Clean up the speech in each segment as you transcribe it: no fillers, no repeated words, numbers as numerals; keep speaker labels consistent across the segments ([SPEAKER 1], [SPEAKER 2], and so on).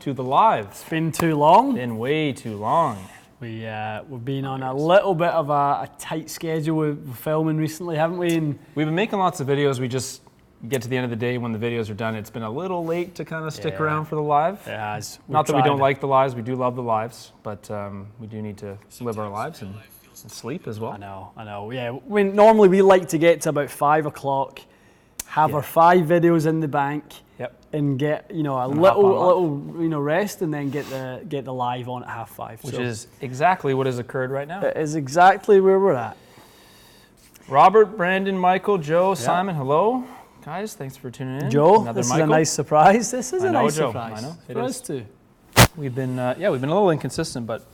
[SPEAKER 1] to the live.
[SPEAKER 2] It's been too long.
[SPEAKER 1] Been way too long.
[SPEAKER 2] We've been on a little bit of a tight schedule with filming recently, haven't we? And
[SPEAKER 1] we've been making lots of videos. We just get to the end of the day when the videos are done. It's been a little late to kind of stick around for the live.
[SPEAKER 2] It has.
[SPEAKER 1] Not that we don't like the lives. We do love the lives, but we do need to live our lives and sleep as well.
[SPEAKER 2] I know. Yeah, normally we like to get to about 5 o'clock, have our 5 videos in the bank.
[SPEAKER 1] Yep.
[SPEAKER 2] And get a little rest, and then get the live on at 5:30.
[SPEAKER 1] Which is exactly what has occurred right now.
[SPEAKER 2] It is exactly where we're at.
[SPEAKER 1] Robert, Brandon, Michael, Joe, Simon, hello. Guys, thanks for tuning in.
[SPEAKER 2] Joe, this is a nice surprise. This is a nice surprise.
[SPEAKER 1] I know.
[SPEAKER 2] For us too.
[SPEAKER 1] We've been a little inconsistent, but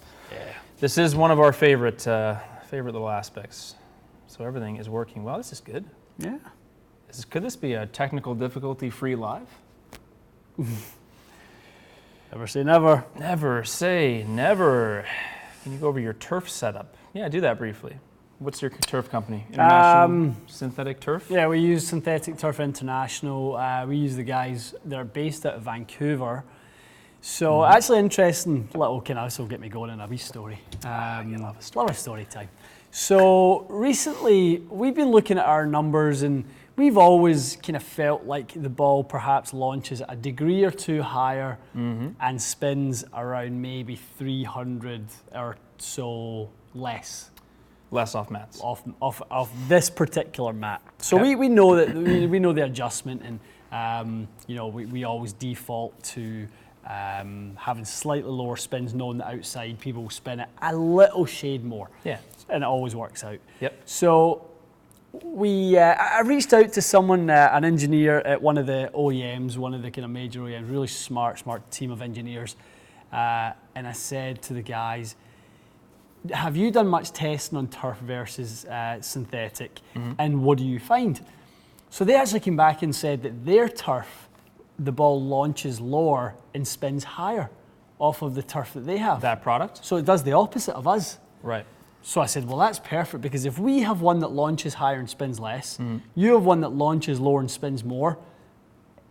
[SPEAKER 1] this is one of our favorite little aspects. So everything is working well. This is good.
[SPEAKER 2] Yeah.
[SPEAKER 1] Could this be a technical difficulty-free live?
[SPEAKER 2] Never say never.
[SPEAKER 1] Never say never. Can you go over your turf setup? Yeah, do that briefly. What's your turf company? International Synthetic Turf?
[SPEAKER 2] Yeah, we use Synthetic Turf International. We use the guys that are based out of Vancouver. So actually interesting little this will get me going in a wee story. Love a story time. So recently we've been looking at our numbers, and we've always kind of felt like the ball perhaps launches a degree or two higher and spins around maybe 300 or so less.
[SPEAKER 1] Less off mats.
[SPEAKER 2] Off this particular mat. So we know that we know the adjustment, and we always default to having slightly lower spins, knowing that outside people will spin it a little shade more. Yeah. And it always works out. Yep. So I reached out to someone, an engineer at one of the OEMs, one of the kind of major OEMs, really smart team of engineers, and I said to the guys, have you done much testing on turf versus synthetic, and what do you find? So they actually came back and said that their turf, the ball launches lower and spins higher off of the turf that they have.
[SPEAKER 1] That product?
[SPEAKER 2] So it does the opposite of us.
[SPEAKER 1] Right.
[SPEAKER 2] So I said, well, that's perfect, because if we have one that launches higher and spins less, you have one that launches lower and spins more,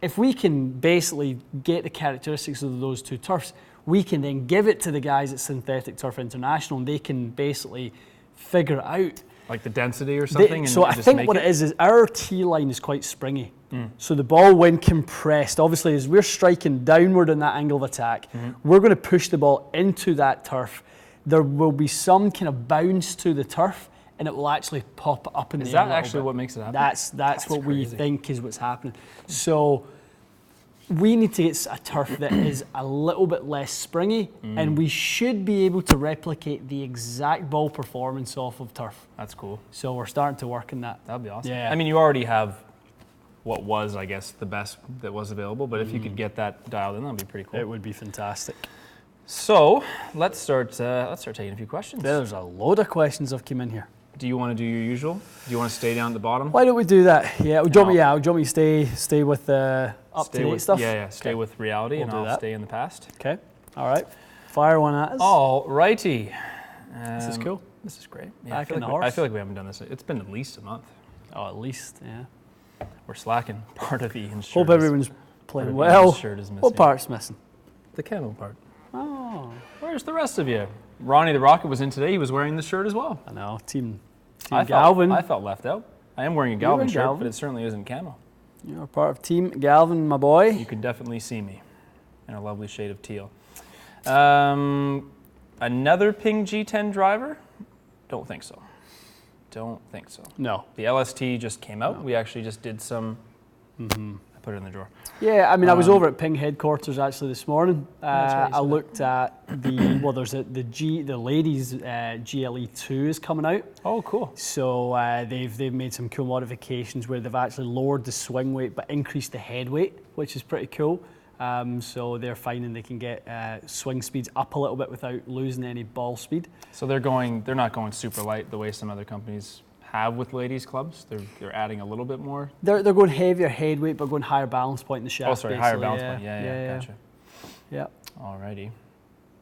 [SPEAKER 2] if we can basically get the characteristics of those two turfs, we can then give it to the guys at Synthetic Turf International, and they can basically figure it out.
[SPEAKER 1] Like the density or something?
[SPEAKER 2] So I think what it is our tee line is quite springy. So the ball, when compressed, obviously as we're striking downward in that angle of attack, we're going to push the ball into that turf. There will be some kind of bounce to the turf, and it will actually pop up in the air.
[SPEAKER 1] Is that actually what makes it happen?
[SPEAKER 2] That's what we think is what's happening. So we need to get a turf that is a little bit less springy, and we should be able to replicate the exact ball performance off of turf.
[SPEAKER 1] That's cool.
[SPEAKER 2] So we're starting to work on that.
[SPEAKER 1] That'd be awesome.
[SPEAKER 2] Yeah.
[SPEAKER 1] I mean, you already have what was, I guess, the best that was available, but if you could get that dialed in, that'd be pretty cool.
[SPEAKER 2] It would be fantastic.
[SPEAKER 1] So let's start taking a few questions.
[SPEAKER 2] There's a load of questions have come in here.
[SPEAKER 1] Do you want to do your usual? Do you want to stay down at the bottom?
[SPEAKER 2] Why don't we do that? Yeah, do you want me to stay with up-to-date stuff?
[SPEAKER 1] Yeah, stay with reality, and I'll stay in the past.
[SPEAKER 2] Okay, all right. Fire one at us.
[SPEAKER 1] All righty.
[SPEAKER 2] This is cool.
[SPEAKER 1] This is great.
[SPEAKER 2] Yeah, I feel
[SPEAKER 1] like we haven't done this. It's been at least a month.
[SPEAKER 2] Oh, at least, yeah.
[SPEAKER 1] We're slacking. Part of Ian's shirt.
[SPEAKER 2] Hope everyone's playing well.
[SPEAKER 1] Shirt is missing.
[SPEAKER 2] What part's missing?
[SPEAKER 1] The camo part.
[SPEAKER 2] Oh.
[SPEAKER 1] Where's the rest of you? Ronnie the Rocket was in today. He was wearing the shirt as well.
[SPEAKER 2] I know. Team Galvin.
[SPEAKER 1] I felt left out. I am wearing a Galvin shirt, but it certainly isn't camo.
[SPEAKER 2] You're part of Team Galvin, my boy.
[SPEAKER 1] You can definitely see me in a lovely shade of teal. Another Ping G10 driver? Don't think so.
[SPEAKER 2] No.
[SPEAKER 1] The LST just came out. No. We actually just did some. I put it in the drawer.
[SPEAKER 2] Yeah, I mean, I was over at Ping headquarters actually this morning.
[SPEAKER 1] Right,
[SPEAKER 2] I looked at there's the ladies GLE2 is coming out.
[SPEAKER 1] Oh, cool.
[SPEAKER 2] So they've made some cool modifications where they've actually lowered the swing weight but increased the head weight, which is pretty cool. So they're finding they can get swing speeds up a little bit without losing any ball speed.
[SPEAKER 1] So they're not going super light the way some other companies have with ladies clubs. They're adding a little bit more.
[SPEAKER 2] They're going heavier head weight but going higher balance point in the shaft.
[SPEAKER 1] Oh, sorry, higher balance point. Yeah, gotcha.
[SPEAKER 2] Yeah.
[SPEAKER 1] Alrighty.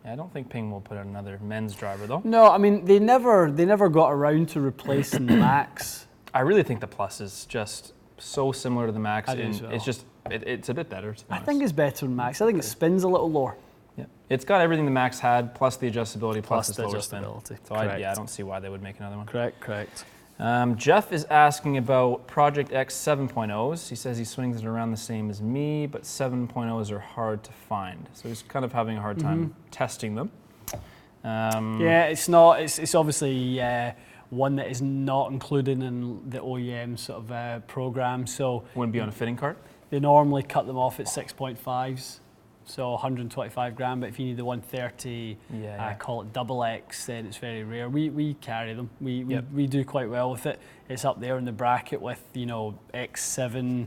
[SPEAKER 1] Yeah, I don't think Ping will put out another men's driver though.
[SPEAKER 2] No, I mean they never got around to replacing the Max.
[SPEAKER 1] I really think the Plus is just so similar to the Max. It's just it's a bit better, to be
[SPEAKER 2] I
[SPEAKER 1] honest.
[SPEAKER 2] think it's better than Max. I think it spins a little lower.
[SPEAKER 1] Yeah. It's got everything the Max had, plus the adjustability, plus the slower spin.
[SPEAKER 2] adjustability.
[SPEAKER 1] So I don't see why they would make another one.
[SPEAKER 2] Correct.
[SPEAKER 1] Jeff is asking about Project X 7.0s. He says he swings it around the same as me, but 7.0s are hard to find. So he's kind of having a hard time testing them.
[SPEAKER 2] Yeah, it's not. It's obviously one that is not included in the OEM sort of program. So
[SPEAKER 1] Wouldn't be on a fitting cart.
[SPEAKER 2] they normally cut them off at 6.5s, so 125 gram. But if you need the 130, call it double X, then it's very rare. We carry them. We do quite well with it. It's up there in the bracket with X7,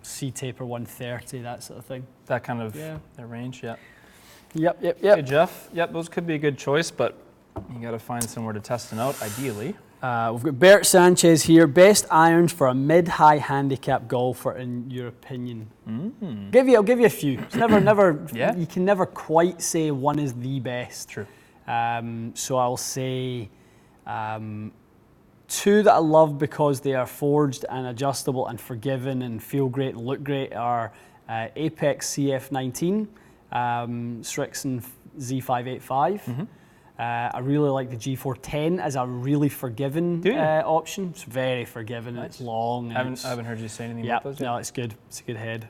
[SPEAKER 2] C taper 130, that sort of thing.
[SPEAKER 1] That kind of range, yeah.
[SPEAKER 2] Yep.
[SPEAKER 1] Okay, Jeff. Yep, those could be a good choice, but you got to find somewhere to test them out, ideally.
[SPEAKER 2] We've got Bert Sanchez here. Best irons for a mid-high handicap golfer, in your opinion? I'll give you a few. It's never. You can never quite say one is the best.
[SPEAKER 1] True.
[SPEAKER 2] So I'll say two that I love because they are forged and adjustable and forgiving and feel great and look great are Apex CF19, Strixon Z585. I really like the G410 as a really forgiving option. It's very forgiving. Nice. It's long.
[SPEAKER 1] I haven't heard you say anything about those yet.
[SPEAKER 2] No, it's good. It's a good head.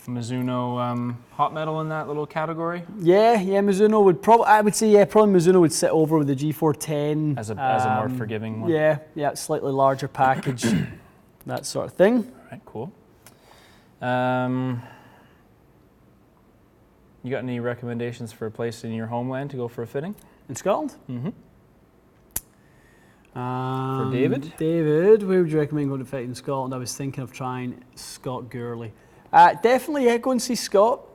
[SPEAKER 1] Mizuno hot metal in that little category?
[SPEAKER 2] Yeah, Mizuno would probably, I would say, probably Mizuno would sit over with the G410.
[SPEAKER 1] As a more forgiving one?
[SPEAKER 2] Yeah, slightly larger package, that sort of thing.
[SPEAKER 1] All right, cool. You got any recommendations for a place in your homeland to go for a fitting?
[SPEAKER 2] In Scotland?
[SPEAKER 1] For David?
[SPEAKER 2] David, where would you recommend going to fit in Scotland? I was thinking of trying Scott Gourley. Definitely, go and see Scott.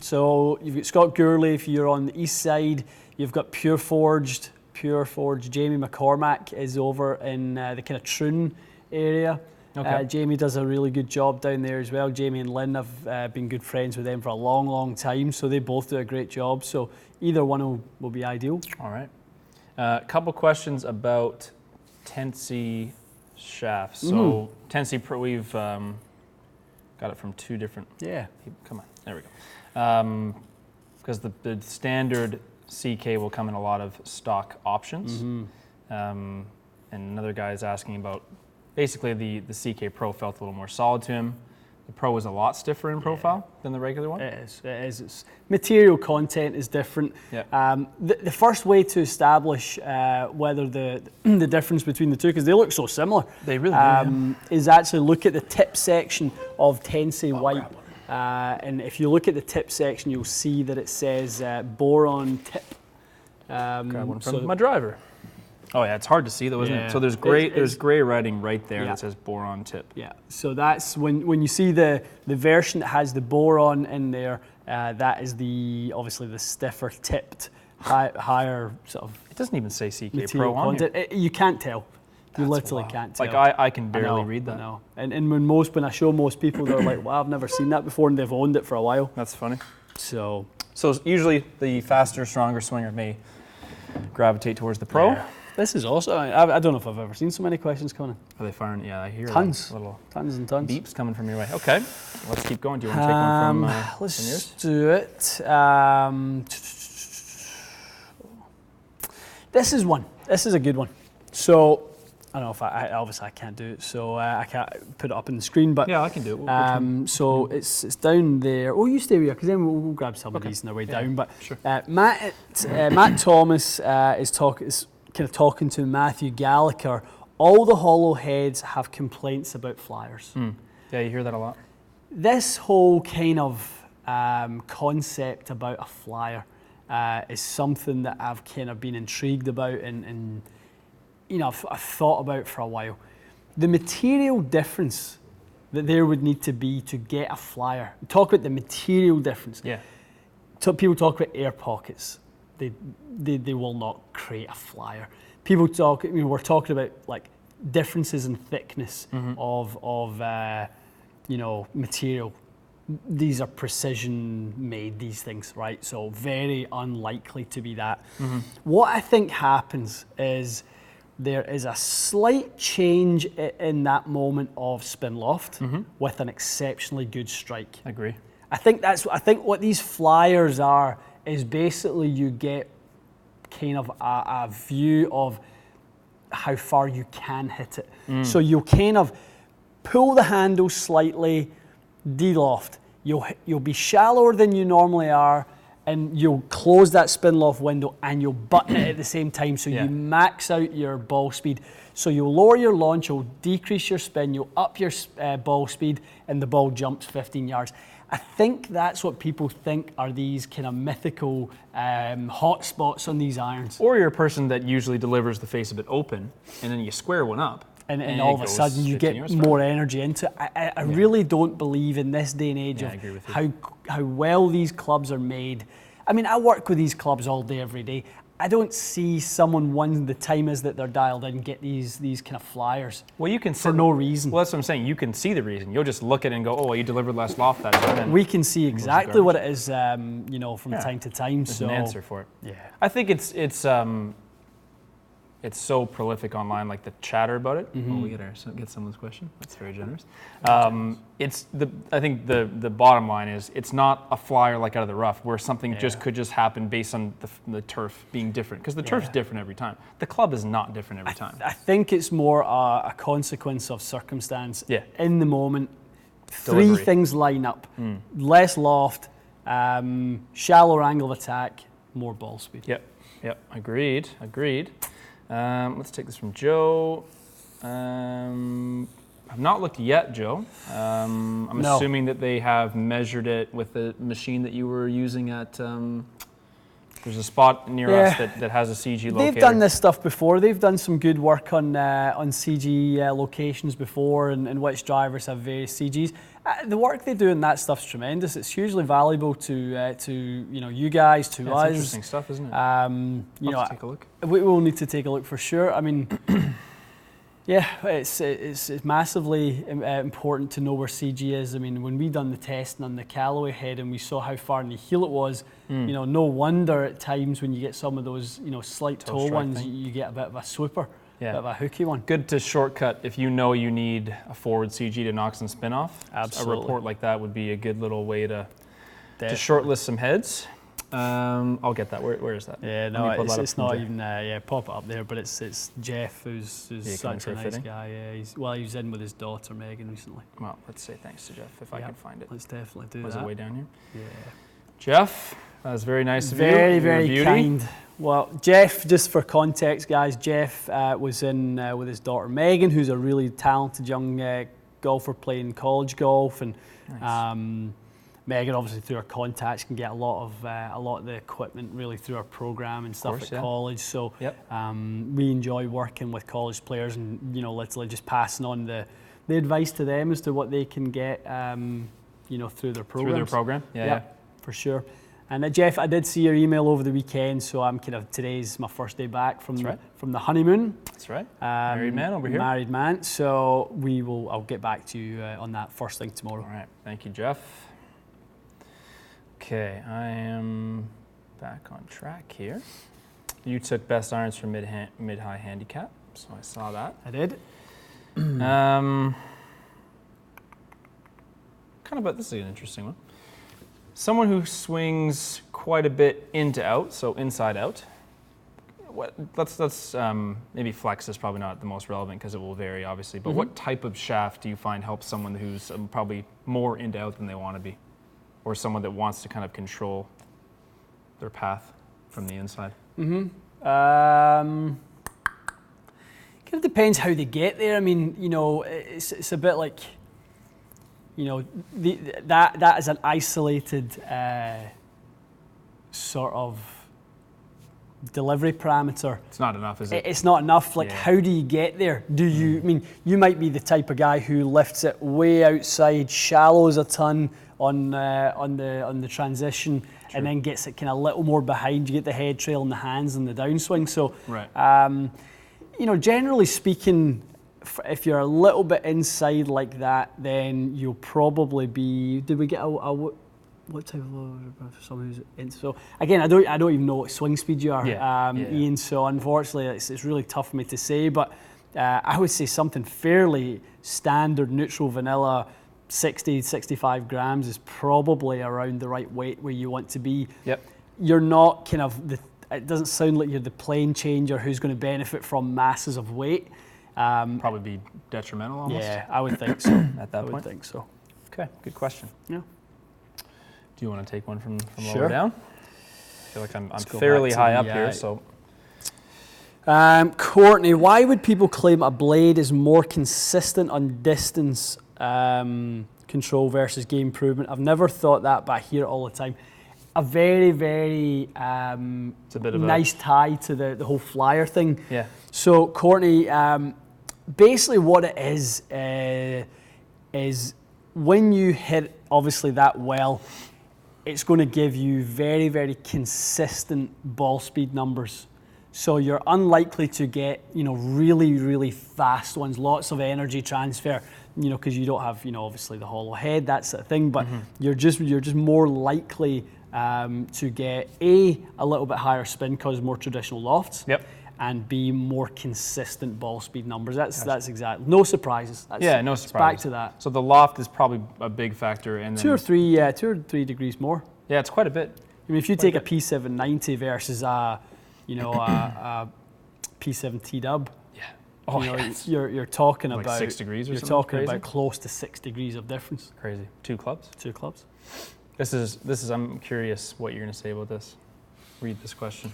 [SPEAKER 2] So you've got Scott Gourley if you're on the east side. You've got Pure Forged. Jamie McCormack is over in the kind of Troon area. Okay. Jamie does a really good job down there as well. Jamie and Lynn have been good friends with them for a long, long time, so they both do a great job. So either one will be ideal.
[SPEAKER 1] All right. A couple questions about Tensi shafts. So Tensi Pro, we've got it from two different.
[SPEAKER 2] Yeah.
[SPEAKER 1] Come on, there we go. Because the standard CK will come in a lot of stock options. And another guy is asking about. Basically, the CK Pro felt a little more solid to him. The Pro is a lot stiffer in profile than the regular one.
[SPEAKER 2] It is. It's material content is different.
[SPEAKER 1] Yeah.
[SPEAKER 2] The first way to establish whether the difference between the two, because they look so similar,
[SPEAKER 1] they really do,
[SPEAKER 2] is actually look at the tip section of Tensi White. And if you look at the tip section, you'll see that it says boron tip.
[SPEAKER 1] Grab one from my driver. Oh yeah, it's hard to see though, isn't it? So there's gray writing right there that says boron tip.
[SPEAKER 2] Yeah, so that's when you see the version that has the boron in there, that is obviously the stiffer tipped, higher sort of.
[SPEAKER 1] It doesn't even say CK Pro on here.
[SPEAKER 2] You can't tell. You literally can't tell.
[SPEAKER 1] Like I can barely read that.
[SPEAKER 2] No, and when I show most people, they're like, "Wow, I've never seen that before," and they've owned it for a while.
[SPEAKER 1] That's funny.
[SPEAKER 2] So
[SPEAKER 1] usually the faster, stronger swinger may gravitate towards the Pro.
[SPEAKER 2] Yeah. This is awesome. I don't know if I've ever seen so many questions coming in.
[SPEAKER 1] Are they firing? Yeah, I hear
[SPEAKER 2] tons.
[SPEAKER 1] Little
[SPEAKER 2] tons and tons.
[SPEAKER 1] Beeps coming from your way. Okay, let's keep going. Do you want to take one from
[SPEAKER 2] let's
[SPEAKER 1] yours?
[SPEAKER 2] do it. This is one. This is a good one. So I don't know if obviously I can't do it, so I can't put it up on the screen. But
[SPEAKER 1] yeah, I can do it.
[SPEAKER 2] So it's down there. Oh, you stay here because then we'll grab some of these on our way down. But
[SPEAKER 1] sure.
[SPEAKER 2] Matt Thomas is kind of talking to Matthew Gallagher. All the hollow heads have complaints about flyers.
[SPEAKER 1] Yeah, you hear that a lot.
[SPEAKER 2] This whole kind of concept about a flyer is something that I've kind of been intrigued about and I've thought about for a while. The material difference that there would need to be to get a flyer. Talk about the material difference.
[SPEAKER 1] Yeah.
[SPEAKER 2] People talk about air pockets. They will not create a flyer. People talk. We're talking about like differences in thickness of material. These are precision made. These things, right? So very unlikely to be that. What I think happens is there is a slight change in that moment of spin loft with an exceptionally good strike.
[SPEAKER 1] I agree.
[SPEAKER 2] I think what these flyers are is basically you get kind of a view of how far you can hit it. So you'll kind of pull the handle slightly, de-loft. You'll be shallower than you normally are, and you'll close that spin loft window and you'll button it at the same time, so you max out your ball speed. So you'll lower your launch, you'll decrease your spin, you'll up your ball speed, and the ball jumps 15 yards. I think that's what people think are these kind of mythical hot spots on these irons.
[SPEAKER 1] Or you're a person that usually delivers the face a bit open, and then you square one up.
[SPEAKER 2] And all of a sudden you get more energy into it. I really don't believe in this day and age of how well these clubs are made. I mean, I work with these clubs all day, every day. I don't see someone when the time is that they're dialed in get these kind of flyers.
[SPEAKER 1] Well, you can
[SPEAKER 2] for no reason.
[SPEAKER 1] Well, that's what I'm saying. You can see the reason. You'll just look at it and go, "Oh, well, you delivered less loft that time."
[SPEAKER 2] We can see exactly what it is, from time to time.
[SPEAKER 1] There's an answer for it.
[SPEAKER 2] Yeah,
[SPEAKER 1] I think it's so prolific online, like the chatter about it. Well, we get someone's question. That's very generous. I think the bottom line is it's not a flyer like out of the rough where something could just happen based on the turf being different, because the turf's different every time. The club is not different every time.
[SPEAKER 2] I think it's more a consequence of circumstance. In the moment,
[SPEAKER 1] Delivery.
[SPEAKER 2] 3 things line up: less loft, shallower angle of attack, more ball speed.
[SPEAKER 1] Yep. Agreed. Let's take this from Joe. I've not looked yet, Joe. I'm assuming that they have measured it with the machine that you were using at. There's a spot near us that has a CG locator.
[SPEAKER 2] They've done this stuff before. They've done some good work on CG locations before, and which drivers have various CGs. The work they do in that stuff's tremendous. It's hugely valuable to you guys, to us.
[SPEAKER 1] It's interesting stuff, isn't it? Take a look.
[SPEAKER 2] We will need to take a look for sure. I mean, it's massively important to know where CG is. I mean, when we done the testing on the Callaway head and we saw how far in the heel it was, no wonder at times when you get some of those slight toe ones, you get a bit of a swooper. A bit of a hooky one.
[SPEAKER 1] Good to shortcut if you know you need a forward CG to knock some spin off.
[SPEAKER 2] Absolutely.
[SPEAKER 1] A report like that would be a good little way to shortlist some heads. I'll get that. Where is that?
[SPEAKER 2] Yeah, no, it's not even. Pop it up there. But it's Jeff, who's such a nice guy. Yeah, he was in with his daughter Megan recently.
[SPEAKER 1] Well, let's say thanks to Jeff if I can find it.
[SPEAKER 2] Let's definitely do that.
[SPEAKER 1] Was it way down here?
[SPEAKER 2] Yeah.
[SPEAKER 1] Jeff, that was very nice of you.
[SPEAKER 2] Very, very kind. Well, Jeff, just for context, guys, Jeff was in with his daughter Megan, who's a really talented young golfer playing college golf, and Megan, obviously through her contacts, can get a lot of the equipment really through our program and stuff at college. So we enjoy working with college players, and literally just passing on the advice to them as to what they can get, through their program.
[SPEAKER 1] Through their program, yeah,
[SPEAKER 2] for sure. And Jeff, I did see your email over the weekend, so I'm today's my first day back from the honeymoon.
[SPEAKER 1] That's right. Married man over here.
[SPEAKER 2] Married man. So I'll get back to you on that first thing tomorrow.
[SPEAKER 1] All right. Thank you, Jeff. Okay, I am back on track here. You took best irons for mid-high handicap, so I saw that.
[SPEAKER 2] I did.
[SPEAKER 1] This is an interesting one. Someone who swings quite a bit into out, so inside out. Let's maybe flex is probably not the most relevant because it will vary, obviously. But what type of shaft do you find helps someone who's probably more into out than they want to be, or someone that wants to kind of control their path from the inside?
[SPEAKER 2] Kind of depends how they get there. I mean, it's a bit like. That is an isolated sort of delivery parameter.
[SPEAKER 1] It's not enough, is it?
[SPEAKER 2] It's not enough. How do you get there? Do you? I mean, you might be the type of guy who lifts it way outside, shallows a ton on the transition, and then gets it kind of a little more behind. You get the head trail and the hands and the downswing. So, generally speaking, if you're a little bit inside like that, then you'll probably be. Did we get what type of someone who's in? So again, I don't even know what swing speed you are, Ian. So unfortunately, it's really tough for me to say. But I would say something fairly standard, neutral, vanilla. 60, 65 grams is probably around the right weight where you want to be.
[SPEAKER 1] Yep.
[SPEAKER 2] You're not kind of it doesn't sound like you're the plane changer who's going to benefit from masses of weight.
[SPEAKER 1] Probably be detrimental almost.
[SPEAKER 2] Yeah, I would think so.
[SPEAKER 1] At that point?
[SPEAKER 2] I would think so.
[SPEAKER 1] Okay, good question.
[SPEAKER 2] Yeah.
[SPEAKER 1] Do you want to take one from
[SPEAKER 2] Sure.
[SPEAKER 1] lower down? I feel like I'm
[SPEAKER 2] go
[SPEAKER 1] fairly
[SPEAKER 2] back to
[SPEAKER 1] high up
[SPEAKER 2] the,
[SPEAKER 1] here, so.
[SPEAKER 2] Courtney, why would people claim a blade is more consistent on distance control versus game improvement? I've never thought that, but I hear it all the time. A very, very
[SPEAKER 1] It's a bit of
[SPEAKER 2] nice tie to the whole flyer thing.
[SPEAKER 1] Yeah.
[SPEAKER 2] So, Courtney, basically what it is when you hit obviously that well, it's going to give you very, very consistent ball speed numbers. So you're unlikely to get, really, really fast ones, lots of energy transfer, because you don't have, obviously the hollow head, that sort of thing. But you're just more likely to get a little bit higher spin because more traditional lofts.
[SPEAKER 1] Yep.
[SPEAKER 2] And B, more consistent ball speed numbers. That's exactly, no surprises.
[SPEAKER 1] No surprises.
[SPEAKER 2] It's back to that.
[SPEAKER 1] So the loft is probably a big factor, and then
[SPEAKER 2] 2 or 3 degrees more.
[SPEAKER 1] Yeah, it's quite a bit.
[SPEAKER 2] I mean, if you take a P790 versus a P7T dub, you're talking
[SPEAKER 1] like
[SPEAKER 2] about
[SPEAKER 1] 6 degrees or
[SPEAKER 2] you're
[SPEAKER 1] something
[SPEAKER 2] talking
[SPEAKER 1] crazy?
[SPEAKER 2] about close to 6 degrees of difference.
[SPEAKER 1] Crazy. 2 clubs.
[SPEAKER 2] 2 clubs.
[SPEAKER 1] This is. I'm curious what you're going to say about this. Read this question.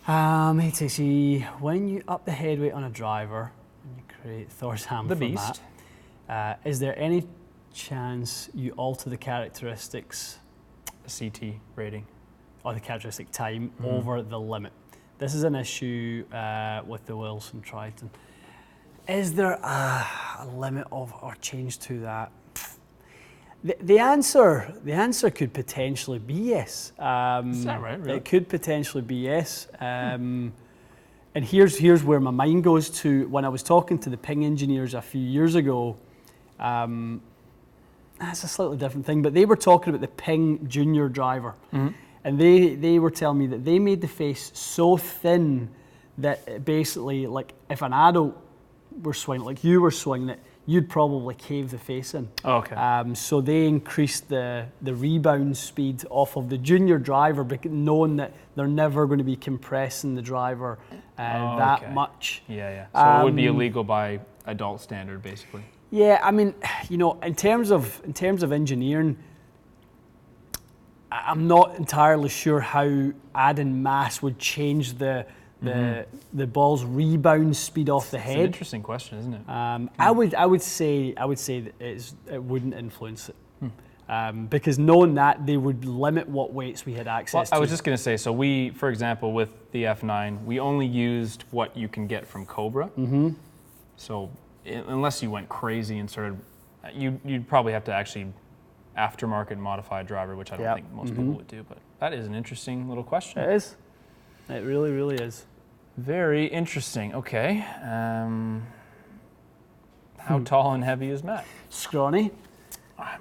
[SPEAKER 2] TXG, when you up the head weight on a driver and you create Thor's hammer
[SPEAKER 1] The
[SPEAKER 2] from
[SPEAKER 1] beast.
[SPEAKER 2] that, is there any chance you alter the characteristics
[SPEAKER 1] The CT rating.
[SPEAKER 2] or the characteristic time over the limit? This is an issue with the Wilson Triton. Is there a limit of or change to that? The answer could potentially be yes.
[SPEAKER 1] Is that right? Really?
[SPEAKER 2] It could potentially be yes. And here's where my mind goes to when I was talking to the ping engineers a few years ago. That's a slightly different thing, but they were talking about the ping junior driver. And they were telling me that they made the face so thin that basically, like if an adult were swinging, like you were swinging it, you'd probably cave the face in.
[SPEAKER 1] Oh, okay.
[SPEAKER 2] So they increased the rebound speed off of the junior driver, knowing that they're never going to be compressing the driver that much.
[SPEAKER 1] Yeah. So it would be illegal by adult standard, basically.
[SPEAKER 2] Yeah, I mean, in terms of engineering, I'm not entirely sure how adding mass would change the ball's rebound speed off the head.
[SPEAKER 1] It's an interesting question, isn't it?
[SPEAKER 2] I would say that it wouldn't influence it, because knowing that they would limit what weights we had access to.
[SPEAKER 1] I was just going to say, so we, for example, with the F9, we only used what you can get from Cobra. So unless you went crazy and started, you'd probably have to actually aftermarket modify a driver, which I don't think most people would do. But that is an interesting little question.
[SPEAKER 2] It is. It really, really is.
[SPEAKER 1] Very interesting. Okay. How tall and heavy is Matt?
[SPEAKER 2] Scrawny.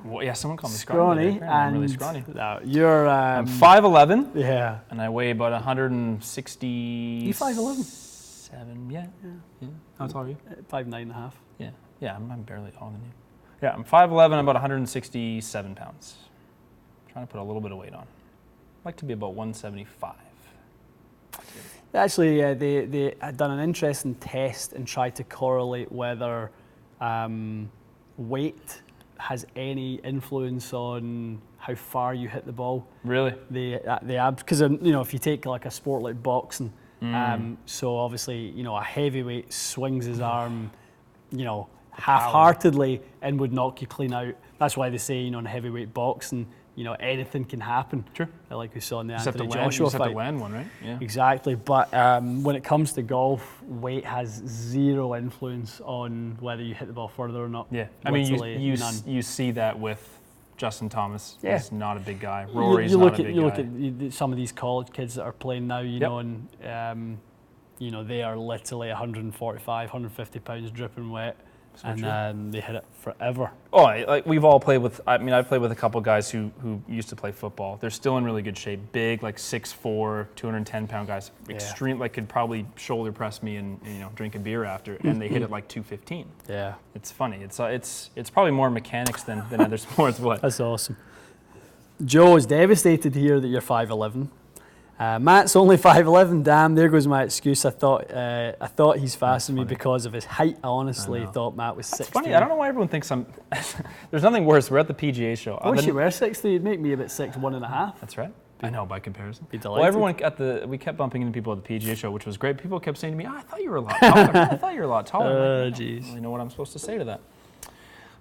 [SPEAKER 1] Well, yeah, someone called me scrawny. I'm really scrawny.
[SPEAKER 2] No, you're.
[SPEAKER 1] I'm 5'11".
[SPEAKER 2] Yeah.
[SPEAKER 1] And I weigh about 160.
[SPEAKER 2] You 5'11"?
[SPEAKER 1] 7. Yeah. How tall are you?
[SPEAKER 2] 5'9.5".
[SPEAKER 1] Yeah. I'm barely taller than you. Yeah, I'm 5'11", I'm about 167 pounds. Trying to put a little bit of weight on. I'd like to be about 175.
[SPEAKER 2] Actually, they had done an interesting test and tried to correlate whether weight has any influence on how far you hit the ball.
[SPEAKER 1] Really?
[SPEAKER 2] The abs, because if you take like a sport like boxing, so obviously a heavyweight swings his arm, half-heartedly and would knock you clean out. That's why they say in heavyweight boxing, anything can happen.
[SPEAKER 1] True.
[SPEAKER 2] Like we saw in the
[SPEAKER 1] You
[SPEAKER 2] Anthony Joshua
[SPEAKER 1] fight. You just
[SPEAKER 2] fight.
[SPEAKER 1] have to land one, right? Yeah.
[SPEAKER 2] Exactly. But when it comes to golf, weight has zero influence on whether you hit the ball further or not.
[SPEAKER 1] Yeah. I mean,
[SPEAKER 2] none.
[SPEAKER 1] you see that with Justin Thomas.
[SPEAKER 2] Yeah.
[SPEAKER 1] He's not a big guy. Rory's
[SPEAKER 2] you
[SPEAKER 1] not
[SPEAKER 2] look
[SPEAKER 1] a big
[SPEAKER 2] at,
[SPEAKER 1] guy.
[SPEAKER 2] You look at some of these college kids that are playing now, and they are literally 145, 150 pounds dripping wet. and they hit it forever.
[SPEAKER 1] Oh, like we've all played with. I mean, I've played with a couple guys who used to play football. They're still in really good shape. Big, like 6'4", 210-pound guys. Extreme, like could probably shoulder press me and drink a beer after. And they hit it like 215.
[SPEAKER 2] Yeah,
[SPEAKER 1] it's funny. It's probably more mechanics than other sports. What?
[SPEAKER 2] That's awesome. Joe is devastated to hear that you're 5'11". Matt's only 5'11". Damn, there goes my excuse. I thought he's faster than me because of his height. I honestly thought Matt was 6'3".
[SPEAKER 1] It's funny. I don't know why everyone thinks I'm. There's nothing worse. We're at the PGA show.
[SPEAKER 2] I wish you were 6'3". You'd make me about 6'1.5".
[SPEAKER 1] That's right. I know, by comparison.
[SPEAKER 2] Be delighted.
[SPEAKER 1] Well, everyone we kept bumping into people at the PGA show, which was great. People kept saying to me, "Oh, I thought you were a lot taller." I thought you were a lot taller.
[SPEAKER 2] Oh,
[SPEAKER 1] I don't
[SPEAKER 2] jeez.
[SPEAKER 1] really know what I'm supposed to say to that.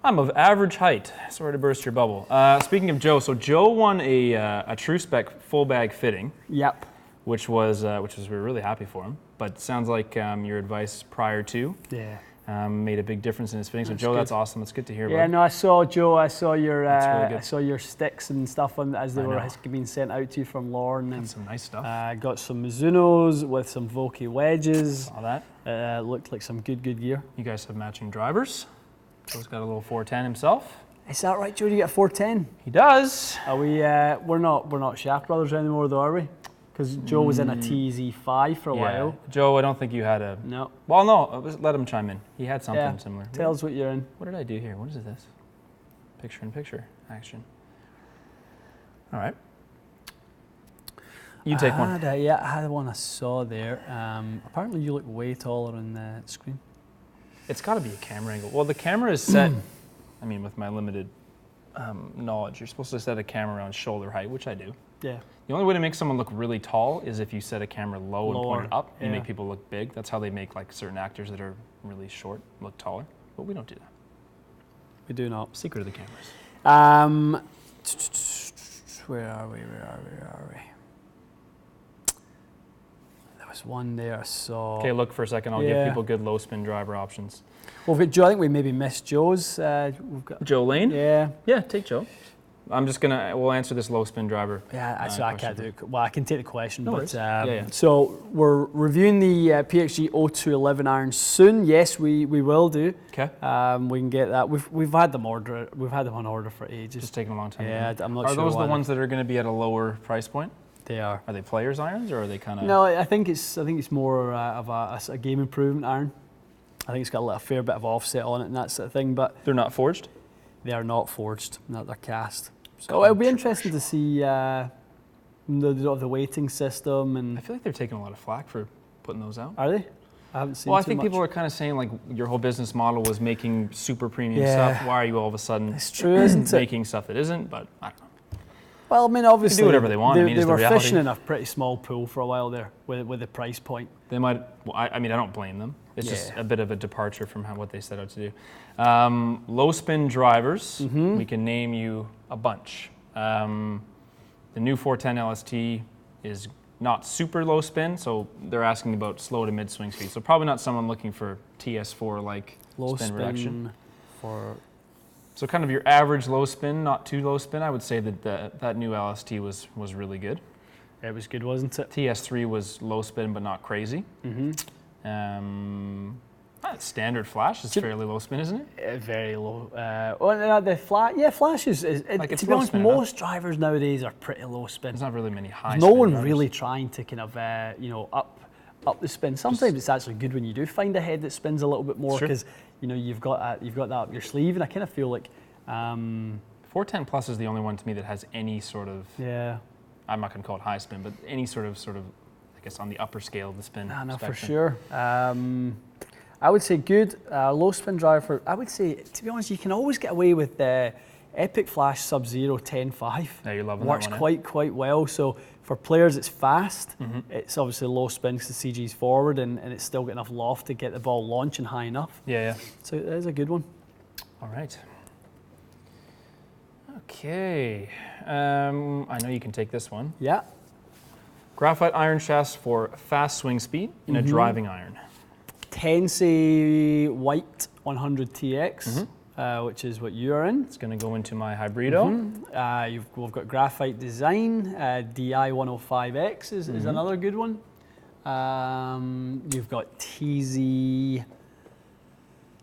[SPEAKER 1] I'm of average height. Sorry to burst your bubble. Speaking of Joe, so Joe won a True Spec full bag fitting.
[SPEAKER 2] Yep.
[SPEAKER 1] Which we were really happy for him. But it sounds like your advice prior to made a big difference in his fitting. So Joe, that's awesome. That's good to hear.
[SPEAKER 2] Yeah, no, I saw Joe. I saw your
[SPEAKER 1] really
[SPEAKER 2] I saw your sticks and stuff as they were being sent out to you from Lauren. And
[SPEAKER 1] some nice stuff.
[SPEAKER 2] Got some Mizunos with some Vokey wedges.
[SPEAKER 1] Saw that.
[SPEAKER 2] Looked like some good gear.
[SPEAKER 1] You guys have matching drivers. Joe's got a little 410 himself.
[SPEAKER 2] Is that right, Joe? Do you get a 410?
[SPEAKER 1] He does.
[SPEAKER 2] Are we? We're not Shaft Brothers anymore, though, are we? Because Joe was in a TZ5 for a while.
[SPEAKER 1] Joe, I don't think you had a...
[SPEAKER 2] No.
[SPEAKER 1] Well, no, let him chime in. He had something similar.
[SPEAKER 2] Tell us what you're in.
[SPEAKER 1] What did I do here? What is this? Picture-in-picture action. All right. You take one.
[SPEAKER 2] I had one I saw there. Apparently you look way taller on the screen.
[SPEAKER 1] It's got to be a camera angle. Well, the camera is set... I mean, with my limited knowledge, you're supposed to set a camera around shoulder height, which I do.
[SPEAKER 2] Yeah.
[SPEAKER 1] The only way to make someone look really tall is if you set a camera low and point it up. You
[SPEAKER 2] Yeah.
[SPEAKER 1] make people look big. That's how they make like certain actors that are really short look taller. But we don't do that.
[SPEAKER 2] We do not.
[SPEAKER 1] Secret of the cameras.
[SPEAKER 2] Where are we? There was one there I saw.
[SPEAKER 1] Okay, look for a second. I'll give people good low spin driver options.
[SPEAKER 2] Well, we've got Joe. I think we maybe missed Joe's. We've got
[SPEAKER 1] Joe Lane?
[SPEAKER 2] Yeah.
[SPEAKER 1] Yeah, take Joe. We'll answer this low spin driver.
[SPEAKER 2] Yeah, so I can't do it. Well, I can take the question,
[SPEAKER 1] No
[SPEAKER 2] but
[SPEAKER 1] worries.
[SPEAKER 2] So we're reviewing the PXG 0211 iron soon. Yes, we will do.
[SPEAKER 1] Okay.
[SPEAKER 2] We can get that. We've had them order. We've had them on order for ages.
[SPEAKER 1] Just taking a long time.
[SPEAKER 2] Yeah, I'm not
[SPEAKER 1] Are
[SPEAKER 2] sure.
[SPEAKER 1] those the ones that are going to be at a lower price point?
[SPEAKER 2] They are.
[SPEAKER 1] Are they players irons or are they kind of?
[SPEAKER 2] No, I think it's more of a game improvement iron. I think it's got a fair bit of offset on it and that sort of thing. But
[SPEAKER 1] They're not forged?
[SPEAKER 2] they are not forged. They're cast. So it'll be interesting to see the weighting system. And
[SPEAKER 1] I feel like they're taking a lot of flack for putting those out.
[SPEAKER 2] Are they? I haven't seen.
[SPEAKER 1] Well, I
[SPEAKER 2] too
[SPEAKER 1] think
[SPEAKER 2] much.
[SPEAKER 1] people are kind of saying like your whole business model was making super premium stuff. Why are you all of a sudden
[SPEAKER 2] It's true, isn't it?
[SPEAKER 1] making stuff that isn't? But I don't know.
[SPEAKER 2] Well, I mean, obviously,
[SPEAKER 1] do whatever they want.
[SPEAKER 2] They,
[SPEAKER 1] I mean,
[SPEAKER 2] they
[SPEAKER 1] it's the
[SPEAKER 2] were
[SPEAKER 1] reality.
[SPEAKER 2] fishing in a pretty small pool for a while there with the price point.
[SPEAKER 1] They might. Well, I mean, I don't blame them. It's just a bit of a departure from what they set out to do. Low spin drivers. We can name you a bunch. The new 410 LST is not super low spin, so they're asking about slow to mid swing speed. So probably not someone looking for TS4 like
[SPEAKER 2] Low
[SPEAKER 1] spin reduction.
[SPEAKER 2] for.
[SPEAKER 1] So kind of your average low spin, not too low spin. I would say that that new LST was really good.
[SPEAKER 2] It was good, wasn't it?
[SPEAKER 1] TS3 was low spin but not crazy. Standard flash is fairly low spin, isn't it?
[SPEAKER 2] Very low. The flash is
[SPEAKER 1] Like it's
[SPEAKER 2] to be
[SPEAKER 1] low
[SPEAKER 2] honest,
[SPEAKER 1] spin,
[SPEAKER 2] most drivers nowadays are pretty low spin.
[SPEAKER 1] There's not really many high.
[SPEAKER 2] No
[SPEAKER 1] spin
[SPEAKER 2] one
[SPEAKER 1] drivers.
[SPEAKER 2] really trying to kind of up the spin. Sometimes it's actually good when you do find a head that spins a little bit more because you've got that up your sleeve, and I kind of feel like
[SPEAKER 1] 410 plus is the only one to me that has any sort of I'm not going to call it high spin, but any sort of I guess on the upper scale of the spin.
[SPEAKER 2] No, for
[SPEAKER 1] spectrum.
[SPEAKER 2] sure. I would say good low spin driver. I would say, to be honest, you can always get away with the Epic Flash Sub-Zero 10.5.
[SPEAKER 1] Yeah, you're loving
[SPEAKER 2] Works
[SPEAKER 1] that one,
[SPEAKER 2] quite well. So for players, it's fast. It's obviously low spin because the CG's forward, and it's still got enough loft to get the ball launching high enough.
[SPEAKER 1] Yeah.
[SPEAKER 2] So it is a good one.
[SPEAKER 1] All right. Okay. I know you can take this one.
[SPEAKER 2] Yeah.
[SPEAKER 1] Graphite iron shafts for fast swing speed in a driving iron.
[SPEAKER 2] Tensei White 100 TX, which is what you're in.
[SPEAKER 1] It's going to go into my Hybrido.
[SPEAKER 2] We've got graphite design. DI 105X is another good one. You've got TZ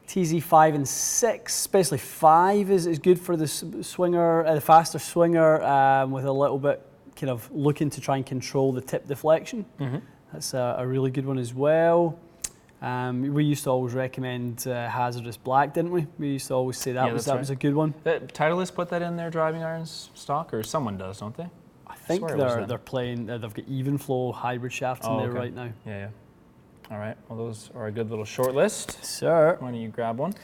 [SPEAKER 2] TZ5 and 6, especially 5 is good for the swinger, the faster swinger, with a little bit kind of looking to try and control the tip deflection. That's a really good one as well. We used to always recommend Hazardous Black, didn't we? We used to always say that was a good one.
[SPEAKER 1] Titleist put that in their driving irons stock, or someone does, don't they?
[SPEAKER 2] I think they're playing. They've got even flow hybrid shafts in there right now.
[SPEAKER 1] Yeah. All right. Well, those are a good little short list.
[SPEAKER 2] Sir,
[SPEAKER 1] Why don't you grab one?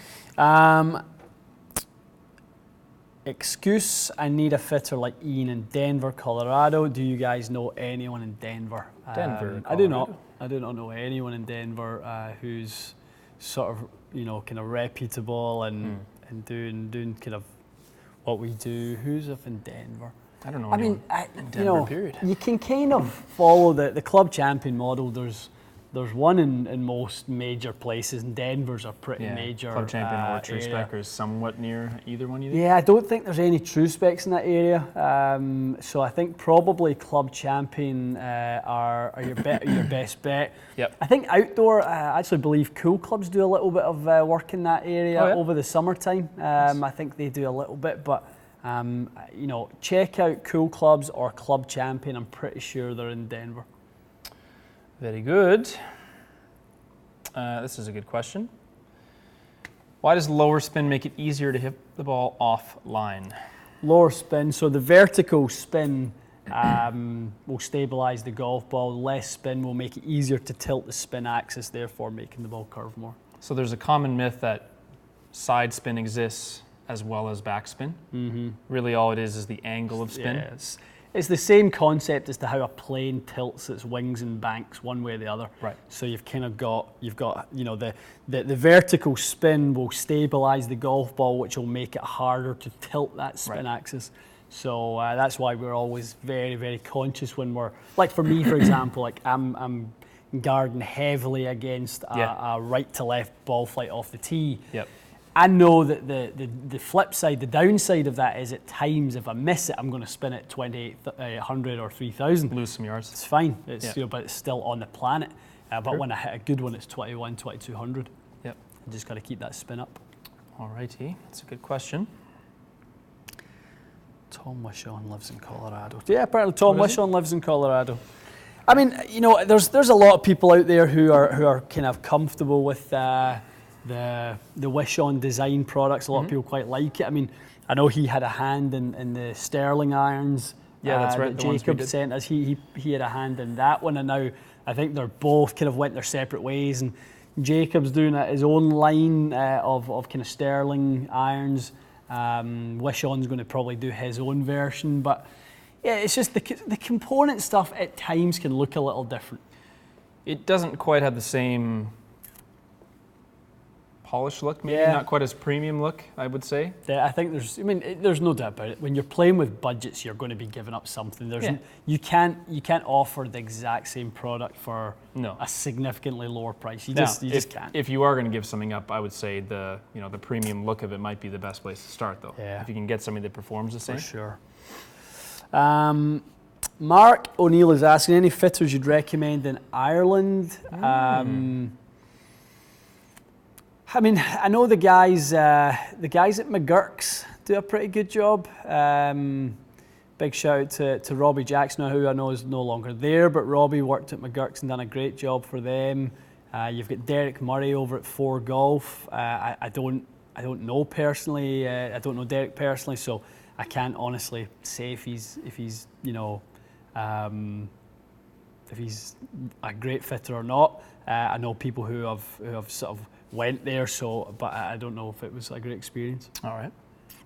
[SPEAKER 2] Excuse, I need a fitter like Ian in Denver, Colorado. Do you guys know anyone in Denver?
[SPEAKER 1] Denver,
[SPEAKER 2] I do not. I do not know anyone in Denver who's sort of, kind of reputable and doing kind of what we do. Who's up in Denver?
[SPEAKER 1] I don't know.
[SPEAKER 2] I mean,
[SPEAKER 1] in Denver, period.
[SPEAKER 2] You can kind of follow the club champion model. There's one in most major places, and Denver's a pretty major
[SPEAKER 1] club champion or true
[SPEAKER 2] area.
[SPEAKER 1] spec, or somewhat near either one. You think?
[SPEAKER 2] Yeah, I don't think there's any true specs in that area. So I think probably club champion are your best bet.
[SPEAKER 1] Yep.
[SPEAKER 2] I think outdoor, I actually believe Cool Clubs do a little bit of work in that area over the summertime. I think they do a little bit, but check out Cool Clubs or Club Champion. I'm pretty sure they're in Denver.
[SPEAKER 1] Very good. This is a good question. Why does lower spin make it easier to hit the ball offline?
[SPEAKER 2] Lower spin, so the vertical spin will stabilize the golf ball. Less spin will make it easier to tilt the spin axis, therefore making the ball curve more.
[SPEAKER 1] So there's a common myth that side spin exists as well as backspin. Really all it is the angle of spin.
[SPEAKER 2] Yeah, it's the same concept as to how a plane tilts its wings and banks one way or the other.
[SPEAKER 1] Right.
[SPEAKER 2] So you've got the vertical spin will stabilize the golf ball, which will make it harder to tilt that spin axis. So that's why we're always very, very conscious when we're, like for me, for example, like I'm guarding heavily against a right to left ball flight off the tee.
[SPEAKER 1] Yep.
[SPEAKER 2] I know that the flip side, the downside of that is at times if I miss it, I'm going to spin it 2,800 or 3,000.
[SPEAKER 1] Lose some yards.
[SPEAKER 2] It's fine, but it's still on the planet. But when I hit a good one, it's 21, 2,200.
[SPEAKER 1] Yep.
[SPEAKER 2] I just got to keep that spin up.
[SPEAKER 1] All righty, that's a good question.
[SPEAKER 2] Tom Wishon lives in Colorado. Yeah, apparently Tom Wishon lives in Colorado. I mean, there's a lot of people out there who are kind of comfortable with the Wishon design products. A lot of people quite like it. I mean, I know he had a hand in the Sterling irons.
[SPEAKER 1] Yeah, that's right.
[SPEAKER 2] That Jacob sent us. He had a hand in that one, and now I think they're both kind of went their separate ways. And Jacob's doing his own line of kind of Sterling irons. Wishon's going to probably do his own version, but yeah, it's just the component stuff at times can look a little different.
[SPEAKER 1] It doesn't quite have the same polished look, maybe not quite as premium look, I would say.
[SPEAKER 2] Yeah, I think there's no doubt about it. When you're playing with budgets, you're going to be giving up something. You can't offer the exact same product for a significantly lower price. You just can't. If
[SPEAKER 1] you are going to give something up, I would say the premium look of it might be the best place to start, though.
[SPEAKER 2] Yeah.
[SPEAKER 1] If you can get something that performs the same.
[SPEAKER 2] For sure. Mark O'Neill is asking, any fitters you'd recommend in Ireland? I mean, I know the guys at McGurk's do a pretty good job. Big shout out to Robbie Jackson, who I know is no longer there, but Robbie worked at McGurk's and done a great job for them. You've got Derek Murray over at 4 Golf. I don't know personally. I don't know Derek personally, so I can't honestly say if he's a great fitter or not. I know people who have sort of went there, but I don't know if it was a great experience.
[SPEAKER 1] All right.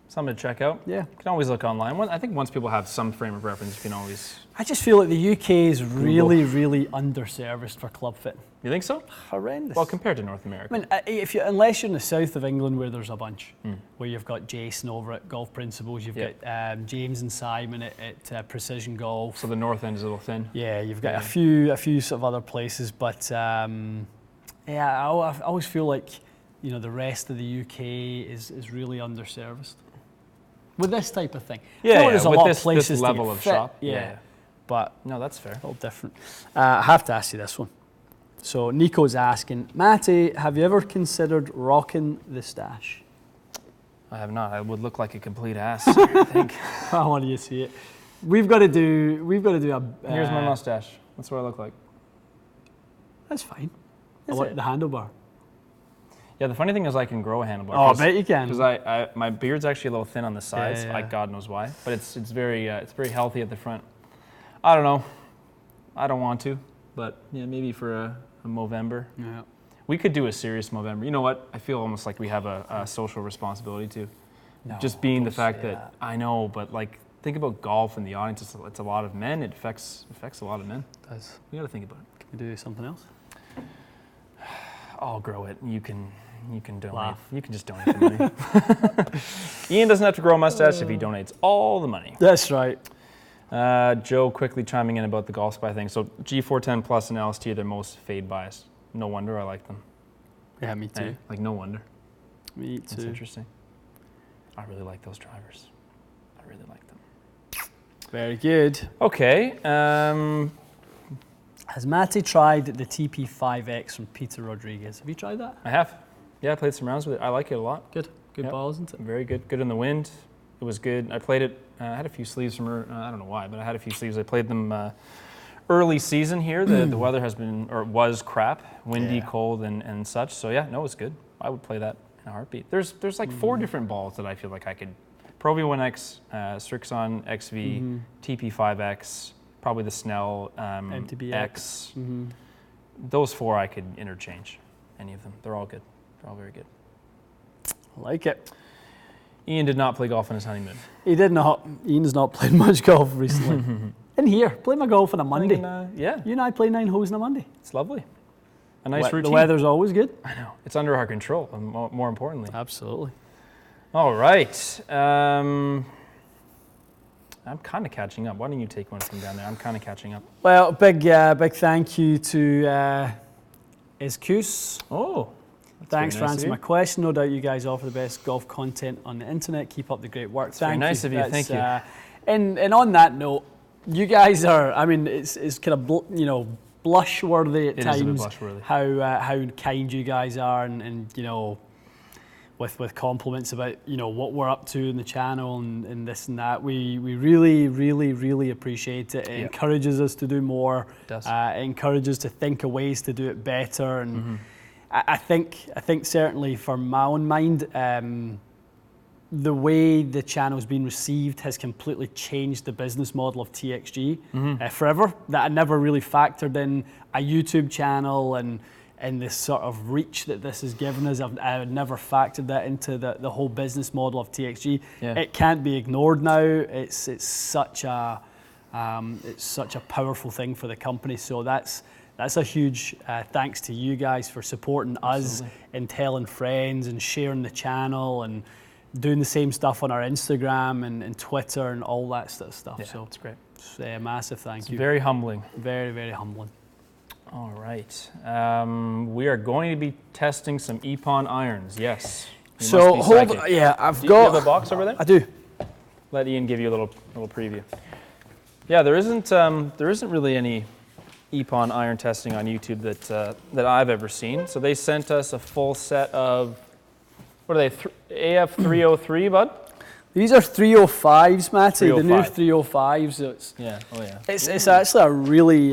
[SPEAKER 1] Something to check out.
[SPEAKER 2] Yeah.
[SPEAKER 1] You can always look online. I think once people have some frame of reference, you can always...
[SPEAKER 2] I just feel like the UK is really, really underserviced for club fitting.
[SPEAKER 1] You think so?
[SPEAKER 2] Horrendous.
[SPEAKER 1] Well, compared to North America.
[SPEAKER 2] I mean, unless you're in the south of England where there's a bunch, where you've got Jason over at Golf Principles, you've got James and Simon at Precision Golf.
[SPEAKER 1] So the north end is a little thin.
[SPEAKER 2] Yeah, you've got a few sort of other places, but I always feel like the rest of the UK is really underserviced with this type of thing. There's a lot of places
[SPEAKER 1] this level of
[SPEAKER 2] fit.
[SPEAKER 1] shop.
[SPEAKER 2] Yeah. But
[SPEAKER 1] no, that's fair.
[SPEAKER 2] A little different. I have to ask you this one. So Nico's asking, Matty, have you ever considered rocking the stash?
[SPEAKER 1] I have not. I would look like a complete ass, I think.
[SPEAKER 2] I want you to see it. We've got to do a...
[SPEAKER 1] Here's my mustache. That's what I look like.
[SPEAKER 2] That's fine.
[SPEAKER 1] Is
[SPEAKER 2] I like
[SPEAKER 1] it?
[SPEAKER 2] the handlebar.
[SPEAKER 1] Yeah, the funny thing is I can grow a handlebar.
[SPEAKER 2] Oh, I bet you can.
[SPEAKER 1] Because my beard's actually a little thin on the sides.
[SPEAKER 2] Yeah.
[SPEAKER 1] Like God knows why. But it's very healthy at the front. I don't know. I don't want to. But yeah, maybe for a Movember.
[SPEAKER 2] Yeah.
[SPEAKER 1] We could do a serious Movember. You know what? I feel almost like we have a social responsibility too.
[SPEAKER 2] No,
[SPEAKER 1] Just being the
[SPEAKER 2] don't
[SPEAKER 1] fact
[SPEAKER 2] say
[SPEAKER 1] that I know, but like think about golf in the audience. It's a lot of men. It affects a lot of men.
[SPEAKER 2] It does.
[SPEAKER 1] We got to think about it.
[SPEAKER 2] Can we do something else?
[SPEAKER 1] I'll grow it. You can donate.
[SPEAKER 2] Laugh.
[SPEAKER 1] You can just donate the money. Ian doesn't have to grow a mustache if he donates all the money.
[SPEAKER 2] That's right.
[SPEAKER 1] Joe quickly chiming in about the Golf Spy thing. So G410 Plus and LST are their most fade bias. No wonder I like them.
[SPEAKER 2] Yeah, me too.
[SPEAKER 1] Hey, like no wonder.
[SPEAKER 2] Me
[SPEAKER 1] That's
[SPEAKER 2] too.
[SPEAKER 1] interesting. I really like those drivers. I really like them.
[SPEAKER 2] Very good.
[SPEAKER 1] Okay.
[SPEAKER 2] Has Matty tried the TP5X from Peter Rodriguez? Have you tried that?
[SPEAKER 1] I have. Yeah, I played some rounds with it. I like it a lot.
[SPEAKER 2] Good. Good
[SPEAKER 1] Yep.
[SPEAKER 2] ball, isn't it?
[SPEAKER 1] Very good. Good in the wind. It was good. I played it. I had a few sleeves from her. I don't know why, but I had a few sleeves. I played them early season here. The weather has been, or was crap, windy,
[SPEAKER 2] Yeah.
[SPEAKER 1] cold, and such. So yeah, no, it's good. I would play that in a heartbeat. There's like 4 different balls that I feel like I could. Pro V1X, Strixon XV, TP5X, probably the Snell
[SPEAKER 2] MTBX.
[SPEAKER 1] X. Those 4 I could interchange. Any of them. They're all good. They're all very good.
[SPEAKER 2] I like it.
[SPEAKER 1] Ian did not play golf on his honeymoon.
[SPEAKER 2] He did not. Ian's not played much golf recently. In here, play my golf on a Monday.
[SPEAKER 1] Yeah,
[SPEAKER 2] You and I play 9 holes on a Monday.
[SPEAKER 1] it's lovely. A nice routine.
[SPEAKER 2] The weather's always good.
[SPEAKER 1] I know. It's under our control, more importantly.
[SPEAKER 2] Absolutely.
[SPEAKER 1] All right. I'm kind of catching up. Why don't you take one from down there? I'm kind of catching up.
[SPEAKER 2] Well, big thank you to Escuse.
[SPEAKER 1] Oh,
[SPEAKER 2] Thanks
[SPEAKER 1] very
[SPEAKER 2] for
[SPEAKER 1] nice of
[SPEAKER 2] answering
[SPEAKER 1] you.
[SPEAKER 2] my question. No doubt you guys offer the best golf content on the internet. Keep up the great work.
[SPEAKER 1] very nice of you.
[SPEAKER 2] That's,
[SPEAKER 1] Thank you.
[SPEAKER 2] And on that note, you guys are, I mean, it's kind of, blush worthy at
[SPEAKER 1] It is a bit
[SPEAKER 2] times
[SPEAKER 1] blush-worthy.
[SPEAKER 2] how kind you guys are and with compliments about what we're up to in the channel and this and that. We really appreciate it. It encourages us to do more.
[SPEAKER 1] It does.
[SPEAKER 2] It encourages to think of ways to do it better. And I think certainly for my own mind, the way the channel's been received has completely changed the business model of TXG forever. That I never really factored in a YouTube channel and this sort of reach that this has given us. I had never factored that into the whole business model of TXG.
[SPEAKER 1] Yeah.
[SPEAKER 2] It can't be ignored now. It's such a powerful thing for the company. So that's a huge thanks to you guys for supporting us and telling friends and sharing the channel and doing the same stuff on our Instagram and Twitter and all that sort of stuff.
[SPEAKER 1] Yeah,
[SPEAKER 2] So
[SPEAKER 1] it's great.
[SPEAKER 2] it's a massive thank you.
[SPEAKER 1] Very humbling.
[SPEAKER 2] Very humbling.
[SPEAKER 1] All right. We are going to be testing some Epon irons. Yes. You
[SPEAKER 2] So
[SPEAKER 1] must be
[SPEAKER 2] hold,
[SPEAKER 1] psychic.
[SPEAKER 2] yeah, I've
[SPEAKER 1] Do you
[SPEAKER 2] got
[SPEAKER 1] have a box over there?
[SPEAKER 2] I do.
[SPEAKER 1] Let Ian give you a little preview. Yeah, there isn't really any Epon iron testing on YouTube that I've ever seen. So they sent us a full set of, what are they, AF303, bud?
[SPEAKER 2] These are 305s, Matty. The new
[SPEAKER 1] 305.
[SPEAKER 2] 305s. So it's
[SPEAKER 1] Yeah. Oh yeah.
[SPEAKER 2] it's actually a really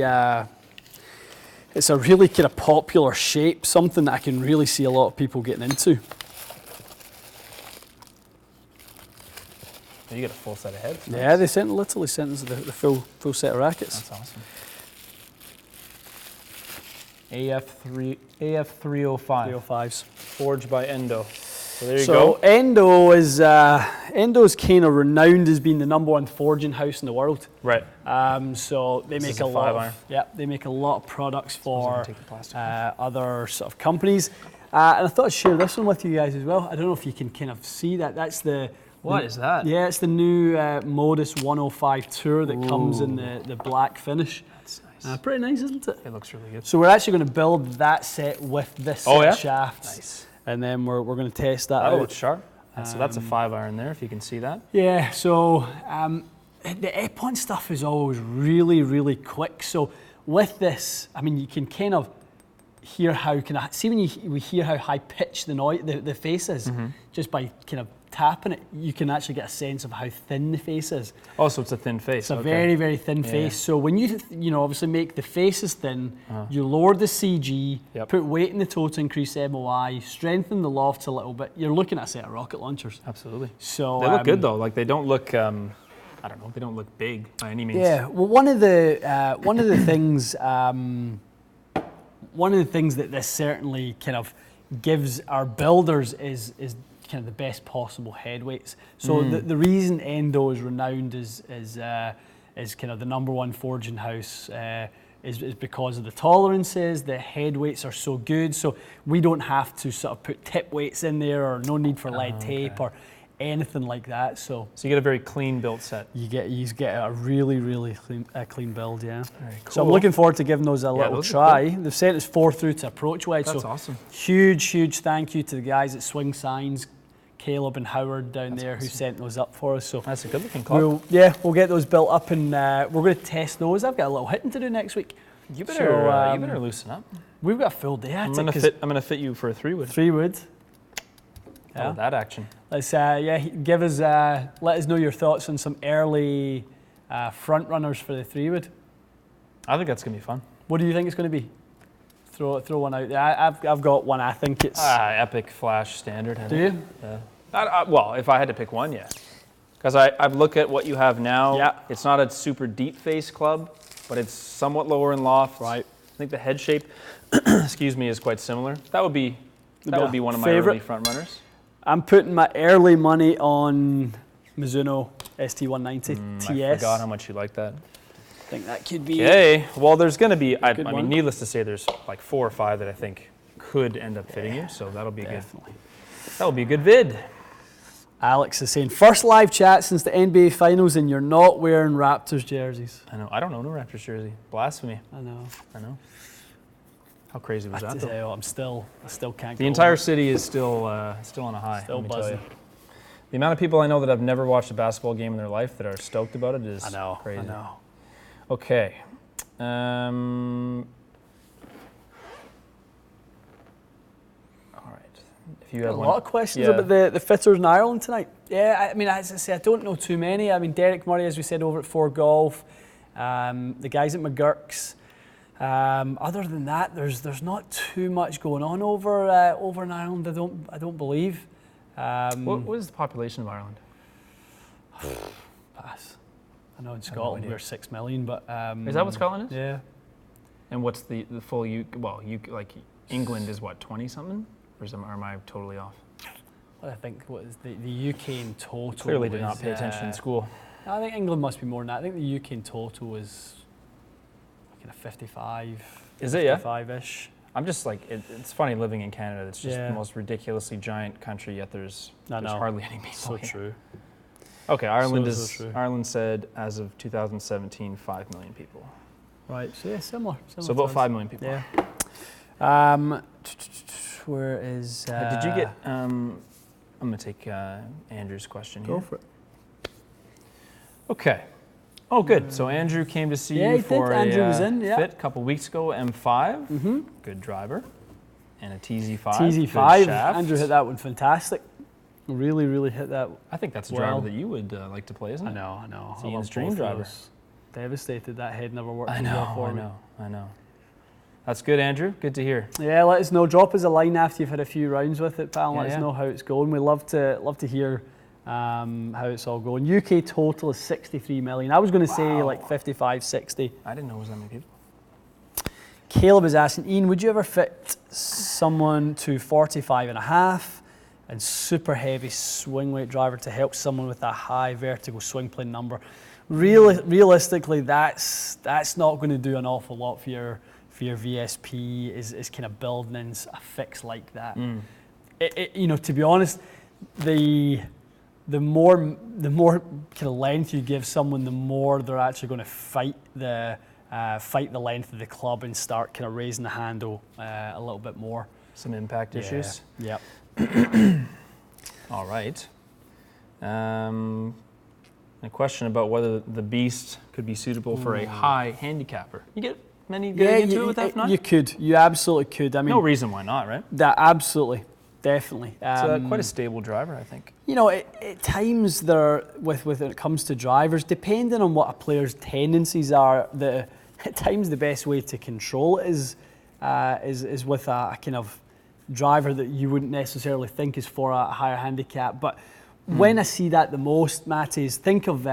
[SPEAKER 2] kind of popular shape. Something that I can really see a lot of people getting into.
[SPEAKER 1] You get a full set of heads.
[SPEAKER 2] Yeah, they literally sent us the full set of rackets.
[SPEAKER 1] That's awesome. AF305,
[SPEAKER 2] 305s.
[SPEAKER 1] forged by Endo. So there you
[SPEAKER 2] So
[SPEAKER 1] go.
[SPEAKER 2] Endo's kind of renowned as being the #1 forging house in the world.
[SPEAKER 1] Right.
[SPEAKER 2] So they
[SPEAKER 1] This
[SPEAKER 2] make
[SPEAKER 1] is
[SPEAKER 2] a
[SPEAKER 1] a
[SPEAKER 2] lot.
[SPEAKER 1] 5-iron.
[SPEAKER 2] They make a lot of products for
[SPEAKER 1] take the plastic off.
[SPEAKER 2] other sort of companies. And I thought I'd share this one with you guys as well. I don't know if you can kind of see that. That's
[SPEAKER 1] What is that?
[SPEAKER 2] Yeah, it's the new Modus 105 Tour that comes in the black finish.
[SPEAKER 1] That's nice.
[SPEAKER 2] Pretty nice, isn't it?
[SPEAKER 1] It looks really good.
[SPEAKER 2] So we're actually going to build that set with this set of shafts.
[SPEAKER 1] Nice.
[SPEAKER 2] And then we're going to test that
[SPEAKER 1] That'll
[SPEAKER 2] out.
[SPEAKER 1] look sharp. So that's a 5-iron there, if you can see that.
[SPEAKER 2] Yeah, so the Epon stuff is always really quick. So with this, I mean, you can kind of hear how we hear how high pitched the face is, just by kind of tapping it, you can actually get a sense of how thin the face is.
[SPEAKER 1] Oh, so it's a thin face.
[SPEAKER 2] It's a very, very thin face. So when you obviously make the faces thin, you lower the CG, put weight in the total, increase MOI, strengthen the lofts a little bit. You're looking at a set of rocket launchers.
[SPEAKER 1] Absolutely.
[SPEAKER 2] So
[SPEAKER 1] they look good though. Like they don't look, I don't know, they don't look big by any means.
[SPEAKER 2] Yeah. Well, one of the things that this certainly kind of gives our builders is kind of the best possible head weights. So the reason Endo is renowned as kind of the #1 forging house is because of the tolerances. The head weights are so good, so we don't have to sort of put tip weights in there, or no need for lead tape or anything like that. So
[SPEAKER 1] you get a very clean built set.
[SPEAKER 2] You get a really clean build, yeah.
[SPEAKER 1] Very cool.
[SPEAKER 2] So I'm looking forward to giving those a little try. They've sent us 4 through to approach wide.
[SPEAKER 1] That's
[SPEAKER 2] so
[SPEAKER 1] awesome.
[SPEAKER 2] Huge thank you to the guys at Swing Signs, Caleb and Howard down there,
[SPEAKER 1] awesome.
[SPEAKER 2] Who sent those up for us. So
[SPEAKER 1] that's a good looking club.
[SPEAKER 2] We'll get those built up, and we're going to test those. I've got a little hitting to do next week.
[SPEAKER 1] You better loosen up.
[SPEAKER 2] We've got a full day.
[SPEAKER 1] I'm gonna fit you for a 3-wood.
[SPEAKER 2] 3-wood.
[SPEAKER 1] How about that action?
[SPEAKER 2] Let's give us let us know your thoughts on some early front runners for the 3-wood.
[SPEAKER 1] I think that's gonna be fun.
[SPEAKER 2] What do you think it's going to be? Throw one out there. I've got one. I think it's
[SPEAKER 1] Epic Flash Standard.
[SPEAKER 2] Do you?
[SPEAKER 1] Yeah. Well, if I had to pick one, yeah. Because I've looked at what you have now.
[SPEAKER 2] Yeah.
[SPEAKER 1] It's not a super deep face club, but it's somewhat lower in loft.
[SPEAKER 2] Right.
[SPEAKER 1] I think the head shape, excuse me, is quite similar. That would be one of my early front runners.
[SPEAKER 2] I'm putting my early money on Mizuno ST190 TS.
[SPEAKER 1] I forgot how much you like that.
[SPEAKER 2] I think that could be.
[SPEAKER 1] Okay. Well, there's going to be. I
[SPEAKER 2] good
[SPEAKER 1] mean,
[SPEAKER 2] one.
[SPEAKER 1] needless to say, there's like 4 or 5 that I think could end up fitting you. So that'll be
[SPEAKER 2] Definitely.
[SPEAKER 1] good. That'll be a good vid.
[SPEAKER 2] Alex is saying, first live chat since the NBA Finals, and you're not wearing Raptors jerseys.
[SPEAKER 1] I know. I don't own a Raptors jersey. Blasphemy.
[SPEAKER 2] I know.
[SPEAKER 1] How crazy was that?
[SPEAKER 2] I still can't.
[SPEAKER 1] The entire city is still on a high.
[SPEAKER 2] Still
[SPEAKER 1] let me tell
[SPEAKER 2] buzzing.
[SPEAKER 1] you. The amount of people I know that have never watched a basketball game in their life that are stoked about it is crazy.
[SPEAKER 2] I know.
[SPEAKER 1] Okay. All right. If you have
[SPEAKER 2] A lot of questions
[SPEAKER 1] yeah.
[SPEAKER 2] about the fitters in Ireland tonight. Yeah, I mean, as I say, I don't know too many. I mean, Derek Murray, as we said, over at 4 Golf. The guys at McGurk's. Other than that, there's not too much going on over in Ireland. I don't believe.
[SPEAKER 1] What is the population of Ireland?
[SPEAKER 2] Pass. I know in Scotland we're 6 million, but
[SPEAKER 1] is that what Scotland is?
[SPEAKER 2] Yeah.
[SPEAKER 1] And what's the full like England is what, 20 something, or am I totally off?
[SPEAKER 2] I think what is the UK in total?
[SPEAKER 1] Clearly did not pay attention in school.
[SPEAKER 2] I think England must be more than that. I think the UK in total is kind of 55.
[SPEAKER 1] Is it? Yeah.
[SPEAKER 2] 55-ish.
[SPEAKER 1] I'm just like it's funny living in Canada. It's just the most ridiculously giant country, yet there's hardly any people.
[SPEAKER 2] So
[SPEAKER 1] here.
[SPEAKER 2] true.
[SPEAKER 1] Okay, Ireland
[SPEAKER 2] true.
[SPEAKER 1] Ireland said as of 2017, 5 million people.
[SPEAKER 2] Right. So yeah, similar.
[SPEAKER 1] So about 5 million people.
[SPEAKER 2] Yeah. Where is?
[SPEAKER 1] Did you get? I'm gonna take Andrew's question here.
[SPEAKER 2] Go for it.
[SPEAKER 1] Okay. Oh, good. So Andrew came to see you for
[SPEAKER 2] Andrew was in,
[SPEAKER 1] fit a couple weeks ago. M5.
[SPEAKER 2] Mm-hmm.
[SPEAKER 1] Good driver. And a TZ5.
[SPEAKER 2] TZ5. Andrew hit that one fantastic. Really hit that.
[SPEAKER 1] I think that's a driver that you would like to play, isn't it?
[SPEAKER 2] I know.
[SPEAKER 1] It's Ian's dream driver.
[SPEAKER 2] Devastated that head never worked.
[SPEAKER 1] I know. That's good, Andrew. Good to hear.
[SPEAKER 2] Yeah, let us know. Drop us a line after you've had a few rounds with it, pal. Let us
[SPEAKER 1] Yeah.
[SPEAKER 2] know how it's going. We love to hear how it's all going. UK total is 63 million. I was going to say like 55, 60.
[SPEAKER 1] I didn't know it was that many people.
[SPEAKER 2] Caleb is asking, Ian, would you ever fit someone to 45 and a half and super heavy swing weight driver to help someone with a high vertical swing plane number? Realistically, that's not going to do an awful lot for your VSP. Is kind of building in a fix like that. To be honest, the more kind of length you give someone, the more they're actually going to fight the length of the club and start kind of raising the handle a little bit more.
[SPEAKER 1] Some impact issues.
[SPEAKER 2] Yep.
[SPEAKER 1] All right. A question about whether the Beast could be suitable for a high handicapper. You get many getting into it with F9?
[SPEAKER 2] You could. You absolutely could. I mean,
[SPEAKER 1] No reason why not, right?
[SPEAKER 2] that absolutely, definitely.
[SPEAKER 1] It's quite a stable driver, I think.
[SPEAKER 2] You know, at times when it comes to drivers, depending on what a player's tendencies are, at times the best way to control it is with a kind of driver that you wouldn't necessarily think is for a higher handicap. But when I see that the most, Matt, is think of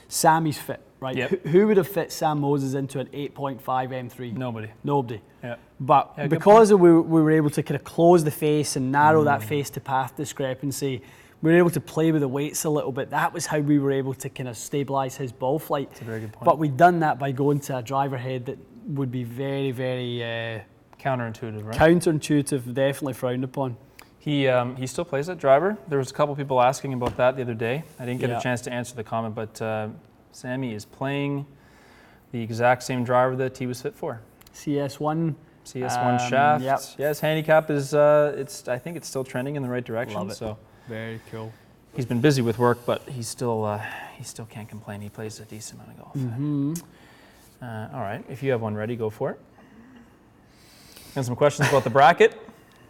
[SPEAKER 2] Sammy's fit, right?
[SPEAKER 1] Yep.
[SPEAKER 2] Who would have fit Sam Moses into an 8.5 M3? Nobody.
[SPEAKER 1] Yeah.
[SPEAKER 2] But because we were able to kind of close the face and narrow that face to path discrepancy, we were able to play with the weights a little bit. That was how we were able to kind of stabilise his ball flight.
[SPEAKER 1] That's a very good point.
[SPEAKER 2] But we'd done that by going to a driver head that would be very, very
[SPEAKER 1] counterintuitive, right?
[SPEAKER 2] counterintuitive, definitely frowned upon.
[SPEAKER 1] He still plays that driver. There was a couple people asking about that the other day. I didn't get a chance to answer the comment, but Sammy is playing the exact same driver that he was fit for.
[SPEAKER 2] CS1
[SPEAKER 1] shaft.
[SPEAKER 2] Yep.
[SPEAKER 1] Yes, handicap is. I think it's still trending in the right direction.
[SPEAKER 2] Love it.
[SPEAKER 1] So
[SPEAKER 2] very cool.
[SPEAKER 1] he's been busy with work, but he still can't complain. He plays a decent amount of golf.
[SPEAKER 2] Mm-hmm.
[SPEAKER 1] All right, if you have one ready, go for it. And some questions about the bracket.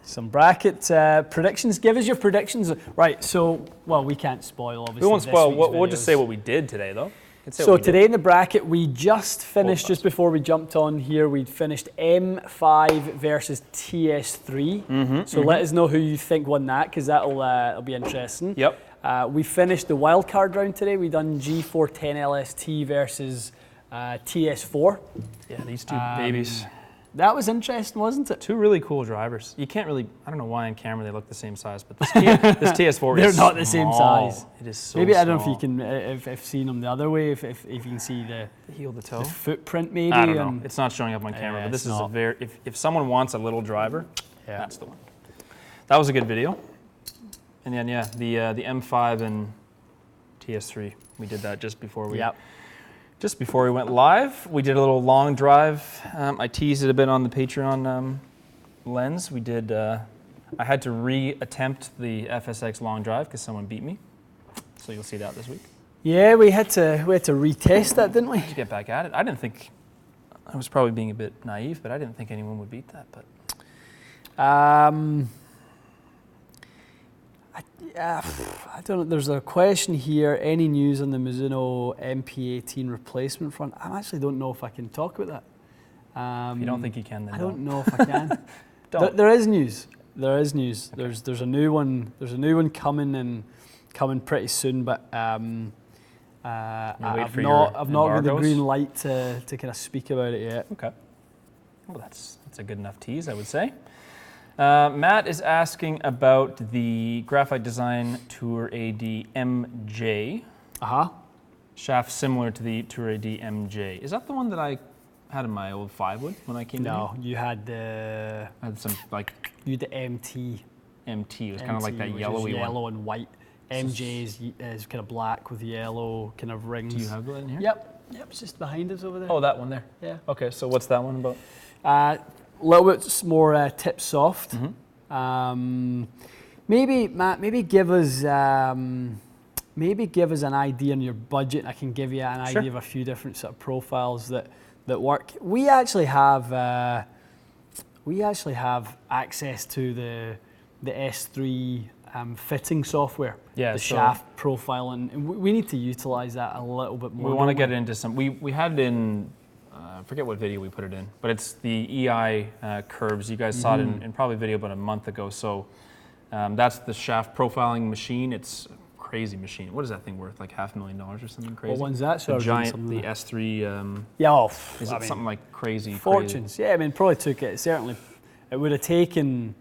[SPEAKER 2] Some bracket predictions. Give us your predictions. Right, so, well, we can't spoil, obviously.
[SPEAKER 1] We won't spoil.
[SPEAKER 2] We'll
[SPEAKER 1] We'll just say what we did today, though.
[SPEAKER 2] So today in the bracket, we just finished, just before we jumped on here, we finished M5 versus TS3. So let us know who you think won that, because that'll be interesting.
[SPEAKER 1] Yep.
[SPEAKER 2] We finished the wild card round today. We done G410 LST versus TS4.
[SPEAKER 1] Yeah, these two babies.
[SPEAKER 2] That was interesting, wasn't it?
[SPEAKER 1] Two really cool drivers. You can't really, I don't know why on camera they look the same size, but this TS4
[SPEAKER 2] They're
[SPEAKER 1] is
[SPEAKER 2] not the same
[SPEAKER 1] small.
[SPEAKER 2] size.
[SPEAKER 1] It is so
[SPEAKER 2] maybe
[SPEAKER 1] small.
[SPEAKER 2] I don't know if you can, if seen them the other way, if you can see the
[SPEAKER 1] heel to toe.
[SPEAKER 2] the footprint maybe.
[SPEAKER 1] I don't know. It's not showing up on camera, but this
[SPEAKER 2] it's
[SPEAKER 1] is
[SPEAKER 2] not.
[SPEAKER 1] a very, if someone wants a little driver, that's the one. That was a good video. And then, yeah, the M5 and TS3, we did that just before we Just before we went live. We did a little long drive. I teased it a bit on the Patreon lens. We did, I had to re-attempt the FSX long drive because someone beat me. So you'll see that this week.
[SPEAKER 2] Yeah, we had to retest that, didn't we?
[SPEAKER 1] To get back at it. I didn't think, I was probably being a bit naive, but I didn't think anyone would beat that. But
[SPEAKER 2] I don't know. There's a question here. Any news on the Mizuno MP18 replacement front? I actually don't know if I can talk about that.
[SPEAKER 1] if you don't think you can, then
[SPEAKER 2] I don't know if I can.
[SPEAKER 1] Don't.
[SPEAKER 2] There is news. There is news.
[SPEAKER 1] Okay.
[SPEAKER 2] There's a new one. There's a new one coming pretty soon. But I've not got the green light to kind of speak about it yet.
[SPEAKER 1] Okay. Well, that's a good enough tease, I would say. Matt is asking about the Graphite Design Tour AD MJ. Shaft similar to the Tour AD MJ. Is that the one that I had in my old 5-wood when I came in?
[SPEAKER 2] No, you had the...
[SPEAKER 1] I had some, like...
[SPEAKER 2] You had the MT.
[SPEAKER 1] MT, it was kind of like that yellowy one.
[SPEAKER 2] Yellow and white. MJ is kind of black with yellow kind of rings.
[SPEAKER 1] Do you have that in here?
[SPEAKER 2] Yep, it's just behind us over there.
[SPEAKER 1] Oh, that one there?
[SPEAKER 2] Yeah.
[SPEAKER 1] Okay, so what's that one about?
[SPEAKER 2] A little bit more tip soft. Maybe, Matt, maybe give us an idea on your budget. I can give you an idea of a few different sort of profiles that work. We actually have access to the S3 fitting software.
[SPEAKER 1] Yeah,
[SPEAKER 2] the shaft profile, and we need to utilize that a little bit more.
[SPEAKER 1] We want to get it into some. We had it in. I forget what video we put it in, but it's the EI curves. You guys saw it in probably a video about a month ago. So that's the shaft profiling machine. It's a crazy machine. What is that thing worth? Like $500,000 or something crazy?
[SPEAKER 2] What one's that?
[SPEAKER 1] The giant, the S3. Is it something like crazy?
[SPEAKER 2] Fortunes. Yeah, I mean, probably took it. Certainly, it would have taken.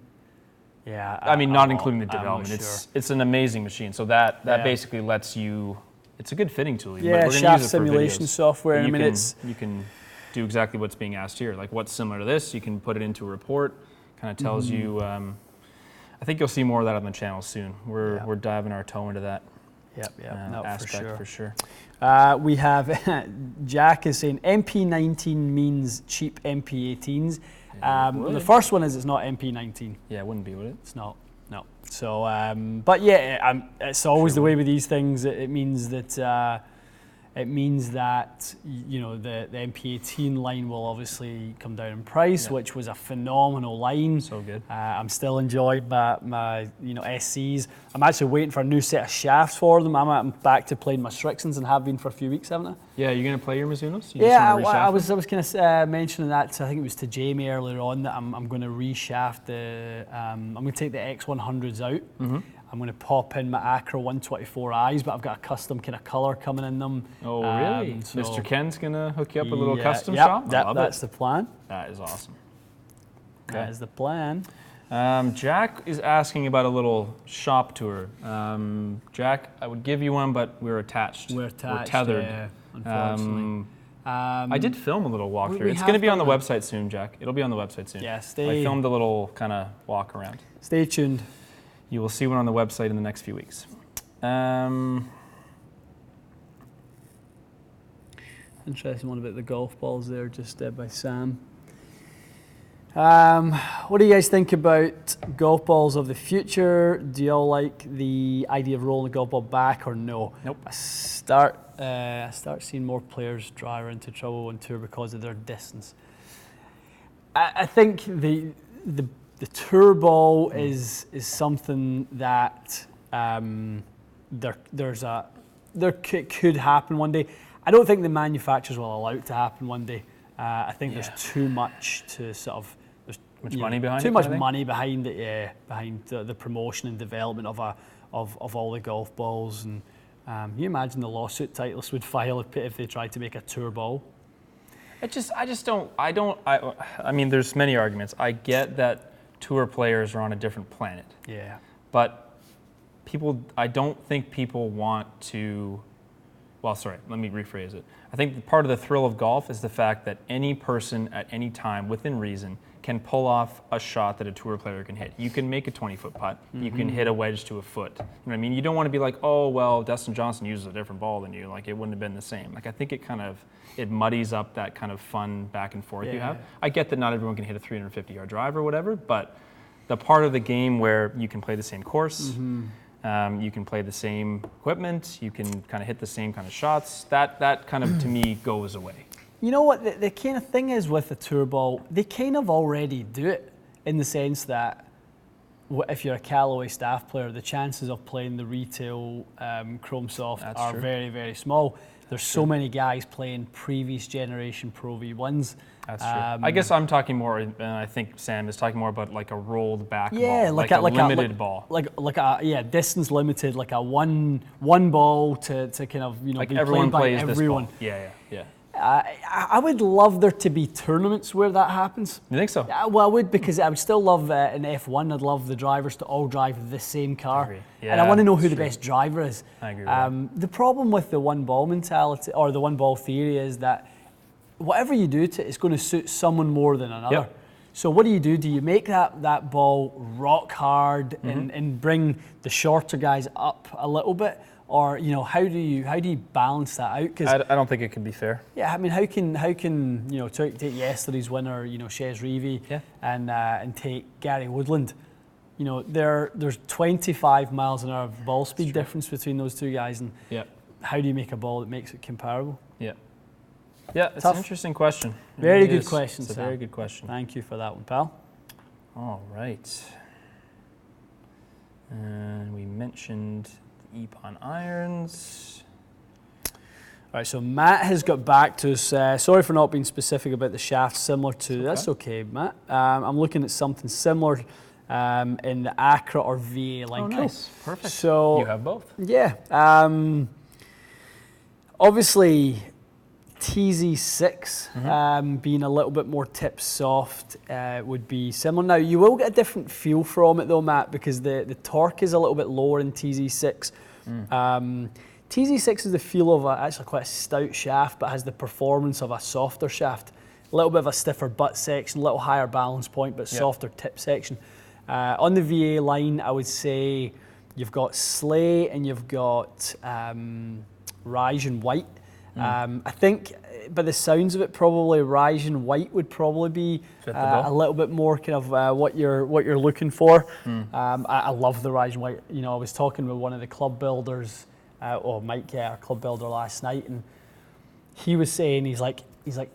[SPEAKER 2] Yeah.
[SPEAKER 1] I mean, not including the development. It's an amazing machine. So that basically lets you. It's a good fitting tool.
[SPEAKER 2] Yeah, shaft simulation software. I mean,
[SPEAKER 1] you can do exactly what's being asked here. Like what's similar to this, you can put it into a report. Kind of tells you. I think you'll see more of that on the channel soon. We're diving our toe into that. Aspect for sure.
[SPEAKER 2] We have Jack is saying MP19 means cheap MP18s. The first one is it's not MP19.
[SPEAKER 1] Yeah, it wouldn't be, would it?
[SPEAKER 2] It's not. No. So, but yeah, it's always the way with these things. It means that It means that the MP18 line will obviously come down in price, which was a phenomenal line.
[SPEAKER 1] So good.
[SPEAKER 2] I'm still enjoying my SCs. I'm actually waiting for a new set of shafts for them. I'm back to playing my Strixons and have been for a few weeks, haven't I?
[SPEAKER 1] Yeah, you're going to play your Mizunos?
[SPEAKER 2] I was kind of mentioning that I think it was to Jamie earlier on that I'm going to reshaft I'm going to take the X100s out. Mm-hmm. I'm going to pop in my Acro 124Is, but I've got a custom kind of colour coming in them.
[SPEAKER 1] Oh, really? So Mr. Ken's going to hook you up with a little custom shop?
[SPEAKER 2] That's the plan.
[SPEAKER 1] That is awesome. Okay.
[SPEAKER 2] That is the plan.
[SPEAKER 1] Jack is asking about a little shop tour. Jack, I would give you one, but we're attached.
[SPEAKER 2] We're
[SPEAKER 1] tethered.
[SPEAKER 2] Yeah, unfortunately.
[SPEAKER 1] I did film a little walkthrough. It's going to be on the website soon, Jack. It'll be on the website soon.
[SPEAKER 2] Yeah,
[SPEAKER 1] I filmed a little kind of walk around.
[SPEAKER 2] Stay tuned.
[SPEAKER 1] You will see one on the website in the next few weeks.
[SPEAKER 2] Interesting one about the golf balls there, just by Sam. What do you guys think about golf balls of the future? Do y'all like the idea of rolling the golf ball back or no?
[SPEAKER 1] Nope.
[SPEAKER 2] I start seeing more players drive into trouble on tour because of their distance. I think the tour ball is something that could happen one day. I don't think the manufacturers will allow it to happen one day. I think there's too much to sort of
[SPEAKER 1] money behind
[SPEAKER 2] too
[SPEAKER 1] it,
[SPEAKER 2] much money behind it. Yeah, behind the promotion and development of all the golf balls. And you imagine the lawsuit Titleist would file if they tried to make a tour ball.
[SPEAKER 1] I just don't. I mean, there's many arguments. I get that tour players are on a different planet.
[SPEAKER 2] Yeah.
[SPEAKER 1] But I don't think people want to, well, sorry, let me rephrase it. I think part of the thrill of golf is the fact that any person at any time, within reason, can pull off a shot that a tour player can hit. You can make a 20-foot putt. Mm-hmm. You can hit a wedge to a foot. You know what I mean? You don't want to be like, oh, well, Dustin Johnson uses a different ball than you. Like, it wouldn't have been the same. Like, I think it muddies up that kind of fun back and forth you have. I get that not everyone can hit a 350-yard drive or whatever, but the part of the game where you can play the same course, you can play the same equipment, you can kind of hit the same kind of shots, that kind of, to me, goes away.
[SPEAKER 2] You know what, the kind of thing is with the tour ball, they kind of already do it in the sense that if you're a Callaway staff player, the chances of playing the retail Chrome Soft are very, very small. There's so many guys playing previous generation Pro V1s.
[SPEAKER 1] That's true. I guess I'm talking more, and I think Sam is talking more about like a rolled back ball,
[SPEAKER 2] like
[SPEAKER 1] a limited ball.
[SPEAKER 2] Like a distance limited, like a one ball to kind of
[SPEAKER 1] like
[SPEAKER 2] be
[SPEAKER 1] everyone
[SPEAKER 2] played
[SPEAKER 1] plays
[SPEAKER 2] by everyone.
[SPEAKER 1] This ball. Yeah.
[SPEAKER 2] I would love there to be tournaments where that happens.
[SPEAKER 1] You think so?
[SPEAKER 2] Well, I would, because I would still love in F1, I'd love the drivers to all drive the same car.
[SPEAKER 1] I agree. Yeah,
[SPEAKER 2] and I want to know who the best driver is.
[SPEAKER 1] I agree with that.
[SPEAKER 2] The problem with the one ball mentality, or the one ball theory, is that whatever you do to it, it's going to suit someone more than another.
[SPEAKER 1] Yep.
[SPEAKER 2] So what do? You make that ball rock hard and bring the shorter guys up a little bit? Or how do you balance that out? 'Cause
[SPEAKER 1] I don't think it could be fair.
[SPEAKER 2] Yeah, I mean, how can take yesterday's winner, Shez Reavie, and take Gary Woodland? There's 25 miles an hour of ball speed difference between those two guys, and how do you make a ball that makes it comparable?
[SPEAKER 1] Yeah, it's an interesting question.
[SPEAKER 2] Very good question,
[SPEAKER 1] It's a
[SPEAKER 2] Sam.
[SPEAKER 1] very good question.
[SPEAKER 2] Thank you for that one, pal.
[SPEAKER 1] All right. And we mentioned the Epon irons.
[SPEAKER 2] All right, so Matt has got back to us. Sorry for not being specific about the shaft, similar to... That's okay, Matt. I'm looking at something similar in the Acra or VA line.
[SPEAKER 1] Oh, nice. Perfect.
[SPEAKER 2] So,
[SPEAKER 1] you have both.
[SPEAKER 2] Yeah. Obviously, TZ6 being a little bit more tip soft would be similar. Now, you will get a different feel from it though, Matt, because the torque is a little bit lower in TZ6. TZ6 is the feel of actually quite a stout shaft, but has the performance of a softer shaft. A little bit of a stiffer butt section, a little higher balance point, but softer tip section. On the VA line, I would say you've got Slay and you've got Ryzen White. I think, by the sounds of it, probably Ryzen White would probably be a little bit more kind of what you're looking for. I love the Ryzen White. I was talking with one of the club builders, Mike, our club builder, last night, and he was saying he's like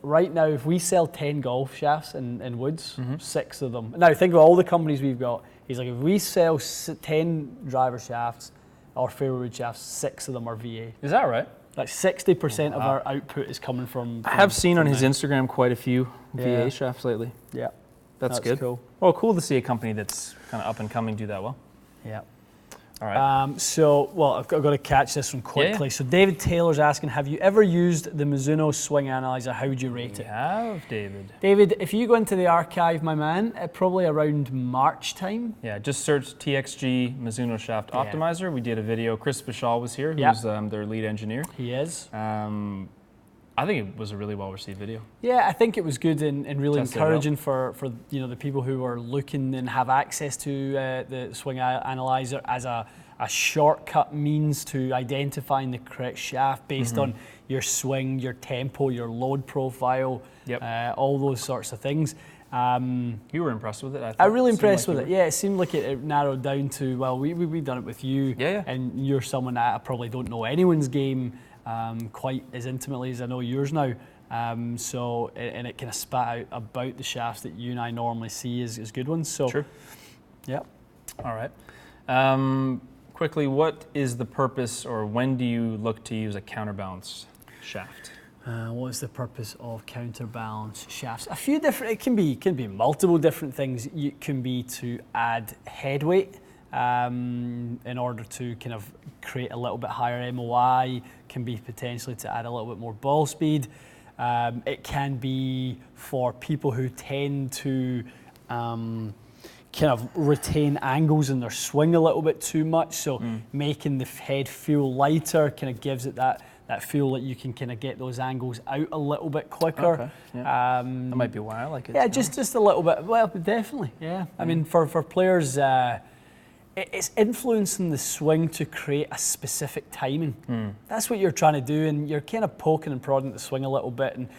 [SPEAKER 2] right now if we sell 10 golf shafts in woods, 6 of them. Now think about all the companies we've got. He's like if we sell 10 driver shafts or fairway wood shafts, 6 of them are VA.
[SPEAKER 1] Is that right?
[SPEAKER 2] Like 60% of our output is coming from.
[SPEAKER 1] I have seen on his Instagram quite a few VA shafts lately.
[SPEAKER 2] Yeah,
[SPEAKER 1] that's good.
[SPEAKER 2] Cool.
[SPEAKER 1] Well, cool to see a company that's kind of up and coming do that well.
[SPEAKER 2] Yeah.
[SPEAKER 1] All right.
[SPEAKER 2] I've got to catch this one quickly.
[SPEAKER 1] Yeah.
[SPEAKER 2] So David Taylor's asking, have you ever used the Mizuno Swing Analyzer? How would you rate it?
[SPEAKER 1] Have, David.
[SPEAKER 2] David, if you go into the archive, my man, probably around March time.
[SPEAKER 1] Yeah, just search TXG Mizuno Shaft Optimizer. We did a video. Chris Bishal was here, who's their lead engineer.
[SPEAKER 2] He is.
[SPEAKER 1] I think it was a really well-received video.
[SPEAKER 2] Yeah, I think it was good and really encouraging for the people who are looking and have access to the Swing Analyzer as a shortcut means to identifying the correct shaft based on your swing, your tempo, your load profile, all those sorts of things.
[SPEAKER 1] You were impressed with it,
[SPEAKER 2] I really impressed with it. Yeah, it seemed like it narrowed down to, well, we've done it with you, and you're someone that I probably don't know anyone's game quite as intimately as I know yours now. And it kind of spat out about the shafts that you and I normally see as good ones. So,
[SPEAKER 1] sure.
[SPEAKER 2] Yeah.
[SPEAKER 1] All right. Quickly, what is the purpose, or when do you look to use a counterbalance shaft?
[SPEAKER 2] What is the purpose of counterbalance shafts? A few different. It can be multiple different things. It can be to add head weight in order to kind of create a little bit higher MOI. Can be potentially to add a little bit more ball speed. It can be for people who tend to kind of retain angles in their swing a little bit too much. So making the head feel lighter kind of gives it that feel that you can kind of get those angles out a little bit quicker.
[SPEAKER 1] Okay. Yeah. That might be why I like it.
[SPEAKER 2] Yeah, just a little bit. Well, definitely. Yeah. I mean, for players, it's influencing the swing to create a specific timing. That's what you're trying to do, and you're kind of poking and prodding the swing a little bit. And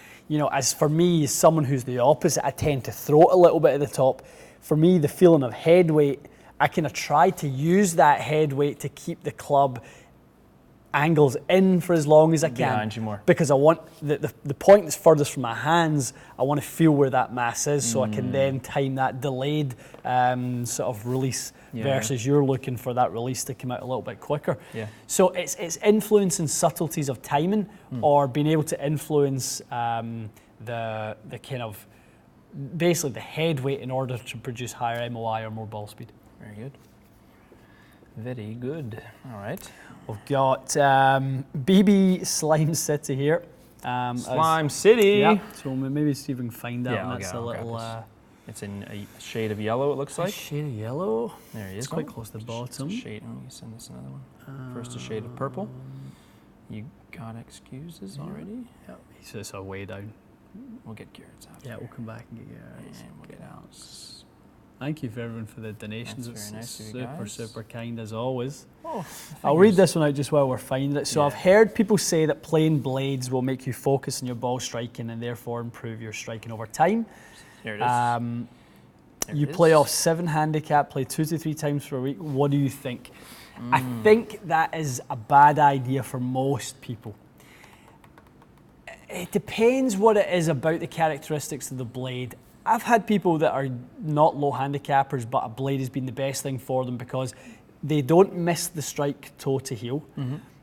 [SPEAKER 2] as for me, as someone who's the opposite, I tend to throw it a little bit at the top. For me, the feeling of head weight, I kind of try to use that head weight to keep the club angles in for as long as I can.
[SPEAKER 1] Behind you more.
[SPEAKER 2] Because I want the point that's furthest from my hands, I want to feel where that mass is so I can then time that delayed sort of release versus you're looking for that release to come out a little bit quicker.
[SPEAKER 1] Yeah.
[SPEAKER 2] So it's influencing subtleties of timing or being able to influence the kind of basically the head weight in order to produce higher MOI or more ball speed.
[SPEAKER 1] Very good. Very good. All right.
[SPEAKER 2] We've got BB Slime City here.
[SPEAKER 1] Slime City.
[SPEAKER 2] Yeah. So maybe see if we can find that.
[SPEAKER 1] Yeah,
[SPEAKER 2] That's a little.
[SPEAKER 1] It's in a shade of yellow. It looks like.
[SPEAKER 2] A shade of yellow.
[SPEAKER 1] There he is.
[SPEAKER 2] It's quite close to the bottom.
[SPEAKER 1] Shade. Oh, you send us another one. First, a shade of purple. You got excuses already?
[SPEAKER 2] Yeah. So it's way down.
[SPEAKER 1] We'll get Garrett's after.
[SPEAKER 2] Yeah, we'll come back and get Garrett's.
[SPEAKER 1] And we'll get Alex.
[SPEAKER 2] Thank you for everyone for the donations.
[SPEAKER 1] That's very nice
[SPEAKER 2] It's
[SPEAKER 1] of you guys.
[SPEAKER 2] super kind as always.
[SPEAKER 1] Oh,
[SPEAKER 2] I'll read this one out just while we're finding it. So I've heard people say that playing blades will make you focus on your ball striking and therefore improve your striking over time.
[SPEAKER 1] There it is.
[SPEAKER 2] You play off 7 handicap, play 2 to 3 times per week. What do you think? I think that is a bad idea for most people. It depends what it is about the characteristics of the blade. I've had people that are not low handicappers, but a blade has been the best thing for them because they don't miss the strike toe to heel.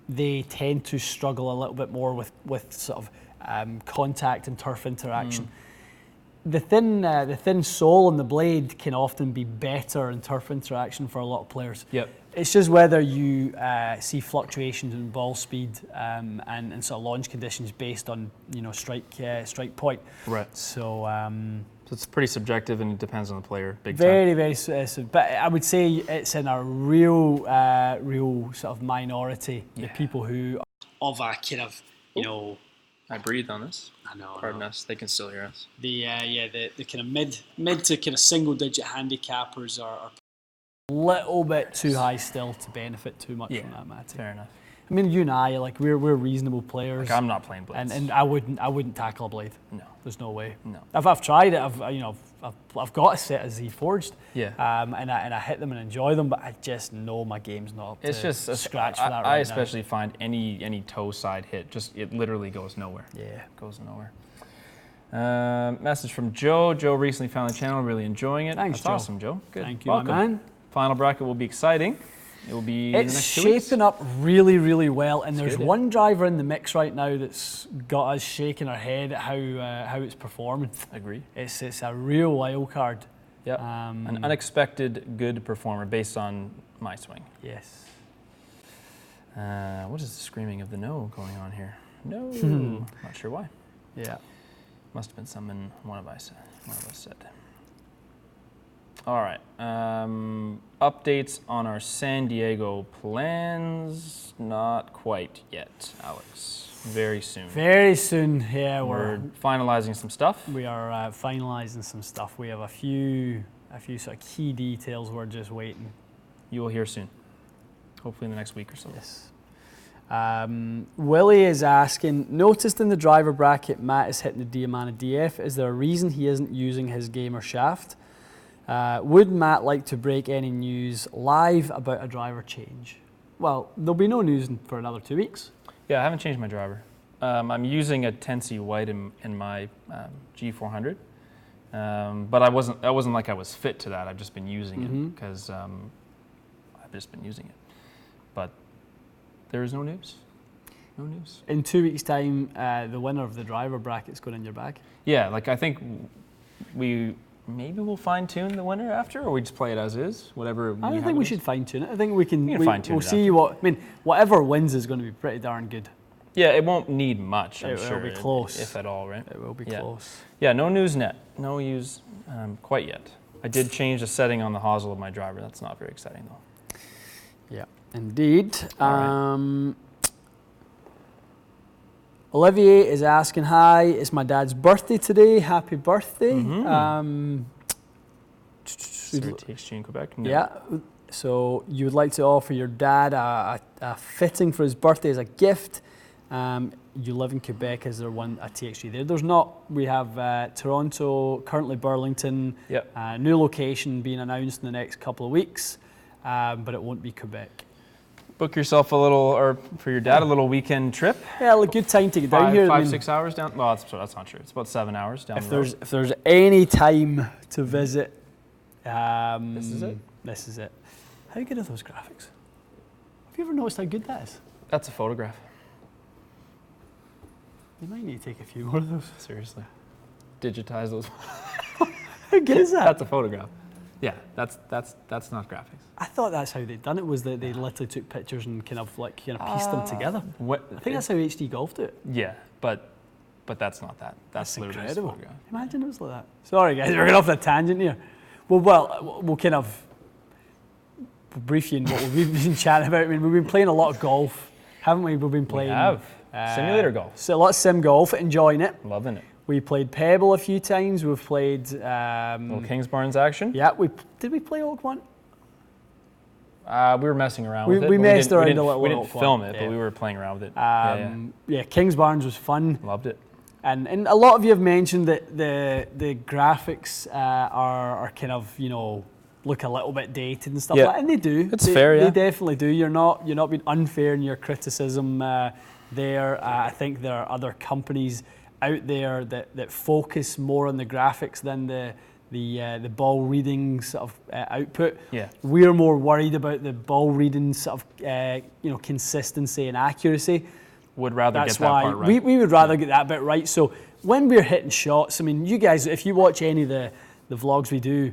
[SPEAKER 2] They tend to struggle a little bit more with sort of contact and turf interaction. The thin sole on the blade can often be better in turf interaction for a lot of players.
[SPEAKER 1] Yep.
[SPEAKER 2] It's just whether you see fluctuations in ball speed and sort of launch conditions based on strike point.
[SPEAKER 1] Right.
[SPEAKER 2] So
[SPEAKER 1] it's pretty subjective and it depends on the player.
[SPEAKER 2] Very but I would say it's in a real sort of minority. The people who of a kind of
[SPEAKER 1] I breathe on this.
[SPEAKER 2] I know.
[SPEAKER 1] Pardon us. They can still hear us.
[SPEAKER 2] The kind of mid to kind of single digit handicappers are a little bit too high still to benefit too much from that, Matty.
[SPEAKER 1] Fair enough.
[SPEAKER 2] I mean, you and I, like we're reasonable players.
[SPEAKER 1] Like, I'm not playing blades.
[SPEAKER 2] And I wouldn't tackle a blade.
[SPEAKER 1] No.
[SPEAKER 2] There's no way.
[SPEAKER 1] No.
[SPEAKER 2] I've tried it. I've got a set of Z Forged.
[SPEAKER 1] Yeah.
[SPEAKER 2] And I hit them and enjoy them, but I just know my game's not up
[SPEAKER 1] It's
[SPEAKER 2] to
[SPEAKER 1] just
[SPEAKER 2] scratch for that
[SPEAKER 1] I
[SPEAKER 2] right
[SPEAKER 1] especially find any toe side hit, just it literally goes nowhere.
[SPEAKER 2] now. Yeah.
[SPEAKER 1] Goes nowhere. Message from Joe. Joe recently found the channel, really enjoying it.
[SPEAKER 2] Thanks,
[SPEAKER 1] That's
[SPEAKER 2] Joe.
[SPEAKER 1] awesome, Joe. Good.
[SPEAKER 2] Thank you,
[SPEAKER 1] Welcome.
[SPEAKER 2] my man.
[SPEAKER 1] Final bracket will be exciting. It will be in the
[SPEAKER 2] It's
[SPEAKER 1] next 2 weeks.
[SPEAKER 2] shaping up really, really well, and there's
[SPEAKER 1] good, yeah.
[SPEAKER 2] one driver in the mix right now that's got us shaking our head at how it's performing.
[SPEAKER 1] Agree.
[SPEAKER 2] It's a real wild card.
[SPEAKER 1] Yeah. An unexpected good performer based on my swing.
[SPEAKER 2] Yes.
[SPEAKER 1] What is the screaming of the no going on here? No. Not sure why.
[SPEAKER 2] Yeah.
[SPEAKER 1] Must have been something one of us said. All right. Updates on our San Diego plans? Not quite yet, Alex. Very soon.
[SPEAKER 2] Very soon. Yeah,
[SPEAKER 1] We're finalizing some stuff.
[SPEAKER 2] we are finalizing some stuff. We have a few sort of key details. We're just waiting.
[SPEAKER 1] You will hear soon. Hopefully in the next week or so.
[SPEAKER 2] Yes. Willie is asking, noticed in the driver bracket Matt is hitting the Diamana DF. Is there a reason he isn't using his gamer shaft? Would Matt like to break any news live about a driver change? Well, there'll be no news for another 2 weeks.
[SPEAKER 1] Yeah, I haven't changed my driver. I'm using a 10C white in my G400, but I wasn't like I was fit to that. I've just been using it because I've just been using it. But there is no news. No news.
[SPEAKER 2] In 2 weeks' time, the winner of the driver bracket's going in your bag.
[SPEAKER 1] Yeah, like I think maybe we'll fine tune the winner after, or we just play it as is, whatever.
[SPEAKER 2] I don't think we should fine tune it. I think we can
[SPEAKER 1] fine-tune
[SPEAKER 2] we'll
[SPEAKER 1] it
[SPEAKER 2] see
[SPEAKER 1] after.
[SPEAKER 2] whatever wins is going to be pretty darn good.
[SPEAKER 1] Yeah, it won't need much. I'm
[SPEAKER 2] It will
[SPEAKER 1] sure
[SPEAKER 2] be close.
[SPEAKER 1] if at all, right?
[SPEAKER 2] It will be
[SPEAKER 1] Yeah.
[SPEAKER 2] close.
[SPEAKER 1] Yeah, no news net, no news quite yet. I did change the setting on the hosel of my driver. That's not very exciting though.
[SPEAKER 2] Yeah, indeed.
[SPEAKER 1] All right.
[SPEAKER 2] Olivier is asking, hi, it's my dad's birthday today. Happy birthday.
[SPEAKER 1] Is there a TXG in Quebec? No.
[SPEAKER 2] Yeah, so you would like to offer your dad a fitting for his birthday as a gift. You live in Quebec, is there one at TXG there? There's not. We have Toronto, currently Burlington,
[SPEAKER 1] Yep.
[SPEAKER 2] new location being announced in the next couple of weeks, but it won't be Quebec.
[SPEAKER 1] Book yourself for your dad, a little weekend trip.
[SPEAKER 2] Yeah, a good time to get down here. I mean,
[SPEAKER 1] 6 hours down. Well, that's not true. It's about 7 hours down the road.
[SPEAKER 2] if there's any time to visit,
[SPEAKER 1] This is it.
[SPEAKER 2] This is it. How good are those graphics? Have you ever noticed how good that is?
[SPEAKER 1] That's a photograph.
[SPEAKER 2] You might need to take a few more of those.
[SPEAKER 1] Seriously. Digitize those.
[SPEAKER 2] How good is that?
[SPEAKER 1] That's a photograph. Yeah, that's not graphics.
[SPEAKER 2] I thought that's how they'd done it, was that they literally took pictures and kind of pieced them together. I think that's how HD Golf do it.
[SPEAKER 1] Yeah, but that's not that. That's literally just a
[SPEAKER 2] Incredible.
[SPEAKER 1] photograph.
[SPEAKER 2] Imagine it was like that. Sorry guys, we're going off the tangent here. Well, we'll kind of brief you on what we've been chatting about. I mean, we've been playing a lot of golf, haven't we? We've been playing.
[SPEAKER 1] We have. Simulator golf.
[SPEAKER 2] So a lot of sim golf, enjoying it.
[SPEAKER 1] Loving it.
[SPEAKER 2] We played Pebble a few times. We've played.
[SPEAKER 1] Little Kingsbarns action.
[SPEAKER 2] Yeah, did we play Oak One?
[SPEAKER 1] We were messing around with it.
[SPEAKER 2] We
[SPEAKER 1] but
[SPEAKER 2] messed
[SPEAKER 1] didn't-
[SPEAKER 2] around
[SPEAKER 1] we didn't,
[SPEAKER 2] a little
[SPEAKER 1] We didn't
[SPEAKER 2] with Oak
[SPEAKER 1] film
[SPEAKER 2] One,
[SPEAKER 1] it,
[SPEAKER 2] yeah.
[SPEAKER 1] but we were playing around with it.
[SPEAKER 2] Yeah, Kingsbarns was fun.
[SPEAKER 1] Loved it.
[SPEAKER 2] And a lot of you have mentioned that the graphics are kind of, look a little bit dated and stuff
[SPEAKER 1] Yeah.
[SPEAKER 2] like that. And they do.
[SPEAKER 1] It's fair, yeah.
[SPEAKER 2] They definitely do. You're not being unfair in your criticism there. I think there are other companies out there that focus more on the graphics than the ball reading sort of output.
[SPEAKER 1] Yeah.
[SPEAKER 2] We're more worried about the ball reading sort of consistency and accuracy.
[SPEAKER 1] Would rather
[SPEAKER 2] That's
[SPEAKER 1] get that
[SPEAKER 2] why
[SPEAKER 1] part right.
[SPEAKER 2] we would rather get that bit right. So when we're hitting shots, I mean, you guys, if you watch any of the vlogs we do,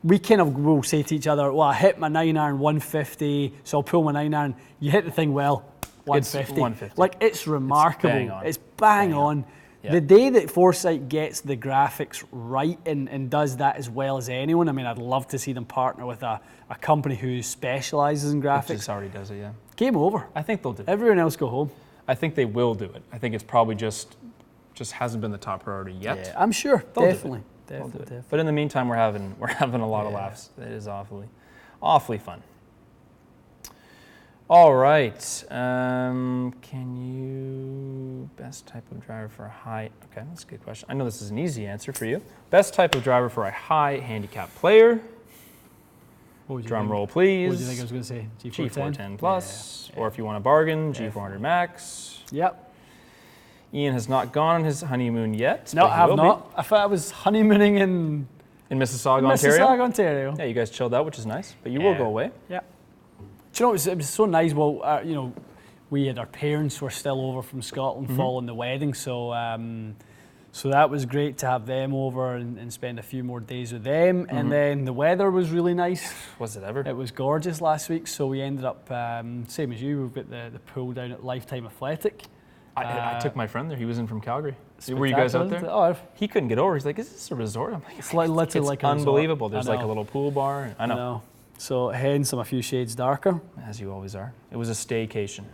[SPEAKER 2] we kind of will say to each other, well, I hit my 9-iron 150, so I'll pull my 9-iron. You hit the thing well, 150.
[SPEAKER 1] It's 150.
[SPEAKER 2] Like, it's remarkable.
[SPEAKER 1] bang on.
[SPEAKER 2] It's bang on.
[SPEAKER 1] Yeah.
[SPEAKER 2] The day that Foresight gets the graphics right and does that as well as anyone, I mean, I'd love to see them partner with a company who specialises in
[SPEAKER 1] It
[SPEAKER 2] graphics.
[SPEAKER 1] just already does it, yeah.
[SPEAKER 2] Game over.
[SPEAKER 1] I think they'll do it.
[SPEAKER 2] Everyone else go home.
[SPEAKER 1] I think they will do it. I think it's probably just hasn't been the top priority yet.
[SPEAKER 2] Yeah, I'm sure.
[SPEAKER 1] They'll do it.
[SPEAKER 2] Definitely.
[SPEAKER 1] They'll do it.
[SPEAKER 2] Definitely.
[SPEAKER 1] But in the meantime, we're having a lot of laughs. It is awfully fun. All right. Can you best type of driver for a high? Okay, that's a good question. I know this is an easy answer for you. Best type of driver for a high handicap player. Drum roll, please.
[SPEAKER 2] What do you think I was going to say?
[SPEAKER 1] G410 plus, or if you want a bargain, G400 max.
[SPEAKER 2] Yep.
[SPEAKER 1] Ian has not gone on his honeymoon yet.
[SPEAKER 2] No, I have not. I thought I was honeymooning in
[SPEAKER 1] Mississauga, Ontario.
[SPEAKER 2] Mississauga, Ontario.
[SPEAKER 1] Yeah, you guys chilled out, which is nice, but you will go away.
[SPEAKER 2] Yeah. Do you know, it was so nice. Well, you know, we had our parents were still over from Scotland following the wedding, so so that was great to have them over and spend a few more days with them. And then the weather was really nice.
[SPEAKER 1] Was it ever?
[SPEAKER 2] It was gorgeous last week, so we ended up, same as you, we've got the pool down at Lifetime Athletic.
[SPEAKER 1] I took my friend there. He was in from Calgary. Were you guys out there?
[SPEAKER 2] Oh,
[SPEAKER 1] he couldn't get over. He's like, "Is this a resort?" I'm like,
[SPEAKER 2] "It's literally like a
[SPEAKER 1] unbelievable."
[SPEAKER 2] resort.
[SPEAKER 1] There's like a little pool bar. I know.
[SPEAKER 2] So hence I'm a few shades darker.
[SPEAKER 1] As you always are. It was a staycation.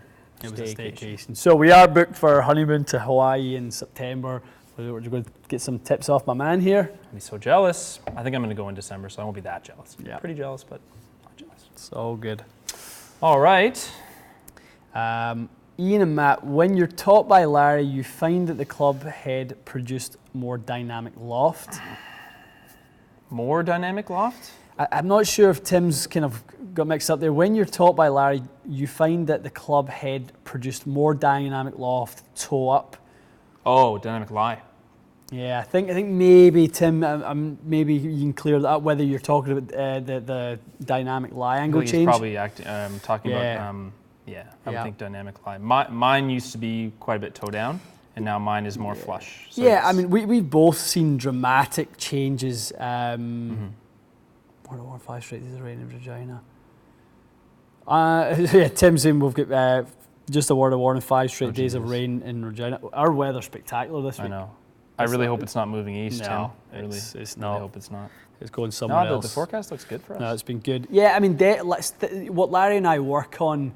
[SPEAKER 2] It was a staycation. So we are booked for our honeymoon to Hawaii in September. We're going to get some tips off my man here.
[SPEAKER 1] I'll be so jealous. I think I'm going to go in December, so I won't be that jealous.
[SPEAKER 2] Yeah.
[SPEAKER 1] Pretty jealous, but not jealous.
[SPEAKER 2] It's all good.
[SPEAKER 1] All right.
[SPEAKER 2] Ian and Matt, when you're taught by Larry, you find that the club head produced more dynamic loft.
[SPEAKER 1] More dynamic loft?
[SPEAKER 2] I'm not sure if Tim's kind of got mixed up there. When you're taught by Larry, you find that the club head produced more dynamic loft toe up.
[SPEAKER 1] Oh, dynamic lie.
[SPEAKER 2] Yeah, I think maybe Tim, maybe you can clear that up. Whether you're talking about the dynamic lie angle change.
[SPEAKER 1] He's probably talking about. I would think dynamic lie. Mine used to be quite a bit toe down, and now mine is more flush. So
[SPEAKER 2] I mean, we've both seen dramatic changes. 105 straight days of rain in Regina. Tim's saying we've got just a word of warning, 5 straight days of rain in Regina. Our weather's spectacular this week.
[SPEAKER 1] I know. I really hope it's not moving east,
[SPEAKER 2] no,
[SPEAKER 1] Tim.
[SPEAKER 2] It's
[SPEAKER 1] not. I hope it's not.
[SPEAKER 2] It's going somewhere else.
[SPEAKER 1] The forecast looks good for us.
[SPEAKER 2] No, it's been good. Yeah, I mean, what Larry and I work on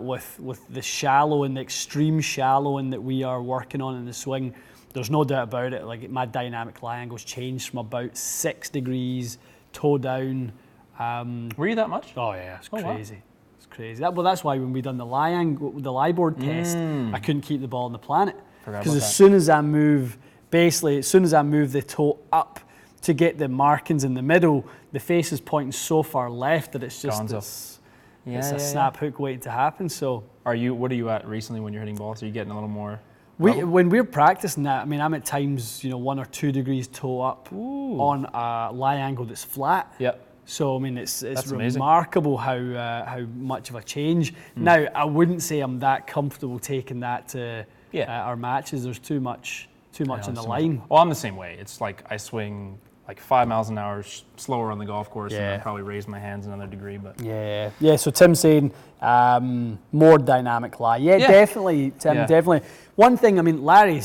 [SPEAKER 2] with the shallow and the extreme shallowing that we are working on in the swing, there's no doubt about it. Like, my dynamic lie angle's changed from about 6 degrees toe down.
[SPEAKER 1] Were you that much?
[SPEAKER 2] Oh yeah, it's crazy.
[SPEAKER 1] Wow.
[SPEAKER 2] It's crazy. That's why when we done the lie board test, I couldn't keep the ball on the planet, because as soon as I move the toe up to get the markings in the middle, the face is pointing so far left that it's just it's a snap hook waiting to happen. So
[SPEAKER 1] what are you at recently when you're hitting balls? Are you getting a little more?
[SPEAKER 2] When we're practicing that, I mean, I'm at times 1 or 2 degrees toe up on a lie angle that's flat.
[SPEAKER 1] Yep.
[SPEAKER 2] So I mean, it's remarkable how much of a change. Now, I wouldn't say I'm that comfortable taking that to our matches. There's too much in the line.
[SPEAKER 1] Well, I'm the same way. It's like I swing like 5 miles an hour slower on the golf course, and I probably raise my hands another degree. But
[SPEAKER 2] yeah. So Tim's saying more dynamic lie. Yeah, definitely, Tim. Yeah. Definitely. One thing, I mean, Larry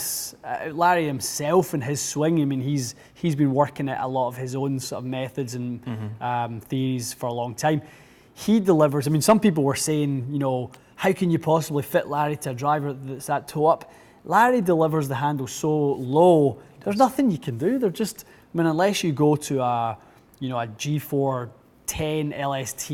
[SPEAKER 2] himself and his swing. I mean, he's been working at a lot of his own sort of methods and theories for a long time. He delivers. I mean, some people were saying, how can you possibly fit Larry to a driver that's that toe up? Larry delivers the handle so low. There's nothing you can do. They're just. I mean, unless you go to a G410 LST,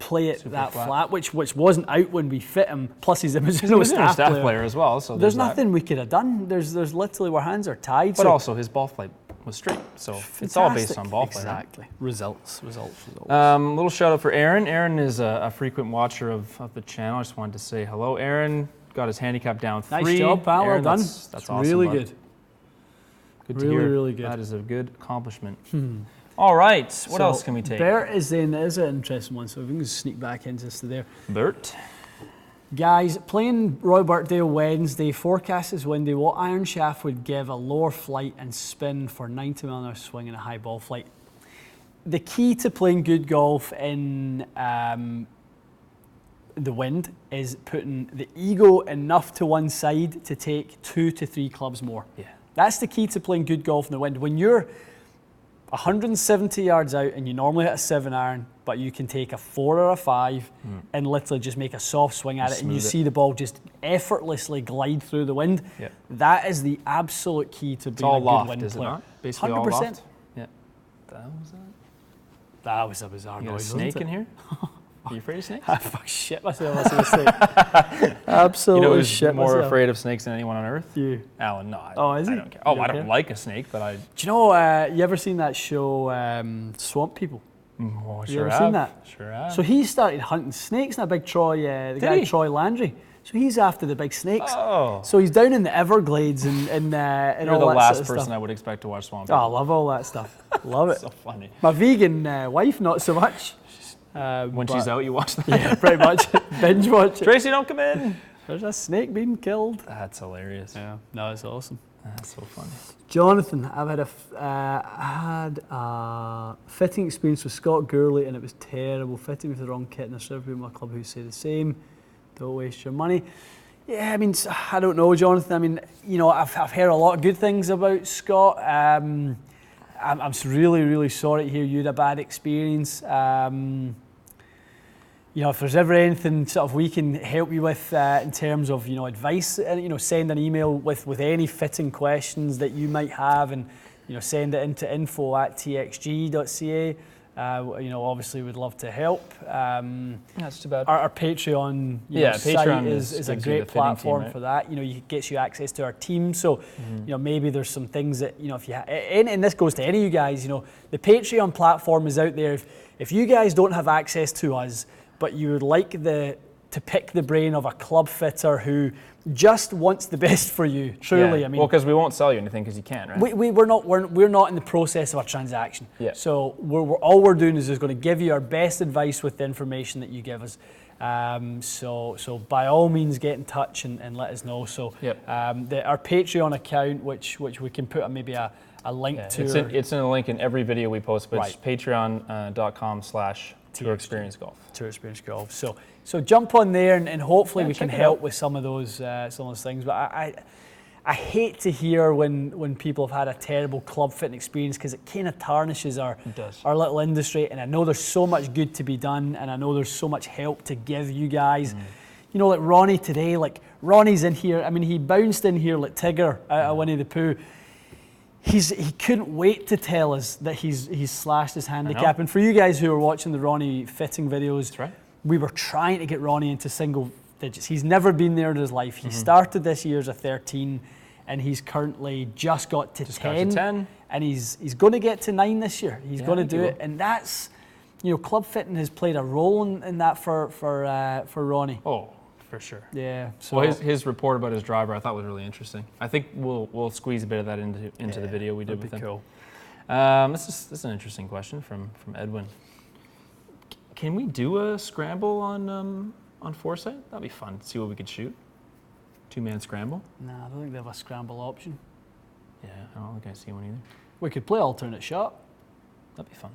[SPEAKER 2] play it super that flat, which wasn't out when we fit him. Plus, he's a Mizuno staff player
[SPEAKER 1] as well. So
[SPEAKER 2] there's nothing we could have done. There's literally our hands are tied.
[SPEAKER 1] But also his ball flight was straight, so fantastic. It's all based on ball flight.
[SPEAKER 2] Exactly. Right? Results.
[SPEAKER 1] Little shout out for Aaron. Aaron is a frequent watcher of the channel. I just wanted to say hello. Aaron got his handicap down 3.
[SPEAKER 2] Nice job, pal.
[SPEAKER 1] Aaron,
[SPEAKER 2] well done.
[SPEAKER 1] That's awesome.
[SPEAKER 2] Really good.
[SPEAKER 1] Good to hear.
[SPEAKER 2] Really good.
[SPEAKER 1] That is a good accomplishment. All right, what else can we take?
[SPEAKER 2] Bert is in. That is an interesting one, so we can sneak back into this there.
[SPEAKER 1] Bert.
[SPEAKER 2] Guys, playing Roy Birkdale Wednesday, forecast is windy. What iron shaft would give a lower flight and spin for 90 mile/h swing and a high ball flight? The key to playing good golf in the wind is putting the ego enough to one side to take 2 to 3 clubs more.
[SPEAKER 1] Yeah.
[SPEAKER 2] That's the key to playing good golf in the wind. When you're 170 yards out and you normally hit a 7 iron, but you can take a 4 or a 5 and literally just make a soft swing at it, and you see the ball just effortlessly glide through the wind.
[SPEAKER 1] Yeah.
[SPEAKER 2] That is the absolute key to being a good
[SPEAKER 1] loft,
[SPEAKER 2] wind
[SPEAKER 1] is
[SPEAKER 2] player.
[SPEAKER 1] It not? Basically 100%. All loft? Yeah.
[SPEAKER 2] That was a bizarre noise.
[SPEAKER 1] A snake in here? Are you afraid of snakes?
[SPEAKER 2] I fuck shit myself. I see a snake. Absolutely
[SPEAKER 1] You know who's
[SPEAKER 2] shit
[SPEAKER 1] more
[SPEAKER 2] myself.
[SPEAKER 1] afraid of snakes than anyone on earth?
[SPEAKER 2] You.
[SPEAKER 1] Alan, no.
[SPEAKER 2] Is he?
[SPEAKER 1] I don't care. Oh,
[SPEAKER 2] You
[SPEAKER 1] I
[SPEAKER 2] don't
[SPEAKER 1] don't
[SPEAKER 2] care?
[SPEAKER 1] like a snake, but I...
[SPEAKER 2] Do you know, you ever seen that show, Swamp People?
[SPEAKER 1] Oh,
[SPEAKER 2] You
[SPEAKER 1] sure
[SPEAKER 2] ever
[SPEAKER 1] have.
[SPEAKER 2] seen that?
[SPEAKER 1] Sure have.
[SPEAKER 2] So he started hunting snakes, and a big Troy, the guy
[SPEAKER 1] he?
[SPEAKER 2] Troy Landry. So he's after the big snakes.
[SPEAKER 1] Oh.
[SPEAKER 2] So he's down in the Everglades and
[SPEAKER 1] You're
[SPEAKER 2] all
[SPEAKER 1] the
[SPEAKER 2] that
[SPEAKER 1] last
[SPEAKER 2] sort of
[SPEAKER 1] person
[SPEAKER 2] stuff.
[SPEAKER 1] I would expect to watch Swamp
[SPEAKER 2] Oh, I
[SPEAKER 1] People.
[SPEAKER 2] love all that stuff. Love it.
[SPEAKER 1] So funny.
[SPEAKER 2] My vegan wife, not so much.
[SPEAKER 1] When she's out, you watch that?
[SPEAKER 2] Yeah, pretty much. Binge watch it.
[SPEAKER 1] Tracy, don't come in.
[SPEAKER 2] There's a snake being killed.
[SPEAKER 1] That's hilarious.
[SPEAKER 2] Yeah, no, it's awesome.
[SPEAKER 1] That's so funny.
[SPEAKER 2] Jonathan, I've had a fitting experience with Scott Gourley and it was terrible. Fitting with the wrong kit and there's several people in my club who say the same. Don't waste your money. Yeah, I mean, I don't know, Jonathan. I mean, you know, I've heard a lot of good things about Scott. I'm really, really sorry to hear you had a bad experience. You know, if there's ever anything sort of we can help you with in terms of, you know, advice, you know, send an email with any fitting questions that you might have and, you know, send it into info@txg.ca. You know, obviously we'd love to help.
[SPEAKER 1] That's too bad.
[SPEAKER 2] Our Patreon, site
[SPEAKER 1] Patreon
[SPEAKER 2] is a
[SPEAKER 1] gives you
[SPEAKER 2] great
[SPEAKER 1] the fitting
[SPEAKER 2] platform
[SPEAKER 1] team, right?
[SPEAKER 2] for that. You know, it gets you access to our team. So, you know, maybe there's some things that, you know, if you and this goes to any of you guys, you know, the Patreon platform is out there. If you guys don't have access to us, but you would like to pick the brain of a club fitter who just wants the best for you, truly.
[SPEAKER 1] Yeah.
[SPEAKER 2] I mean,
[SPEAKER 1] well, because we won't sell you anything because you can't, right?
[SPEAKER 2] we're not in the process of a transaction.
[SPEAKER 1] Yeah.
[SPEAKER 2] So all we're doing is just going to give you our best advice with the information that you give us. So by all means get in touch and let us know. So
[SPEAKER 1] Yep.
[SPEAKER 2] our Patreon account, which we can put maybe a link to.
[SPEAKER 1] It's in a link in every video we post, but it's
[SPEAKER 2] Right.
[SPEAKER 1] patreon.com/Tour Experience Golf.
[SPEAKER 2] Tour Experience Golf. So jump on there and hopefully
[SPEAKER 1] Yeah,
[SPEAKER 2] we can
[SPEAKER 1] check it
[SPEAKER 2] help
[SPEAKER 1] out.
[SPEAKER 2] with some of those things. But I hate to hear when people have had a terrible club fitting experience because it kind of tarnishes our little industry. And I know there's so much good to be done, and I know there's so much help to give you guys. You know, like Ronnie today, like Ronnie's in here. I mean, he bounced in here like Tigger out of Winnie the Pooh. He couldn't wait to tell us that he's slashed his handicap. And for you guys who are watching the Ronnie fitting videos,
[SPEAKER 1] That's right.
[SPEAKER 2] we were trying to get Ronnie into single digits. He's never been there in his life. He started this year as a 13, and he's currently just got to 10. And he's going to get to 9 this year. He's going to do it, and that's, you know, club fitting has played a role in that for Ronnie.
[SPEAKER 1] Oh, for sure.
[SPEAKER 2] Yeah. So
[SPEAKER 1] Well, his report about his driver I thought was really interesting. I think we'll squeeze a bit of that into the video we did with him.
[SPEAKER 2] cool.
[SPEAKER 1] This is an interesting question from Edwin. Can we do a scramble on Foresight? That'd be fun. See what we could shoot. 2-man scramble.
[SPEAKER 2] Nah, I don't think they have a scramble option.
[SPEAKER 1] Yeah, I don't think I see one either.
[SPEAKER 2] We could play alternate shot.
[SPEAKER 1] That'd be fun.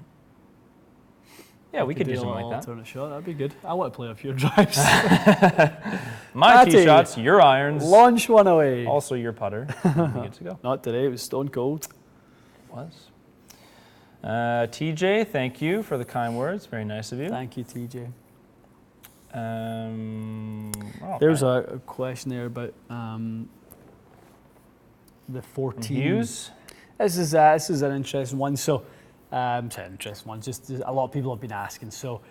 [SPEAKER 1] Yeah, we could do something like that.
[SPEAKER 2] Alternate shot, that'd be good. I want to play a few drives.
[SPEAKER 1] My
[SPEAKER 2] Matty,
[SPEAKER 1] tee shots, your irons,
[SPEAKER 2] Launch one away.
[SPEAKER 1] also your putter. We'll be good to go.
[SPEAKER 2] Not today, it was stone cold.
[SPEAKER 1] Was. TJ, thank you for the kind words. Very nice of you.
[SPEAKER 2] Thank you, TJ.
[SPEAKER 1] There's
[SPEAKER 2] There's a question there about the 14.
[SPEAKER 1] Hughes.
[SPEAKER 2] This is an interesting one. So, just a lot of people have been asking. So,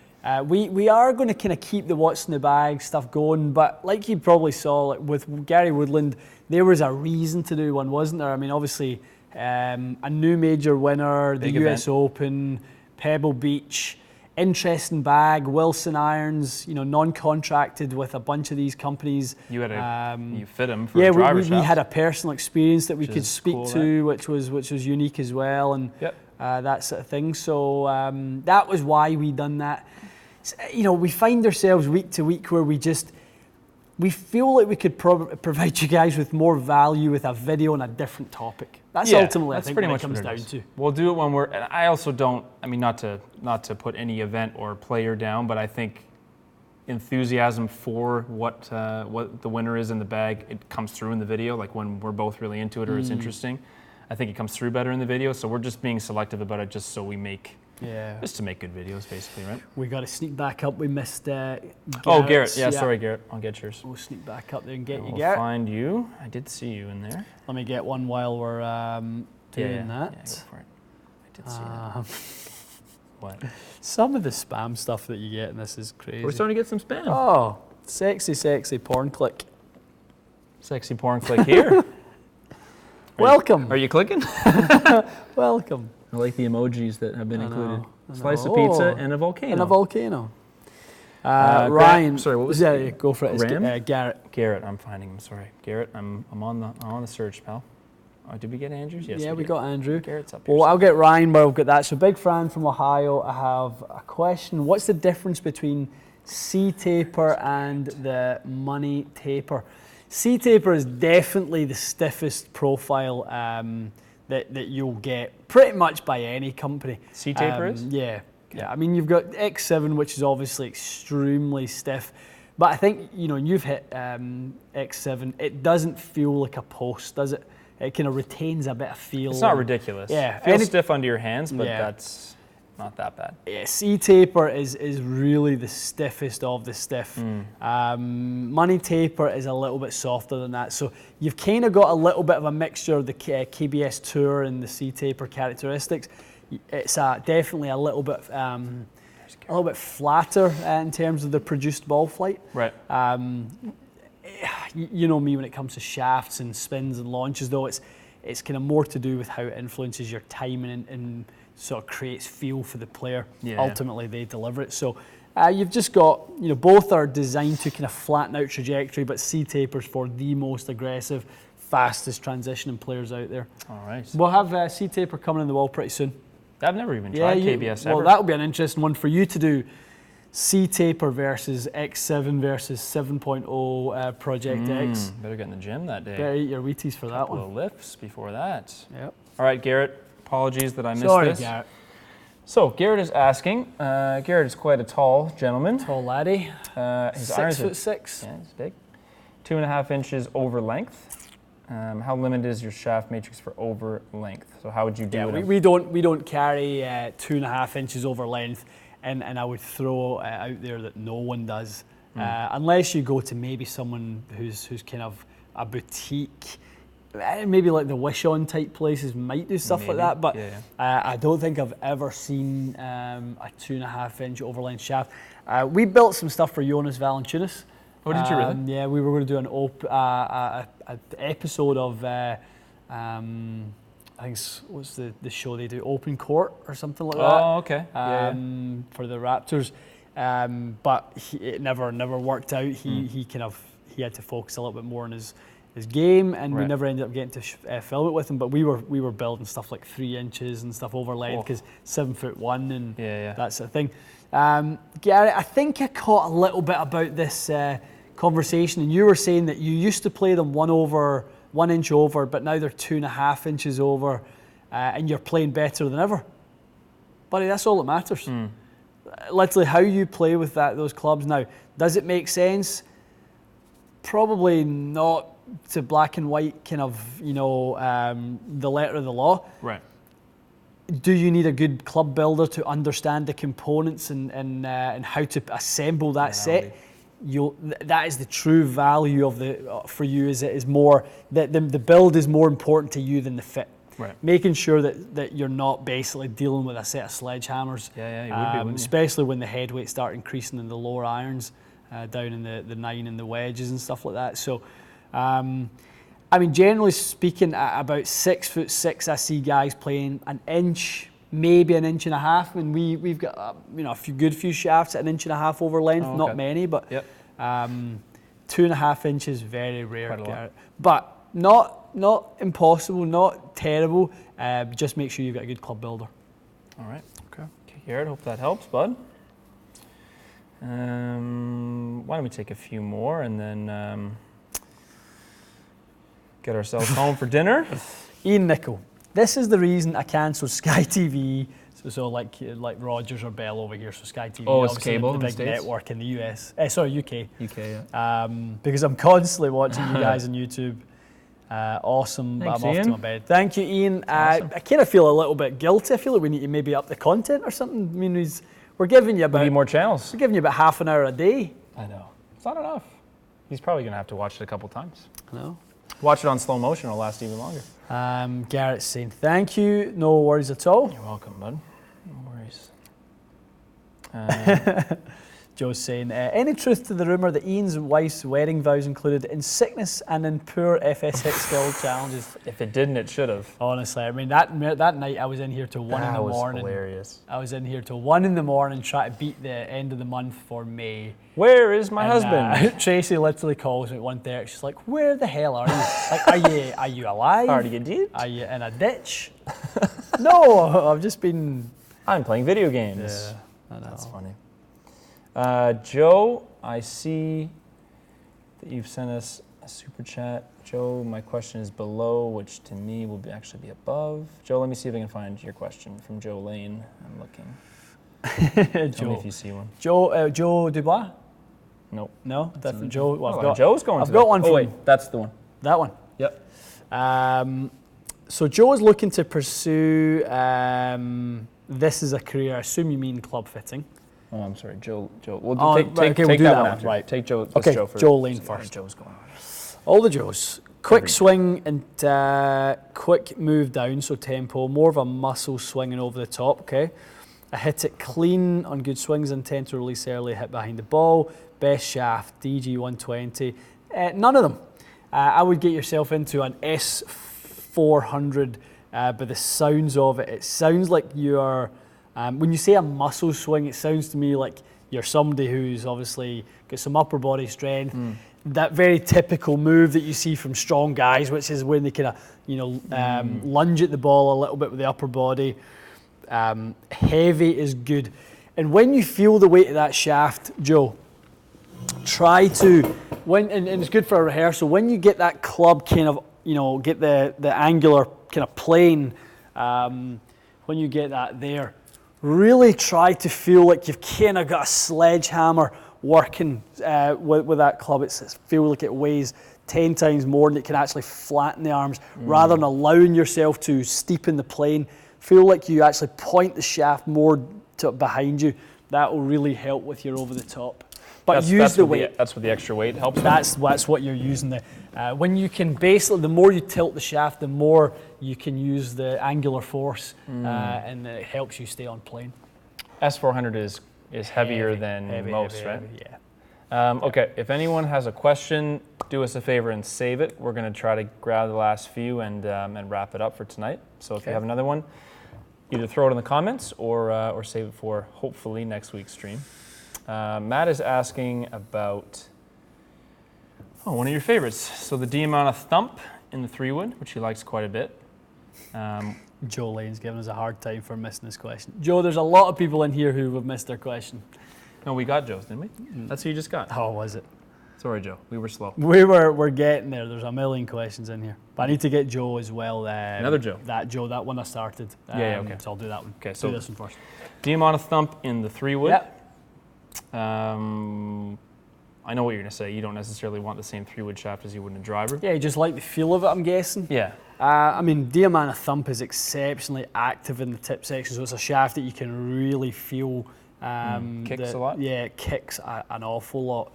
[SPEAKER 2] we are going to kind of keep the what's in the bag stuff going, but like you probably saw, like with Gary Woodland, there was a reason to do one, wasn't there? I mean, obviously, a new major winner, the
[SPEAKER 1] Big
[SPEAKER 2] US
[SPEAKER 1] event.
[SPEAKER 2] Open, Pebble Beach. Interesting bag, Wilson irons, you know, non-contracted with a bunch of these companies.
[SPEAKER 1] You had you fit him for
[SPEAKER 2] Yeah,
[SPEAKER 1] a driver
[SPEAKER 2] we
[SPEAKER 1] shaft.
[SPEAKER 2] had a personal experience that we
[SPEAKER 1] Which
[SPEAKER 2] could
[SPEAKER 1] is
[SPEAKER 2] speak
[SPEAKER 1] cool,
[SPEAKER 2] to, which was unique as well, and
[SPEAKER 1] Yep.
[SPEAKER 2] that sort of thing. So that was why we done that. You know, we find ourselves week to week where we feel like we could provide you guys with more value with a video on a different topic. That's ultimately,
[SPEAKER 1] that's
[SPEAKER 2] I think,
[SPEAKER 1] pretty
[SPEAKER 2] what
[SPEAKER 1] much
[SPEAKER 2] it comes
[SPEAKER 1] what it
[SPEAKER 2] down
[SPEAKER 1] is.
[SPEAKER 2] to.
[SPEAKER 1] We'll do it when we're. And I also don't. I mean, not to put any event or player down, but I think enthusiasm for what the winner is in the bag, it comes through in the video. Like when we're both really into it or it's interesting, I think it comes through better in the video. So we're just being selective about it, just so we make.
[SPEAKER 2] Yeah.
[SPEAKER 1] Just to make good videos, basically, right?
[SPEAKER 2] We got to sneak back up. We missed.
[SPEAKER 1] Garrett.
[SPEAKER 2] Garrett's.
[SPEAKER 1] Yeah, sorry, Garrett. I'll get yours.
[SPEAKER 2] We'll sneak back up there and get you,
[SPEAKER 1] We'll
[SPEAKER 2] Garrett.
[SPEAKER 1] find you. I did see you in there.
[SPEAKER 2] Let me get one while we're doing that.
[SPEAKER 1] Yeah, go for it. I did see that. What?
[SPEAKER 2] Some of the spam stuff that you get in this is crazy.
[SPEAKER 1] We're starting to get some spam.
[SPEAKER 2] Oh, sexy porn click.
[SPEAKER 1] Sexy porn click here.
[SPEAKER 2] Welcome.
[SPEAKER 1] Are you clicking?
[SPEAKER 2] Welcome.
[SPEAKER 1] I like the emojis that have been included.
[SPEAKER 2] I know.
[SPEAKER 1] Slice of pizza and a volcano.
[SPEAKER 2] And a volcano. Ryan.
[SPEAKER 1] Sorry, what was
[SPEAKER 2] yeah,
[SPEAKER 1] it?
[SPEAKER 2] go for it.
[SPEAKER 1] Graham?
[SPEAKER 2] Garrett.
[SPEAKER 1] Garrett, I'm finding him. Sorry, Garrett. I'm on the search, pal. Oh, did we get Andrews? Yes.
[SPEAKER 2] Yeah, we got Andrew.
[SPEAKER 1] Garrett's up here.
[SPEAKER 2] Well, I'll get Ryan, but I'll get that. So, Big Fran from Ohio, I have a question. What's the difference between C-taper and the money taper? C-taper is definitely the stiffest profile that you'll get pretty much by any company.
[SPEAKER 1] C-taper is?
[SPEAKER 2] Yeah. Yeah, I mean, you've got X7, which is obviously extremely stiff. But I think, you've hit X7, it doesn't feel like a post, does it? It kind of retains a bit of feel.
[SPEAKER 1] It's not ridiculous.
[SPEAKER 2] Yeah.
[SPEAKER 1] It feels stiff under your hands, but that's not that bad.
[SPEAKER 2] Yeah, C-taper is really the stiffest of the stiff. Money taper is a little bit softer than that. So you've kind of got a little bit of a mixture of the KBS Tour and the C-taper characteristics. It's definitely a little bit flatter in terms of the produced ball flight.
[SPEAKER 1] Right.
[SPEAKER 2] You know me when it comes to shafts and spins and launches, though it's kind of more to do with how it influences your timing and sort of creates feel for the player.
[SPEAKER 1] Yeah.
[SPEAKER 2] Ultimately, they deliver it. So you've just got, both are designed to kind of flatten out trajectory, but C-tapers for the most aggressive, fastest transitioning players out there.
[SPEAKER 1] All right.
[SPEAKER 2] We'll have C-taper coming in the wall pretty soon.
[SPEAKER 1] I've never even tried KBS ever.
[SPEAKER 2] Well, that'll be an interesting one for you to do. C-taper versus X7 versus 7.0 Project X.
[SPEAKER 1] Better get in the gym that day.
[SPEAKER 2] Better eat your Wheaties for that one.
[SPEAKER 1] Couple of lifts before that.
[SPEAKER 2] Yep.
[SPEAKER 1] All right, Garrett. Apologies that I missed
[SPEAKER 2] Sorry,
[SPEAKER 1] this.
[SPEAKER 2] Garrett.
[SPEAKER 1] So Garrett is asking. Garrett is quite a tall gentleman.
[SPEAKER 2] Tall laddie.
[SPEAKER 1] His irons are
[SPEAKER 2] 6'6".
[SPEAKER 1] Yeah, he's big. 2.5 inches over length. How limited is your shaft matrix for over length? So how would you do it?
[SPEAKER 2] We don't carry 2.5 inches over length, and I would throw out there that no one does, unless you go to maybe someone who's kind of a boutique, maybe like the Wish On type places might do stuff like that. But I don't think I've ever seen a 2.5 inch over length shaft. We built some stuff for Jonas Valanciunas.
[SPEAKER 1] Oh, did you really?
[SPEAKER 2] Yeah, we were going to do an episode of, I think what's the show they do, Open Court or something like that.
[SPEAKER 1] Oh, okay.
[SPEAKER 2] For the Raptors, but it never worked out. He had to focus a little bit more on his game, and we never ended up getting to film it with him. But we were building stuff like 3 inches and stuff over length because 7'1" and that sort of thing. Garrett, I think I caught a little bit about this conversation, and you were saying that you used to play them 1 inch over, but now they're 2.5 inches over, and you're playing better than ever. Buddy, that's all that matters. Literally, how you play with those clubs now. Does it make sense? Probably not to black and white kind of, the letter of the law.
[SPEAKER 1] Right.
[SPEAKER 2] Do you need a good club builder to understand the components and how to assemble that set? That is the true value of for you. Is more that the build is more important to you than the fit.
[SPEAKER 1] Right.
[SPEAKER 2] Making sure that you're not basically dealing with a set of sledgehammers.
[SPEAKER 1] Yeah, you would be, wouldn't you?
[SPEAKER 2] Especially when the head weights start increasing in the lower irons, down in the 9 and the wedges and stuff like that. So, I mean, generally speaking, at about 6'6", I see guys playing an inch, maybe an inch and a half. I mean, we've got a few shafts at 1.5 inches over length, not many, but 2.5 inches very rare, Garrett. But not impossible, not terrible. Just make sure you've got a good club builder.
[SPEAKER 1] All right. Okay, Garrett. Hope that helps, bud. Why don't we take a few more and then get ourselves home for dinner?
[SPEAKER 2] Ian Nicol. This is the reason I cancelled Sky TV. So like Rogers or Bell over here. So Sky TV.
[SPEAKER 1] Oh, it's cable
[SPEAKER 2] the
[SPEAKER 1] in the
[SPEAKER 2] big
[SPEAKER 1] States?
[SPEAKER 2] network in the US. Sorry, UK.
[SPEAKER 1] UK, yeah.
[SPEAKER 2] Because I'm constantly watching you guys on YouTube. Awesome.
[SPEAKER 1] Thanks,
[SPEAKER 2] but I'm off
[SPEAKER 1] Ian.
[SPEAKER 2] to my bed. Thank you, Ian.
[SPEAKER 1] Awesome.
[SPEAKER 2] I kind of feel a little bit guilty. I feel like we need to maybe up the content or something. I mean, we're giving you
[SPEAKER 1] We need
[SPEAKER 2] about
[SPEAKER 1] more channels.
[SPEAKER 2] we're giving you about half an hour a day.
[SPEAKER 1] I know. It's not enough. He's probably going to have to watch it a couple times.
[SPEAKER 2] No.
[SPEAKER 1] Watch it on slow motion. It'll last even longer.
[SPEAKER 2] Garrett's saying thank you. No worries at all.
[SPEAKER 1] You're welcome, bud. No worries.
[SPEAKER 2] Joe's saying, any truth to the rumour that Ian's wife's wedding vows included in sickness and in poor FS6 skill challenges?
[SPEAKER 1] If it didn't, it should have.
[SPEAKER 2] Honestly, I mean, that night I was in here till 1 in the morning.
[SPEAKER 1] That was hilarious.
[SPEAKER 2] I was in here till 1 in the morning trying to beat the end of the month for May.
[SPEAKER 1] Where is my husband?
[SPEAKER 2] Tracy literally calls me at 1:30. She's like, where the hell are you? Like, are you alive?
[SPEAKER 1] Are you dead?
[SPEAKER 2] Are you in a ditch? No, I've just been...
[SPEAKER 1] I'm playing video games.
[SPEAKER 2] Yeah, I know.
[SPEAKER 1] That's funny. Joe, I see that you've sent us a super chat. Joe, my question is below, which to me will actually be above. Joe, let me see if I can find your question from Joe Lane. I'm looking. Tell me if you see one.
[SPEAKER 2] Joe Dubois?
[SPEAKER 1] Nope.
[SPEAKER 2] No, different Joe. Well, I've
[SPEAKER 1] Joe's going.
[SPEAKER 2] I've got one from.
[SPEAKER 1] Oh wait, that's the one.
[SPEAKER 2] That one.
[SPEAKER 1] Yep.
[SPEAKER 2] So Joe is looking to pursue this as a career. I assume you mean club fitting.
[SPEAKER 1] Oh, I'm sorry, Joe. We'll
[SPEAKER 2] we'll
[SPEAKER 1] take
[SPEAKER 2] do
[SPEAKER 1] that
[SPEAKER 2] that
[SPEAKER 1] one
[SPEAKER 2] one.
[SPEAKER 1] after.
[SPEAKER 2] Right.
[SPEAKER 1] Take Joe.
[SPEAKER 2] Okay,
[SPEAKER 1] Joe first.
[SPEAKER 2] Joe Lane first.
[SPEAKER 1] Joe's going on.
[SPEAKER 2] All the Joes. Quick swing and quick move down, so tempo. More of a muscle swinging over the top, okay? I hit it clean on good swings and tend to release early, hit behind the ball. Best shaft, DG 120. None of them. I would get yourself into an S400, but the sounds of it sounds like you're... when you say a muscle swing, it sounds to me like you're somebody who's obviously got some upper body strength. That very typical move that you see from strong guys, which is when they kind of, lunge at the ball a little bit with the upper body. Heavy is good. And when you feel the weight of that shaft, Joe, try to, and it's good for a rehearsal, when you get that club kind of, get the angular kind of plane, when you get that there, really try to feel like you've kind of got a sledgehammer working with that club. It feels like it weighs 10 times more and it can actually flatten the arms rather than allowing yourself to steepen the plane. Feel like you actually point the shaft more to behind you. That will really help with your over the top. But use the weight.
[SPEAKER 1] That's what the extra weight helps.
[SPEAKER 2] That's what you're using. When you can basically, the more you tilt the shaft, the more you can use the angular force, and it helps you stay on plane.
[SPEAKER 1] S400 is heavier than most, right?
[SPEAKER 2] Heavy, yeah.
[SPEAKER 1] Okay, if anyone has a question, do us a favor and save it. We're going to try to grab the last few and wrap it up for tonight. So if you have another one, either throw it in the comments or save it for hopefully next week's stream. Matt is asking about one of your favorites. So the Diamana Thump in the 3-wood, which he likes quite a bit.
[SPEAKER 2] Joe Lane's giving us a hard time for missing this question. Joe, there's a lot of people in here who have missed their question.
[SPEAKER 1] No, we got Joe's, didn't we? That's who you just got.
[SPEAKER 2] Oh, was it?
[SPEAKER 1] Sorry, Joe. We were slow.
[SPEAKER 2] We're getting there. There's a million questions in here. But I need to get Joe as well.
[SPEAKER 1] Another Joe.
[SPEAKER 2] That one I started.
[SPEAKER 1] Okay.
[SPEAKER 2] So I'll do that one.
[SPEAKER 1] Okay, so
[SPEAKER 2] do this one first.
[SPEAKER 1] Diamana Thump in the 3-wood.
[SPEAKER 2] Yep.
[SPEAKER 1] I know what you're going to say. You don't necessarily want the same 3-wood shaft as you would in a driver.
[SPEAKER 2] Yeah, you just like the feel of it, I'm guessing.
[SPEAKER 1] Yeah.
[SPEAKER 2] I mean, Diamana Thump is exceptionally active in the tip section, so it's a shaft that you can really feel.
[SPEAKER 1] Kicks a lot?
[SPEAKER 2] Yeah, it kicks an awful lot.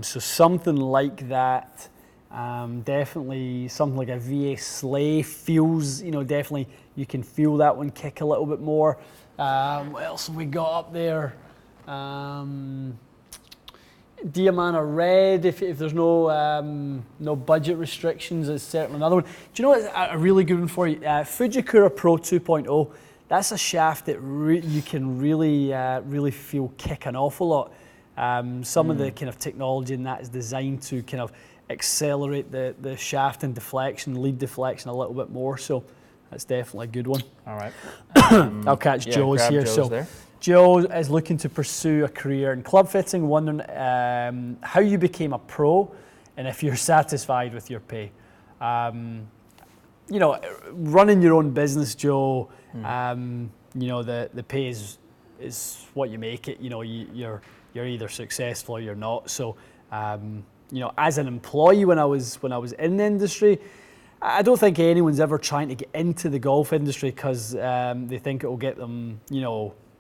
[SPEAKER 2] So something like that, definitely something like a VA Slay feels, definitely you can feel that one kick a little bit more. What else have we got up there? Diamana Red, if there's no budget restrictions, is certainly another one. Do you know what's a really good one for you? Fujikura Pro 2.0. That's a shaft that you can really feel kick an awful lot. Some of the kind of technology in that is designed to kind of accelerate the shaft and deflection, lead deflection a little bit more. So that's definitely a good one.
[SPEAKER 1] All right.
[SPEAKER 2] I'll catch Joe's here.
[SPEAKER 1] Joe's there.
[SPEAKER 2] Joe is looking to pursue a career in club fitting, wondering how you became a pro and if you're satisfied with your pay. Running your own business, Joe, the pay is what you make it. You're either successful or you're not. So, as an employee, when I was in the industry, I don't think anyone's ever trying to get into the golf industry because they think it will get them,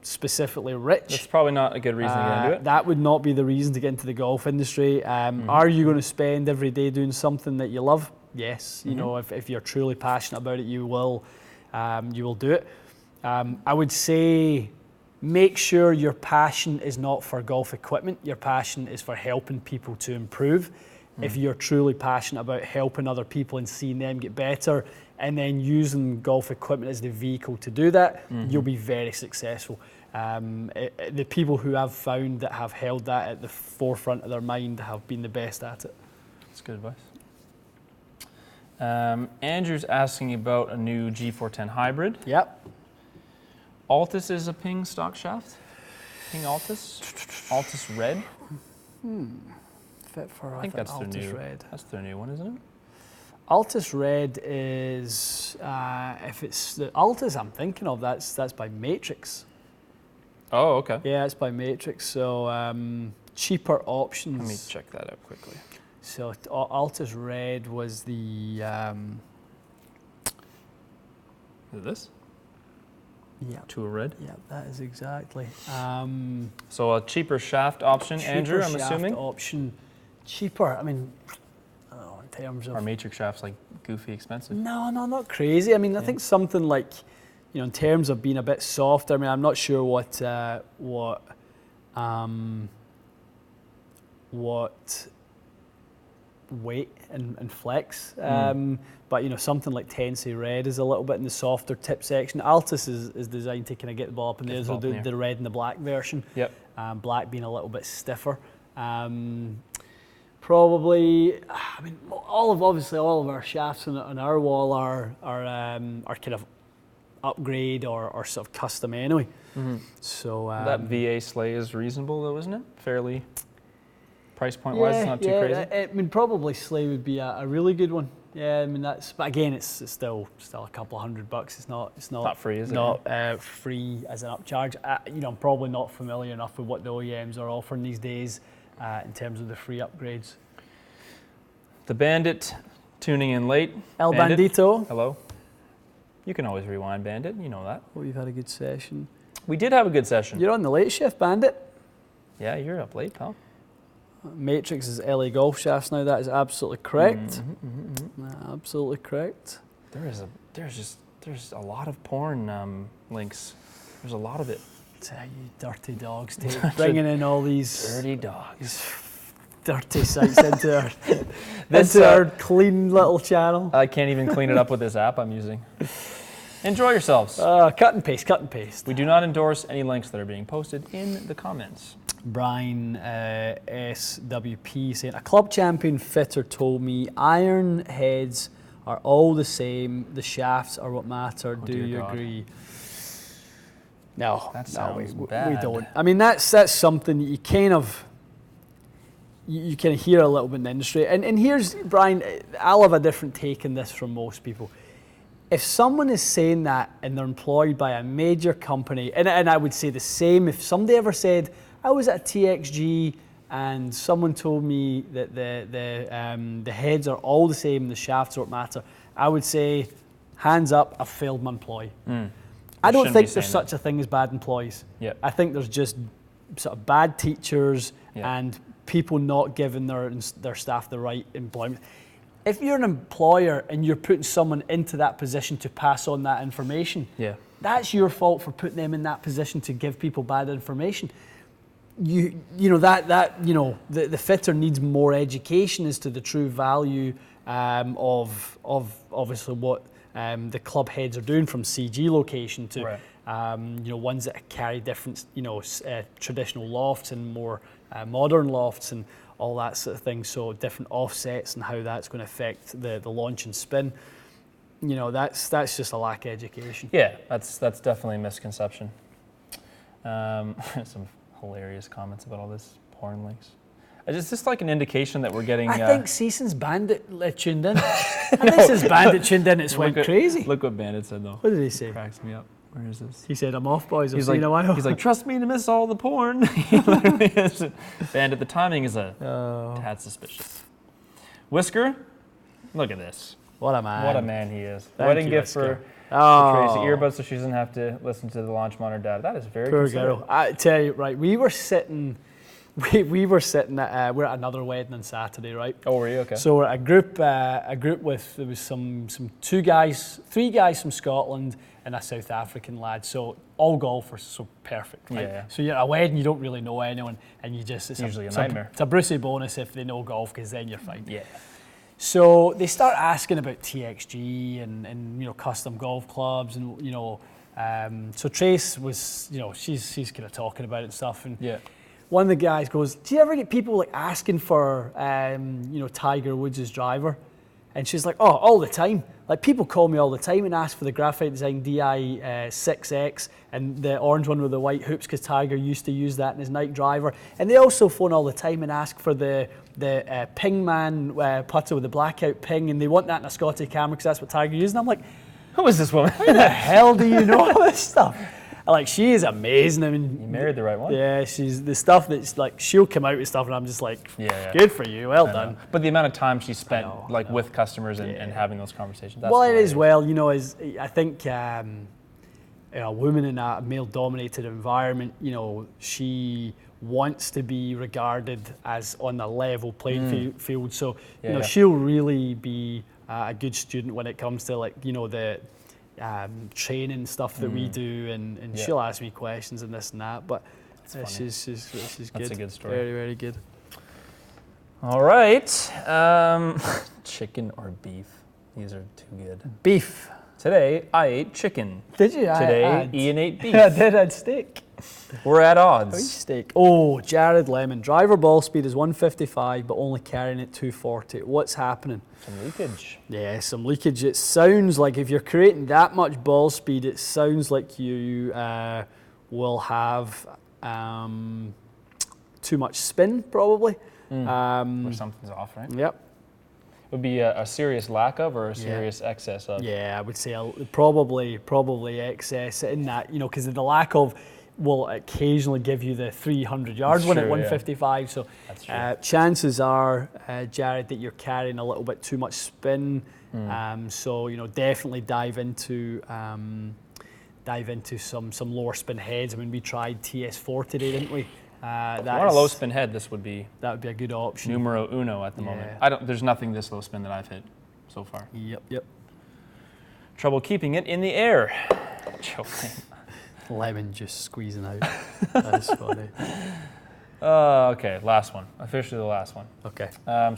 [SPEAKER 2] specifically rich.
[SPEAKER 1] That's probably not a good reason to get into it.
[SPEAKER 2] That would not be the reason to get into the golf industry. Are you going to spend every day doing something that you love? Yes. If you're truly passionate about it, you will do it. I would say make sure your passion is not for golf equipment. Your passion is for helping people to improve. If you're truly passionate about helping other people and seeing them get better, and then using golf equipment as the vehicle to do that, you'll be very successful. The people who I've found that have held that at the forefront of their mind have been the best at it.
[SPEAKER 1] That's good advice. Andrew's asking about a new G410 hybrid.
[SPEAKER 2] Yep.
[SPEAKER 1] Altus is a Ping stock shaft. Ping Altus. Altus Red.
[SPEAKER 2] Fit for
[SPEAKER 1] I think that's their
[SPEAKER 2] Altus
[SPEAKER 1] new.
[SPEAKER 2] Red.
[SPEAKER 1] That's their new one, isn't it?
[SPEAKER 2] Altus Red is if it's the Altus I'm thinking of, that's by Matrix.
[SPEAKER 1] Oh, okay.
[SPEAKER 2] Yeah, it's by Matrix. So cheaper options.
[SPEAKER 1] Let me check that out quickly.
[SPEAKER 2] So Altus Red was the
[SPEAKER 1] Is it this?
[SPEAKER 2] yeah.
[SPEAKER 1] To a red.
[SPEAKER 2] Yeah, that is exactly.
[SPEAKER 1] So a cheaper shaft option,
[SPEAKER 2] Cheaper
[SPEAKER 1] Andrew, I'm
[SPEAKER 2] shaft
[SPEAKER 1] assuming?
[SPEAKER 2] option. Cheaper. I mean, in terms
[SPEAKER 1] Are
[SPEAKER 2] of
[SPEAKER 1] Matrix shafts like goofy expensive?
[SPEAKER 2] no, not crazy. I mean, I think something like, in terms of being a bit softer. I mean, I'm not sure what weight and flex. But something like Tensei Red is a little bit in the softer tip section. Altus is designed to kind of get the ball up in there. So the red and the black version.
[SPEAKER 1] Yep.
[SPEAKER 2] Black being a little bit stiffer. Probably, I mean, obviously all of our shafts on our wall are kind of upgrade or sort of custom anyway. So
[SPEAKER 1] That VA sleigh is reasonable though, isn't it? Fairly price point wise, it's not too crazy.
[SPEAKER 2] I mean, probably sleigh would be a really good one. Yeah, I mean but again, it's still a couple of $100. It's not
[SPEAKER 1] free, is it?
[SPEAKER 2] Not free as an upcharge. I'm probably not familiar enough with what the OEMs are offering these days in terms of the free upgrades.
[SPEAKER 1] The Bandit tuning in late.
[SPEAKER 2] El Bandito.
[SPEAKER 1] Hello. You can always rewind, Bandit. You know that.
[SPEAKER 2] Well, you've had a good session.
[SPEAKER 1] We did have a good session.
[SPEAKER 2] You're on the late shift, Bandit.
[SPEAKER 1] Yeah, you're up late, pal.
[SPEAKER 2] Matrix is LA golf shafts now. That is absolutely correct. Absolutely correct.
[SPEAKER 1] There's a lot of porn links. There's a lot of it.
[SPEAKER 2] You dirty dogs, bringing in all these
[SPEAKER 1] dirty dogs,
[SPEAKER 2] these dirty sites into our clean little channel.
[SPEAKER 1] I can't even clean it up with this app I'm using. Enjoy yourselves.
[SPEAKER 2] Cut and paste.
[SPEAKER 1] We do not endorse any links that are being posted in the comments.
[SPEAKER 2] Brian SWP saying, a club champion fitter told me iron heads are all the same. The shafts are what matter. Do you agree? No,
[SPEAKER 1] that sounds
[SPEAKER 2] we
[SPEAKER 1] bad.
[SPEAKER 2] don't. I mean, that's something you kind of hear a little bit in the industry. And here's, Brian, I'll have a different take on this from most people. If someone is saying that and they're employed by a major company, and I would say the same, if somebody ever said, I was at TXG and someone told me that the heads are all the same, the shafts don't matter, I would say, hands up, I've failed my employee. I don't think there's such a thing as bad employees.
[SPEAKER 1] Yep.
[SPEAKER 2] I think there's just sort of bad teachers and people not giving their staff the right employment. If you're an employer and you're putting someone into that position to pass on that information, that's your fault for putting them in that position to give people bad information. The fitter needs more education as to the true value of obviously what the club heads are doing from CG location to ones that carry different traditional lofts and more modern lofts and all that sort of thing. So different offsets and how that's going to affect the launch and spin. That's just a lack of education.
[SPEAKER 1] Yeah, that's definitely a misconception. Some hilarious comments about all this porn links. Is this like an indication that we're getting...
[SPEAKER 2] I think Season's Bandit tuned in. This is Bandit tuned in, it's went crazy.
[SPEAKER 1] Look what Bandit said though.
[SPEAKER 2] What did he say?
[SPEAKER 1] Cracks me up. Where is this?
[SPEAKER 2] He said, I'm off, boys. I'll see you in a while.
[SPEAKER 1] He's like, trust me to miss all the porn. Bandit, the timing is a tad suspicious. Whisker, look at this.
[SPEAKER 2] What a man.
[SPEAKER 1] What a man he is.
[SPEAKER 2] Thank
[SPEAKER 1] Wedding
[SPEAKER 2] you,
[SPEAKER 1] gift
[SPEAKER 2] Whisker.
[SPEAKER 1] for Tracy. Earbuds so she doesn't have to listen to the launch monitor data. That is very
[SPEAKER 2] Poor
[SPEAKER 1] considerate.
[SPEAKER 2] girl. I tell you, right, we were sitting we were sitting at we're at another wedding on Saturday, right?
[SPEAKER 1] Oh, were you? Okay.
[SPEAKER 2] So we're at a group with, there was three guys from Scotland and a South African lad. So all golfers, so perfect, right?
[SPEAKER 1] Yeah.
[SPEAKER 2] So you're at a wedding, you don't really know anyone, and it's
[SPEAKER 1] usually a nightmare.
[SPEAKER 2] It's a Brucey bonus if they know golf, because then you're fine.
[SPEAKER 1] Yeah.
[SPEAKER 2] So they start asking about TXG and custom golf clubs, and so Trace was, she's kind of talking about it and stuff, and
[SPEAKER 1] Yeah.
[SPEAKER 2] one of the guys goes, "Do you ever get people like asking for Tiger Woods' driver?" And she's like, "Oh, all the time. Like, people call me all the time and ask for the graphite design DI 6X and the orange one with the white hoops, because Tiger used to use that in his night driver. And they also phone all the time and ask for the Pingman putter with the blackout ping, and they want that in a Scotty camera because that's what Tiger used." And I'm like,
[SPEAKER 1] Who is this woman?
[SPEAKER 2] "How the hell do you know all this stuff?" Like, she is amazing. I mean,
[SPEAKER 1] You married the right one.
[SPEAKER 2] yeah, she's the stuff that's like, she'll come out with stuff and I'm just like,
[SPEAKER 1] Yeah.
[SPEAKER 2] good for you, well
[SPEAKER 1] I
[SPEAKER 2] done.
[SPEAKER 1] know. But the amount of time she spent
[SPEAKER 2] I know.
[SPEAKER 1] with customers and having those conversations. That's
[SPEAKER 2] Well, it
[SPEAKER 1] hilarious.
[SPEAKER 2] is well, is I think a woman in a male-dominated environment, she wants to be regarded as on a level playing field. So
[SPEAKER 1] Yeah.
[SPEAKER 2] she'll really be a good student when it comes to the training stuff that we do, and she'll ask me questions and this and that. But she's good.
[SPEAKER 1] That's a good story.
[SPEAKER 2] Very, very good.
[SPEAKER 1] All right. Chicken or beef? These are too good.
[SPEAKER 2] Beef.
[SPEAKER 1] Today, I ate chicken.
[SPEAKER 2] Did you?
[SPEAKER 1] Today, Ian ate beef.
[SPEAKER 2] I did. I had steak.
[SPEAKER 1] We're at odds.
[SPEAKER 2] Steak. Oh, Jared Lemon. Driver ball speed is 155, but only carrying it 240. What's happening?
[SPEAKER 1] Some leakage.
[SPEAKER 2] Yeah, some leakage. It sounds like if you're creating that much ball speed, it sounds like you will have too much spin, probably.
[SPEAKER 1] Or something's off, right?
[SPEAKER 2] Yep.
[SPEAKER 1] Would be a serious lack of or a serious excess of?
[SPEAKER 2] Yeah, I would say probably excess in that, because the lack of will occasionally give you the 300 yards
[SPEAKER 1] That's
[SPEAKER 2] win at
[SPEAKER 1] true,
[SPEAKER 2] 155. So
[SPEAKER 1] That's true.
[SPEAKER 2] chances are, Jared, that you're carrying a little bit too much spin. So definitely dive into some lower spin heads. I mean, we tried TS4 today, didn't we?
[SPEAKER 1] If you want a low spin head, this would be
[SPEAKER 2] That would be a good option.
[SPEAKER 1] numero uno at the moment. There's nothing this low spin that I've hit so far.
[SPEAKER 2] Yep.
[SPEAKER 1] Trouble keeping it in the air. Joking.
[SPEAKER 2] Lemon just squeezing out. That's funny.
[SPEAKER 1] Okay, last one. Officially the last one.
[SPEAKER 2] Okay.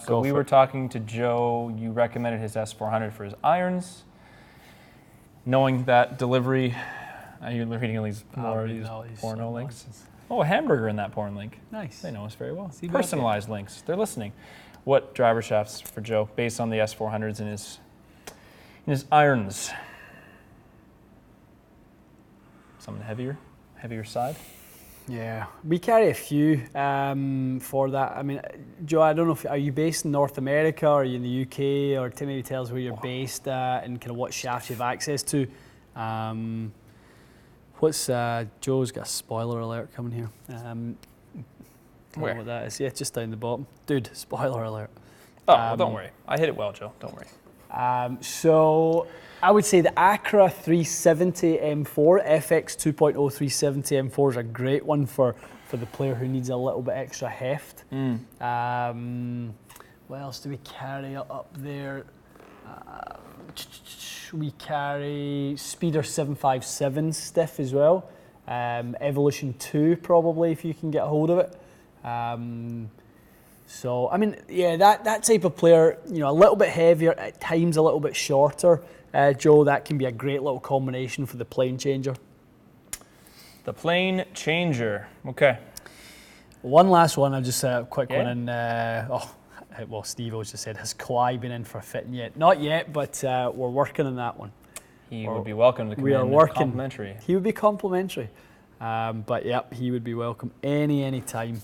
[SPEAKER 1] So we were talking to Joe. You recommended his S400 for his irons. Knowing that delivery, are you reading all these porno links? Oh, a hamburger in that porn link.
[SPEAKER 2] Nice.
[SPEAKER 1] They know us very well.
[SPEAKER 2] See,
[SPEAKER 1] Personalized links. They're listening. What driver shafts for Joe based on the S400s in his irons? Something heavier side.
[SPEAKER 2] Yeah, we carry a few for that. I mean, Joe, I don't know are you based in North America, or are you in the UK, or maybe tell us where you're based and kind of what shafts you have access to. Joe's got a spoiler alert coming here.
[SPEAKER 1] Where?
[SPEAKER 2] What that is? Yeah, just down the bottom. Dude, spoiler alert.
[SPEAKER 1] Oh, well, don't worry. I hit it well, Joe. Don't worry.
[SPEAKER 2] So I would say the Acura 370 M4, FX 2.0 370 M4 is a great one for the player who needs a little bit extra heft. What else do we carry up there? We carry Speeder 757 stiff as well. Evolution 2 probably, if you can get a hold of it. So, I mean, yeah, that type of player, a little bit heavier, at times a little bit shorter, Joe, that can be a great little combination for the plane changer.
[SPEAKER 1] The plane changer. Okay.
[SPEAKER 2] One last one, I'll just say a quick one. And Steve just said, has Kawhi been in for fitting yet? Not yet, but we're working on that one.
[SPEAKER 1] He would be welcome to come in complimentary.
[SPEAKER 2] He would be complimentary. But yep, he would be welcome any time.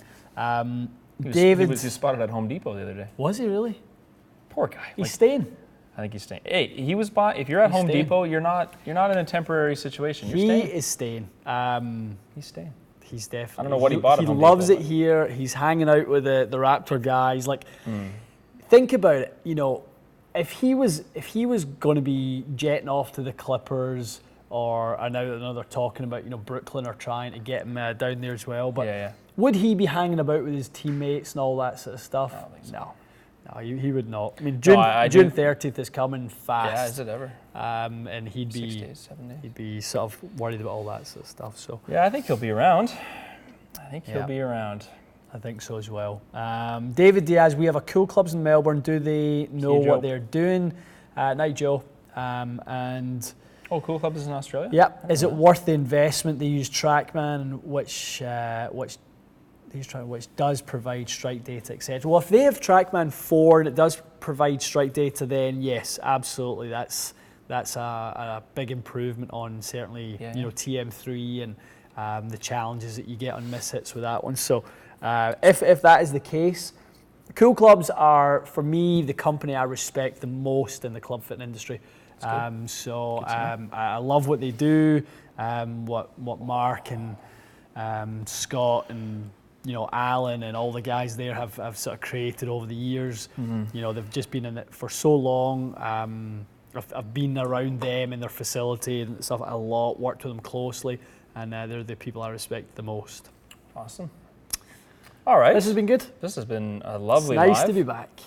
[SPEAKER 1] He was spotted at Home Depot the other day.
[SPEAKER 2] Was he really?
[SPEAKER 1] Poor guy.
[SPEAKER 2] He's staying.
[SPEAKER 1] I think he's staying. Hey, he was if you're at Home Depot, you're not in a temporary situation. You're staying.
[SPEAKER 2] He is staying.
[SPEAKER 1] He's staying.
[SPEAKER 2] He's definitely.
[SPEAKER 1] I don't know what he bought.
[SPEAKER 2] He loves it here. He's hanging out with the Raptor guys. Like, think about it. If he was going to be jetting off to the Clippers or now they're talking about, Brooklyn are trying to get him down there as well. But
[SPEAKER 1] Yeah.
[SPEAKER 2] would he be hanging about with his teammates and all that sort of stuff?
[SPEAKER 1] I don't think so.
[SPEAKER 2] No, he would not. I mean,
[SPEAKER 1] No,
[SPEAKER 2] June 30th is coming fast.
[SPEAKER 1] Yeah, is it ever?
[SPEAKER 2] And he'd
[SPEAKER 1] 6 days, 7 days.
[SPEAKER 2] He'd be sort of worried about all that sort of stuff. So
[SPEAKER 1] Yeah, I think he'll be around. I think so as
[SPEAKER 2] well. David Diaz, we have a Cool Clubs in Melbourne. Do they know what they're doing? Night, Joe.
[SPEAKER 1] Cool Clubs is in Australia?
[SPEAKER 2] Yeah. Is it worth the investment? They use TrackMan, which does provide strike data, etc. Well, if they have TrackMan 4 and it does provide strike data, then yes, absolutely. That's a big improvement on certainly TM3 and the challenges that you get on mishits with that one. So if that is the case, Cool Clubs are, for me, the company I respect the most in the club fitting industry. I love what they do, what Mark and Scott and Alan and all the guys there have sort of created over the years. They've just been in it for so long. I've been around them in their facility and stuff a lot, worked with them closely, and they're the people I respect the most.
[SPEAKER 1] Awesome. All right.
[SPEAKER 2] This has been good.
[SPEAKER 1] This has been a lovely
[SPEAKER 2] It's nice
[SPEAKER 1] live.
[SPEAKER 2] to be back.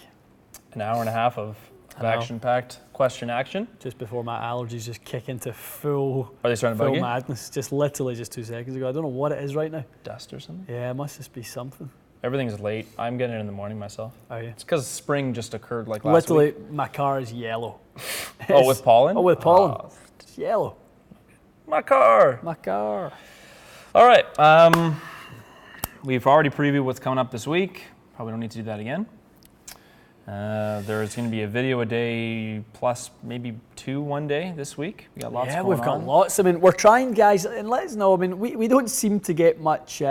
[SPEAKER 1] An hour and a half of action-packed question action.
[SPEAKER 2] Just before my allergies just kick into full
[SPEAKER 1] Are they starting to bug you?
[SPEAKER 2] madness. Just literally just 2 seconds ago. I don't know what it is right now.
[SPEAKER 1] Dust or something?
[SPEAKER 2] Yeah, it must just be something.
[SPEAKER 1] Everything's late. I'm getting it in the morning myself.
[SPEAKER 2] Oh yeah.
[SPEAKER 1] It's because spring just occurred like last week.
[SPEAKER 2] Literally, my car is yellow.
[SPEAKER 1] With pollen?
[SPEAKER 2] Oh, with pollen.
[SPEAKER 1] Oh,
[SPEAKER 2] It's yellow.
[SPEAKER 1] my car.
[SPEAKER 2] My car.
[SPEAKER 1] All right. We've already previewed what's coming up this week. Probably don't need to do that again. There's going to be a video a day plus maybe 2 one day this week. We got lots going on.
[SPEAKER 2] Yeah, we've got lots. I mean, we're trying, guys, and let us know. I mean, we don't seem to get much.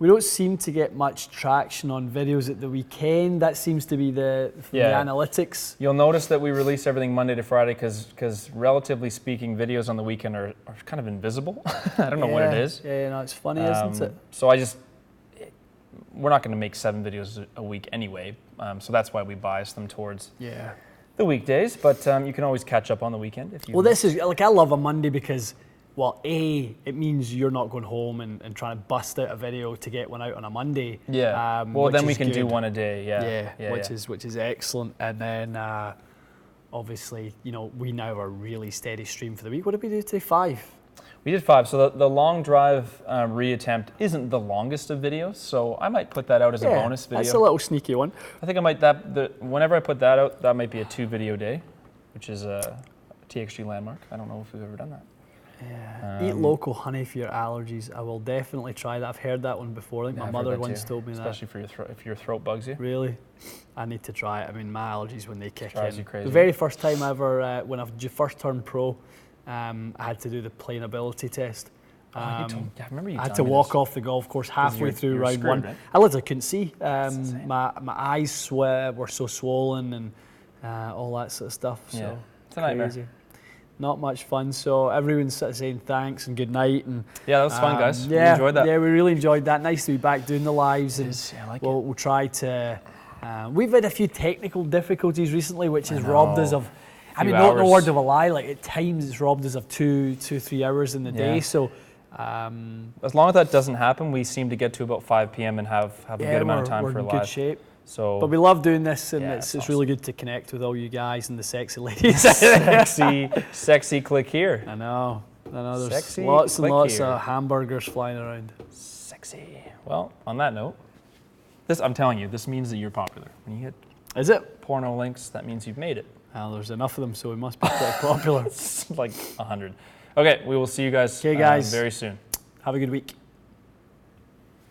[SPEAKER 2] We don't seem to get much traction on videos at the weekend. That seems to be the analytics.
[SPEAKER 1] You'll notice that we release everything Monday to Friday because relatively speaking, videos on the weekend are kind of invisible. I don't know what it is.
[SPEAKER 2] Yeah, no, it's funny, isn't it?
[SPEAKER 1] So we're not going to make 7 videos a week anyway. So that's why we bias them towards the weekdays. But you can always catch up on the weekend if you.
[SPEAKER 2] Well, this is like, I love a Monday because, well, it means you're not going home and trying to bust out a video to get one out on a Monday.
[SPEAKER 1] Yeah. Well, then we can do one a day. Yeah.
[SPEAKER 2] Which is excellent. And then obviously, we now have a really steady stream for the week. What did we do today? 5.
[SPEAKER 1] We did 5. So the long drive reattempt isn't the longest of videos. So I might put that out as a bonus video.
[SPEAKER 2] That's a little sneaky one.
[SPEAKER 1] I think I might whenever I put that out, that might be a 2 video day, which is a TXG landmark. I don't know if we've ever done that.
[SPEAKER 2] Yeah. Eat local honey for your allergies. I will definitely try that. I've heard that one before. I think my mother once told me
[SPEAKER 1] especially
[SPEAKER 2] that.
[SPEAKER 1] for your throat, if your throat bugs you.
[SPEAKER 2] Really? I need to try it. I mean, my allergies when they kick in.
[SPEAKER 1] You crazy.
[SPEAKER 2] The very first time ever, when I first turned pro, I had to do the plane ability test.
[SPEAKER 1] I remember you.
[SPEAKER 2] I had to walk off the golf course halfway through round 1. Right? I literally couldn't see. My eyes were so swollen and all that sort of stuff. So
[SPEAKER 1] it's a nightmare.
[SPEAKER 2] Crazy. Not much fun. So everyone's sort of saying thanks and good night. And
[SPEAKER 1] that was fun, guys.
[SPEAKER 2] We
[SPEAKER 1] enjoyed that.
[SPEAKER 2] Yeah, we really enjoyed that. Nice to be back doing the lives.
[SPEAKER 1] I like it.
[SPEAKER 2] We'll try to. We've had a few technical difficulties recently, which has robbed us of. I mean, not the word of a lie. Like at times, it's robbed us of 2-3 hours in the day. So,
[SPEAKER 1] as long as that doesn't happen, we seem to get to about 5 p.m. and have a good amount of time for
[SPEAKER 2] we're in
[SPEAKER 1] live.
[SPEAKER 2] good shape.
[SPEAKER 1] So,
[SPEAKER 2] but we love doing this, and it's
[SPEAKER 1] awesome.
[SPEAKER 2] really good to connect with all you guys and the sexy ladies.
[SPEAKER 1] sexy click here.
[SPEAKER 2] I know. There's
[SPEAKER 1] Sexy
[SPEAKER 2] lots and lots
[SPEAKER 1] here.
[SPEAKER 2] of hamburgers flying around.
[SPEAKER 1] Sexy. Well, on that note, I'm telling you, this means that you're popular. When you hit
[SPEAKER 2] Is it
[SPEAKER 1] porno links, that means you've made it.
[SPEAKER 2] Well, there's enough of them, so we must be quite popular.
[SPEAKER 1] It's like 100. Okay, we will see you guys,
[SPEAKER 2] Okay, guys.
[SPEAKER 1] very soon.
[SPEAKER 2] Have a good week.